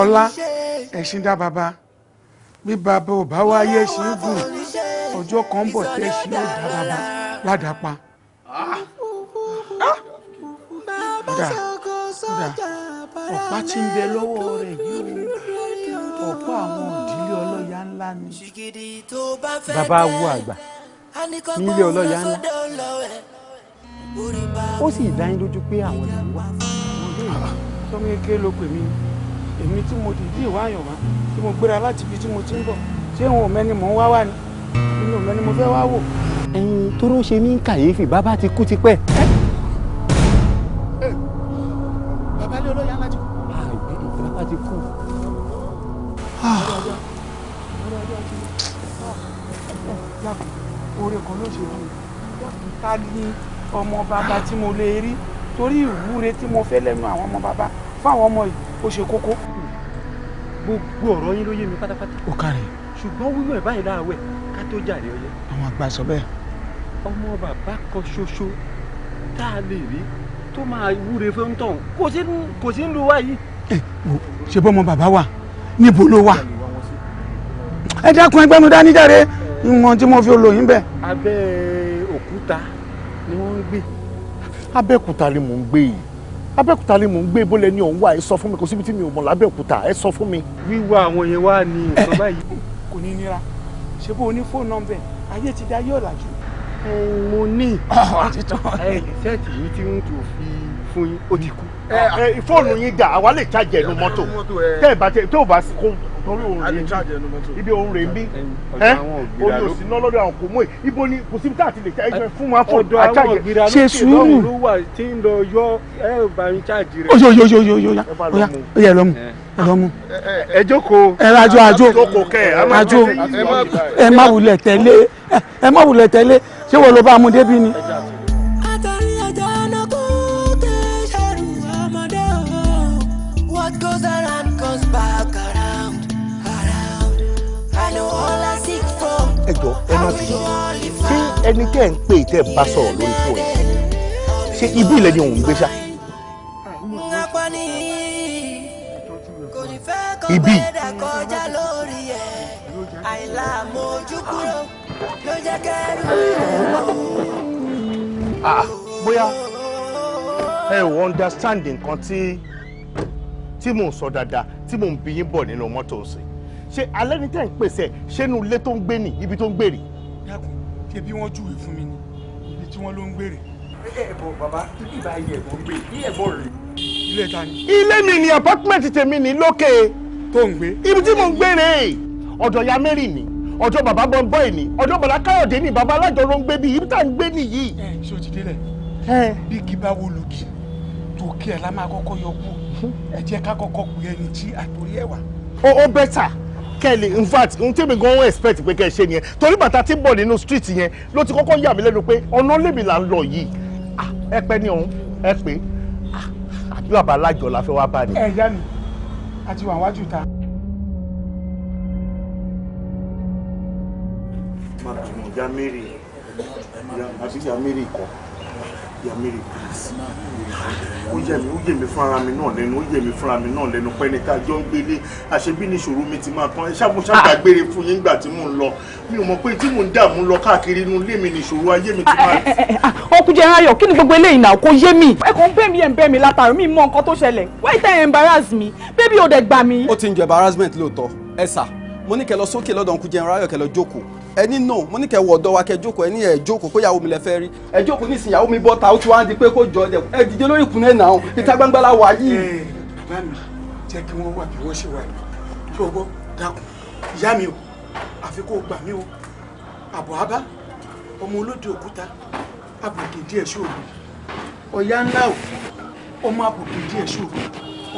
ọlá ẹṣin dá bàbá bí bàbá ò bá wáyé ẹṣin gùn ọjọ́ kan bọ̀ tẹ́ ẹṣin ó dá bàbá ládàpá. kódà ọ̀pá tí ń bẹ lọ́wọ́ rẹ̀ yìí o ọ̀pá àwọn òdílé ọlọ́yà ńlá ni. bàbá wo àgbà nílé ọlọ́yà ńlá ó sì dá yín lójú pé àwọn lè wá. sọmi ké ló pè mí èmi tí mo dìde ìwà àyàn wá tí mo gbéra láti ibi tí mo ti ń bọ̀ ṣé wọn ò mẹ́ni mò ń wá wá ni inú mẹ́ni mo fẹ́ wá wò. ẹyin tó ló ṣe mí kàyéfì bàbá ti kú tipẹ́. bàbá lé olóyè ńlá ti kú. bàbá ti kú. oore kan ló ṣe fún mi ta ni ọmọ bàbá tí mo lè rí torí ìwúre tí mo fẹ́ lẹ́nu àwọn ọmọ bàbá fáwọn ọmọ yìí ó ṣe kókó. gbogbo ọ̀rọ̀ yín ló yé mi pátápátá. ó kárẹ̀. ṣùgbọ́n wíwọ̀ ẹ̀ báyìí láàwẹ̀ ká tó jàre ọyẹ. àwọn àgbà sọ bẹ́ẹ̀. ọmọ bàbá kan ṣoṣo tá a lè rí tó máa wúre fún tọ̀hún kò sí ń lu wá yìí. ṣe bọ́ ọmọ bàbá wa níbo ló wà. ẹ dákun ẹgbẹ́ mi dání jàre ìwọ̀n tí mo fi olóyìn bẹ́ẹ̀. abẹ́ òkúta ni wọ́n ń gbé. abẹ́òkúta ni mò ń gbé yìí abẹ́òkúta ni mò ń gbé bólẹ̀ ní ọ̀hún wà ẹ sọ fún mi kò síbi tí mi ò mọ̀ lábẹ́òkúta ẹ sọ fún mi. wíwá àwọn yẹn wá ní nǹkan báyìí. kò ní nira ṣé bó o ní fóònù nọ́mbẹ̀ ayé ti dá yóò làjú. mo ní sẹ́ẹ̀tì yìí tí ń tò fi fún yín ó ti kú. fóònù yín dà àwa lè ṣàjẹ́ ẹnu mọ́tò tẹ́ ẹ bá tẹ́ ò bá kó torí òun rè mí ibi òun rè mí orí òsì náà lọ́dọ̀ àwọn kò mú ẹ ibo ni kò síbi tá àti lè ṣe ẹgbẹ́ fún wa fún àjàjẹ ṣe sùúrù ló wà tí ń lọ yọ ẹ bá ń ṣáàjì rẹ. oyoyoyoyoya oya oya ẹ lọ mú ẹ lọ mú. ẹ jókòó. ẹ rajo ajo ajo ẹ má wulẹ̀ tẹ̀lé ẹ má wulẹ̀ tẹ̀lé ṣé wọ́n ló bá mú débi ni. What goes around comes back around. ẹ jọ ẹ má bínú ṣé ẹni tẹ́ ń pè tẹ́ ń bá sọ̀rọ̀ lórí fóònù ṣé ibi ilẹ̀ ni òun ń gbé ṣá. ibi. bóyá ẹ ò understand nǹkan tí mò ń sọ dáadáa tí mò ń bí yín bọ̀ nínú mọ́tò sí ṣé alẹ́ ní tẹ́ ń pèsè ṣé inú ilé tó ń gbé ní ibi tó ń gbèrè. dákun ṣé bí wọ́n júwèé fún mi ni ibi tí wọ́n ló ń gbèrè. ẹ̀bọ̀ bàbá ibi ìbáyé ẹ̀bọ̀ ń gbé ní ẹ̀bọ̀ rẹ̀. ilé ta ni. ilé mi ni apartment tèmi ní lókè. tó ń gbé. ibi tí mò ń gbèrè ọ̀dọ̀ ya mary ni ọ̀dọ̀ bàbá bọ́ńbọ́ì ni ọ̀dọ̀ bàbá káyọ̀dé ni bàbá alájọ ló ń gbé bí ibi tá à ń gbé nìyí. ṣé o ti délẹ̀. bí kí bá wo lògì tòkè ẹ̀ la máa kọ́kọ́ yọ kú ẹ jẹ́ ká kọ́kọ́ pè ẹni tí àtòrí ẹ̀ wà. ó bẹ́tà kẹ́lẹ̀ in fact n tẹ́mi gan wọ́n expect pé kẹ́ ẹ ṣe nìyẹn torí bàtà tí ń bọ̀ nínú street yẹn ló ti kọ́kọ́ yà mí lẹ́nu pé ọ̀nà lèmi là ń lọ yìí ẹ pẹ́ ní ọ̀hún ẹ pé àbí bàbá alájọ la fẹ́ wá bá ní. ẹ yá mi àti wà wájú ta. má bínú ya mary àbí ya mary kọ́ ya mary please ó yẹ mi fúnra mi náà lẹ́nu ó yẹ mi fúnra mi náà lẹ́nu pé ní ká jọ ń gbélé àṣebí ní ìṣòro mi ti máa tán ẹ ṣàgbàgbére fún yín nígbà tí mò ń lọ mi ò mọ̀ pé tí mò ń dààmú lọ káàkiri inú ilé mi ní ìṣòro ayé mi ti máa. ọkùnrin ayọ̀ kí ni gbogbo eléyìí náà kò yé mi. ẹ kàn ń bẹ́ mi látàrí mi mọ nǹkan tó ṣẹlẹ̀ why you embarrass me baby ò dẹ̀ gbà mí. ó ti ń jẹ embarrassment lóòótọ́ ẹ sà mo ní kẹ́ lọ sókè lọ́dọ̀ ọkùnrin ayọ̀ kẹ́ lọ jókòó ẹni no mo ní kẹ́ wọ ọ̀dọ̀ wa kẹ́ jókòó ẹni ẹ jókòó pé ìyàwó mi lẹ fẹ́ rí ẹ jókòó ní ìsìn ìyàwó mi bọ́ta ó ti wá di pé kó jọ ẹ dìde lórí ìkùnlẹ̀ náà ìta gbangba la wà yìí. bá mi jẹ́ kí wọ́n wà bí wọ́n ṣe wà ní ṣọgbọ́ dákun ìyá mi o àfi kó gbà mí o àbọ̀ abá ọmọ olóde òkúta àbòkè díẹ̀ ṣòro ọ̀yá ńlá o ọmọ àbòkè díẹ̀ ṣòro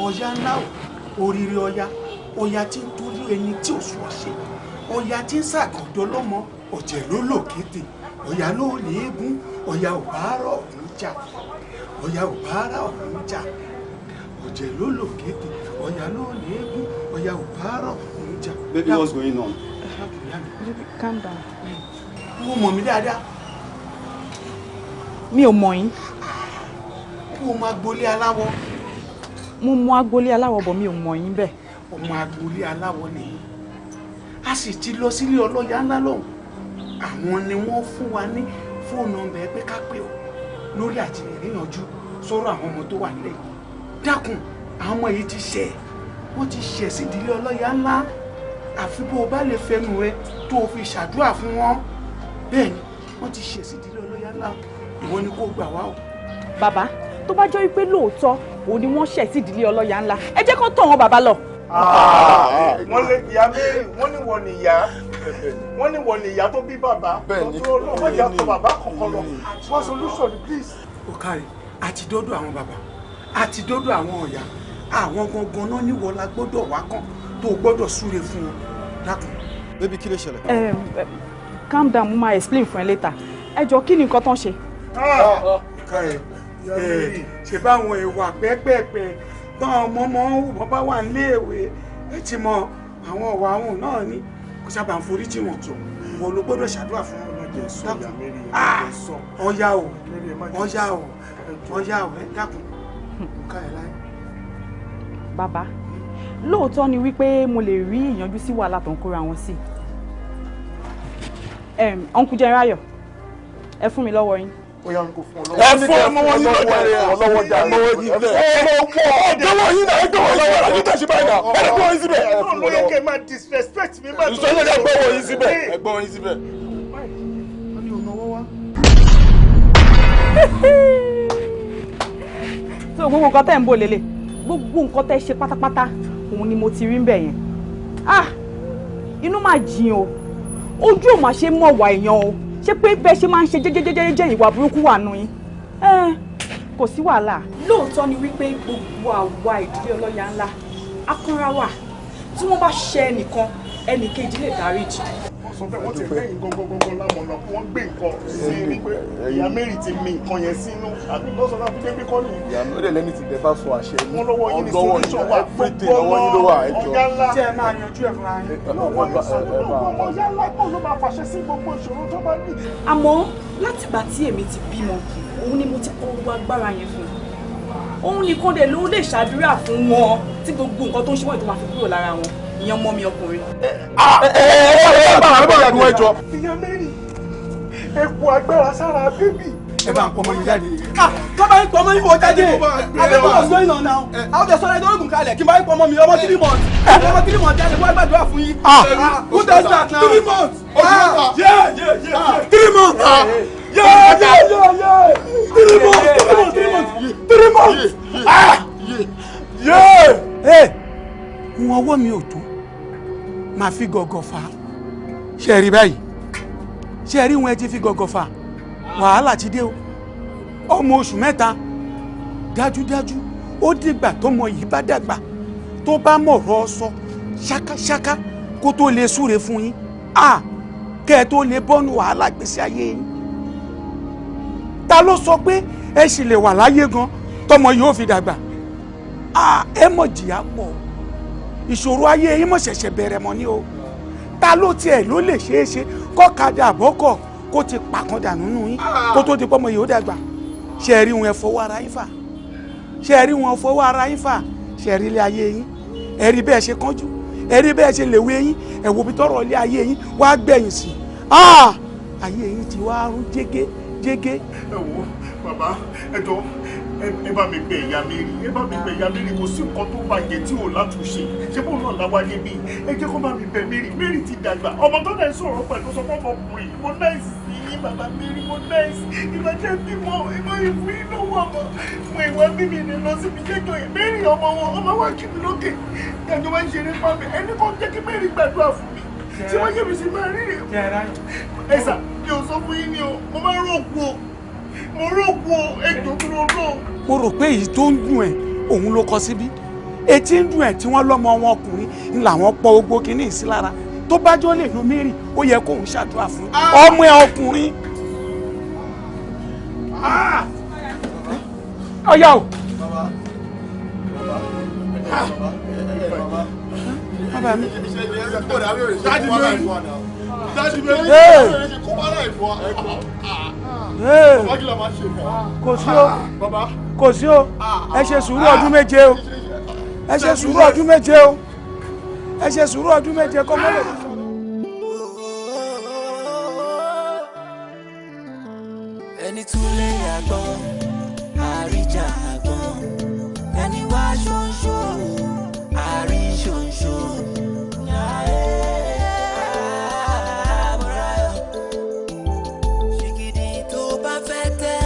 ọ̀yá ńlá o oríire ọ̀yá tí ń torí ẹni tí ò sùn ọ̀ṣẹ́ ọ̀yà tí ń ṣàgọ́dọ̀ lọ́mọ ọ̀jẹ̀ ló lò kété ọ̀yà ló lè égún ọ̀yà ò bá rà ọ̀hún jà ọ̀yà ò bá rà ọ̀hún jà ọ̀jẹ̀ ló lò kété ọ̀yà ló lè égún ọ̀yà ò bá rà ọ̀hún Baby, what's going on? Baby, calm down. Mo mọ̀ mí dáadáa. Mi ò mọ̀ yín. Mo mọ agboolé aláwọ̀. Mo mọ agboolé aláwọ̀ bọ̀ mi ò mọ̀ yín bẹ́ẹ̀. Ọmọ agboolé aláwọ̀ nìyí. A sì ti lọ sílé ọlọ́yà ńlá lọ́hùn. Àwọn ni wọ́n fún wa ní fóònù nọ́mbà ẹ pé ká pè ọ́ lórí àtìlẹ́yìnjú sọ̀rọ̀ àwọn ọmọ tó wà nílẹ̀. Dákun, àwọn ọmọ yìí ti ṣẹ̀. Wọ́n ti ṣẹ̀ sí ìdílé ọlọ́yà ńlá. Àfi bó o bá lè fẹnu rẹ tó o fi ṣàdúrà fún wọn. Bẹ́ẹ̀ni, wọ́n ti ṣẹ̀ sí ìdílé ọlọ́yà ńlá. Ìwọ ni kó gbà wá o. Bàbá, tó bá jẹ́ wípé lóòótọ́ òun ni wọ́n ṣẹ̀ sí ìdílé ọlọ́yà ńlá, ẹ jẹ́ kó tọ̀ wọn bàbá lọ. Wọ́n lé ìyá Mary, wọ́n ní wọ́n ní ìyá. Wọ́n ní wọ́n ní ìyá tó bí bàbá. Tọ́jú ọlọ́wọ́ ìyá tó bàbá kọ̀ọ̀kan lọ. Wọ́n solution please. Ó kárí, àti dọ́dọ̀ àwọn bàbá, àti dọ́dọ̀ àwọn ọ̀yà. Àwọn gangan náà níwọ̀ la gbọ́dọ̀ wá kàn tó gbọ́dọ̀ súre fún wọn. Dákun. Baby, kí ló ṣẹlẹ̀? Calm down, mo máa explain fún ẹ later. Ẹ jọ kí ni nǹkan tán ṣe? Káyọ̀, ṣe báwọn ìwà pẹ́pẹ́pẹ́ báwọn ọmọ wọn bá wà níléèwé ẹ ti mọ àwọn ọ̀wà àwọn náà ní kò sábà ń foríjì wọn tó wọn ló gbọ́dọ̀ ṣàdúrà fún wọn. Ọ̀yá o ọ̀yá o ọ̀yá o ẹ dákun Káyọ̀ láyé. Bàbá, lóòótọ́ ni wípé mo lè rí ìyanjú sí wàhálà tó ń kóra wọn sí. Uncle Jẹ́nráyọ̀, ẹ fún mi lọ́wọ́ yín. Oya n kò fún ọ lọ́wọ́. Ẹ fún ọmọ wọn yín lọ́wọ́ jà lọ́wọ́ yín bẹ́ẹ̀. Ọ̀dọ́wọ́ yín náà ẹgbẹ́ wọn lọ́wọ́ àti tẹ̀sí báyìí náà. Ẹ gbọ́ yín síbẹ̀. Mo yẹ kí ẹ máa disrespect mi. Ìṣòro yẹn gbọ́ wọ yín síbẹ̀. Ẹ gbọ́ yín síbẹ̀. Wọ́n ní ọ̀nà ọwọ́ wá. So gbogbo nǹkan tẹ́ ń bò lélẹ̀, gbogbo nǹkan tẹ́ ṣe pátápátá òun ni mo ti rí ń bẹ̀ yẹn. Inú máa jìn o, ojú ò máa ṣe mọ̀ wà èèyàn o. Ṣé pé bẹ́ẹ̀ ṣe máa ń ṣe jẹ́jẹ́jẹ́jẹ́ ìwà burúkú wà nù yín? Kò sí wàhálà. Lóòótọ́ ni wípé gbogbo àwa ìdílé ọlọ́yà ńlá akọ́ra wà tí wọ́n bá ṣe ẹnìkan ẹnì kejì lè dáríjì. Wọ́n sọ pé wọ́n ti lẹ́yìn gangan lámọ̀nà kí wọ́n gbé nǹkan sí i pé ìyá Mary ti mi nǹkan yẹn sínú àbí lọ́sọ̀ náà fi dé bí kọ́ nìyí. Ìyá mi ó dẹ̀ lẹ́ni tí ìdẹ bá sọ àṣẹ yín. Wọ́n lọ́wọ́ yín ní solution wà gbogbo ọmọ ọ̀gá ńlá. Tí ẹ máa yanjú ẹ̀ fúnra yín. Wọ́n ní sọ ọmọ ọ̀gá ńlá kan ló máa fàṣẹ sí gbogbo ìṣòro tó bá ní. Àmọ́ látìgbà tí èmi ti bímọ, òun ni mo ti kọ́ owó agbára yẹn fún un. Òun nìkan dẹ̀ ló lè ṣàdúrà fún wọn tí gbogbo nǹkan tó ń ṣe wọ́n tó máa fi kúrò lára wọn. Ìyẹn ọmọ mi ọkùnrin. Ìyá Mary, ẹ kó agbára sára bébì. Ẹ bá ń pọmọ yín jáde. Tọ́ba ń pọmọ yín wọ jáde. Abẹ́bọ̀ what's going on now? Àwọn ọ̀dẹ̀ sọ̀rọ̀ ẹ̀dọ́ ògùn kalẹ̀ kí n bá ń pọmọ mi ọmọ 3 months. Ọmọ 3 months jáde wọ́n gbàdúrà fún yín. Who does that now? 3 months. Yeah. 3 months. Yeah. 3 months. Wọ́n ọwọ́ mi ò tó máa fi gọ̀gọ̀ fà á. Ṣé ẹ rí báyìí? Ṣé ẹ rí wọn ẹ ti fi gọ̀gọ̀ fà á? Wàhálà ti dé o. Ọmọ oṣù mẹ́ta dájúdájú ó dìgbà tọ́mọ yìí bá dàgbà tó bá mọ̀rọ̀ sọ ṣákáṣáká kó tó lè súre fún yín. Kẹ́ ẹ tó lè bọ́nu wàhálà gbèsè ayé yín. Ta ló sọ pé ẹ sì lè wà láyé gan tọ́mọ yìí ó fi dàgbà? Ẹ mọ̀ jìyà pọ̀. Ìṣòro ayé yín mọ̀ ṣẹ̀ṣẹ̀ bẹ̀rẹ̀ mọ́ ni o. Ta ló tiẹ̀ ló lè ṣeé ṣe kọ́kadà àbọ́kọ̀ kó ti pàkan dànù nù yín kó tó di pọ́mọ yìí ó dàgbà? Ṣé ẹ rí wọn fọwọ́ ara yín fà? Ṣé ẹ rí wọn fọwọ́ ara yín fà? Ṣé ẹ rí ilé ayé yín? Ẹ rí bẹ́ẹ̀ ṣe kánjú? Ẹ rí bẹ́ẹ̀ ṣe lèwe yín? Ẹ wo bí tọrọ ilé ayé yín wá gbẹ̀yìn sí? Ayé yín ti wá rún jégé. Ẹ wo bàbá ẹ jọ ẹ bá mi bẹ̀ ìyá Mary, ẹ bá mi bẹ̀ ìyá Mary, kò sí nǹkan tó bàjẹ́ tí ò látúnṣe. Ṣé bóun náà láwa débi? Ẹ jẹ́ kó bá mi bẹ̀ Mary. Mary ti dàgbà. Ọmọ tó dẹ̀ sọ̀rọ̀ pẹ̀lú sọ fún ọmọkùnrin. Mo náìsì sí yín bàbá Mary, mo náìsì. Ìbàjẹ́ bímọ ìmọ̀ ìfún inú wọn mọ̀. Mo ìwà bíbí ni lọ síbi jẹ́jọ́ yẹn. Mary ọmọ wọn, ọmọ wa kì mí lókè. Ẹjọ́ máa ń ṣeré fún mi. Ẹni kan jẹ́ kí Mary gbàdúrà fún mi. Tí wọ́n yẹ mi sí máa rí rè. Ẹ sà, mi ò sọ fún yín ni o. Mo máa ń rògbò o. Mo rògbò ẹjọ́ tó lọ náà. Mo rò pé èyí tó ń dùn ẹ́ òun ló kọ síbí. Etí ń dùn ẹ́ tí wọ́n lọ́mọ wọn ọkùnrin ń làwọn pọ̀ gbogbo kínní sí lára. Tó bá jọ lè lo Mary, ó yẹ kóun ṣàdúrà fún ọmọ ẹ ọkùnrin. Ọ̀yá o. Bàbá mi. kò sí o ẹ ṣe sùúrù ọdún méje o ẹ ṣe sùúrù ọdún méje o ẹ ṣe sùúrù ọdún méje kọ́ mọ́lẹ̀. ẹni tún lè yàgbọ́n àríjà àgbọ̀n ẹni wá ṣoṣo àrí ṣoṣo. ṣìgìdì tó bá fẹ́ tẹ́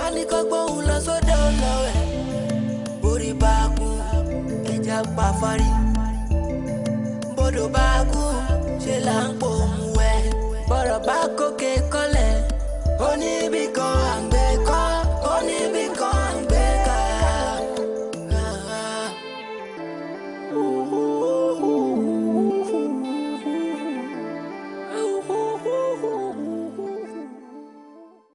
àníkọ́gbóhùn lọ sódò lọ́wẹ̀ borí bá kú ẹja pa fárí bọ́dọ̀ bá kú ṣe là ń pò mú wẹ̀ bọ́rọ̀ bá kókè kọ́lẹ̀ oníbì kan àgbẹ̀.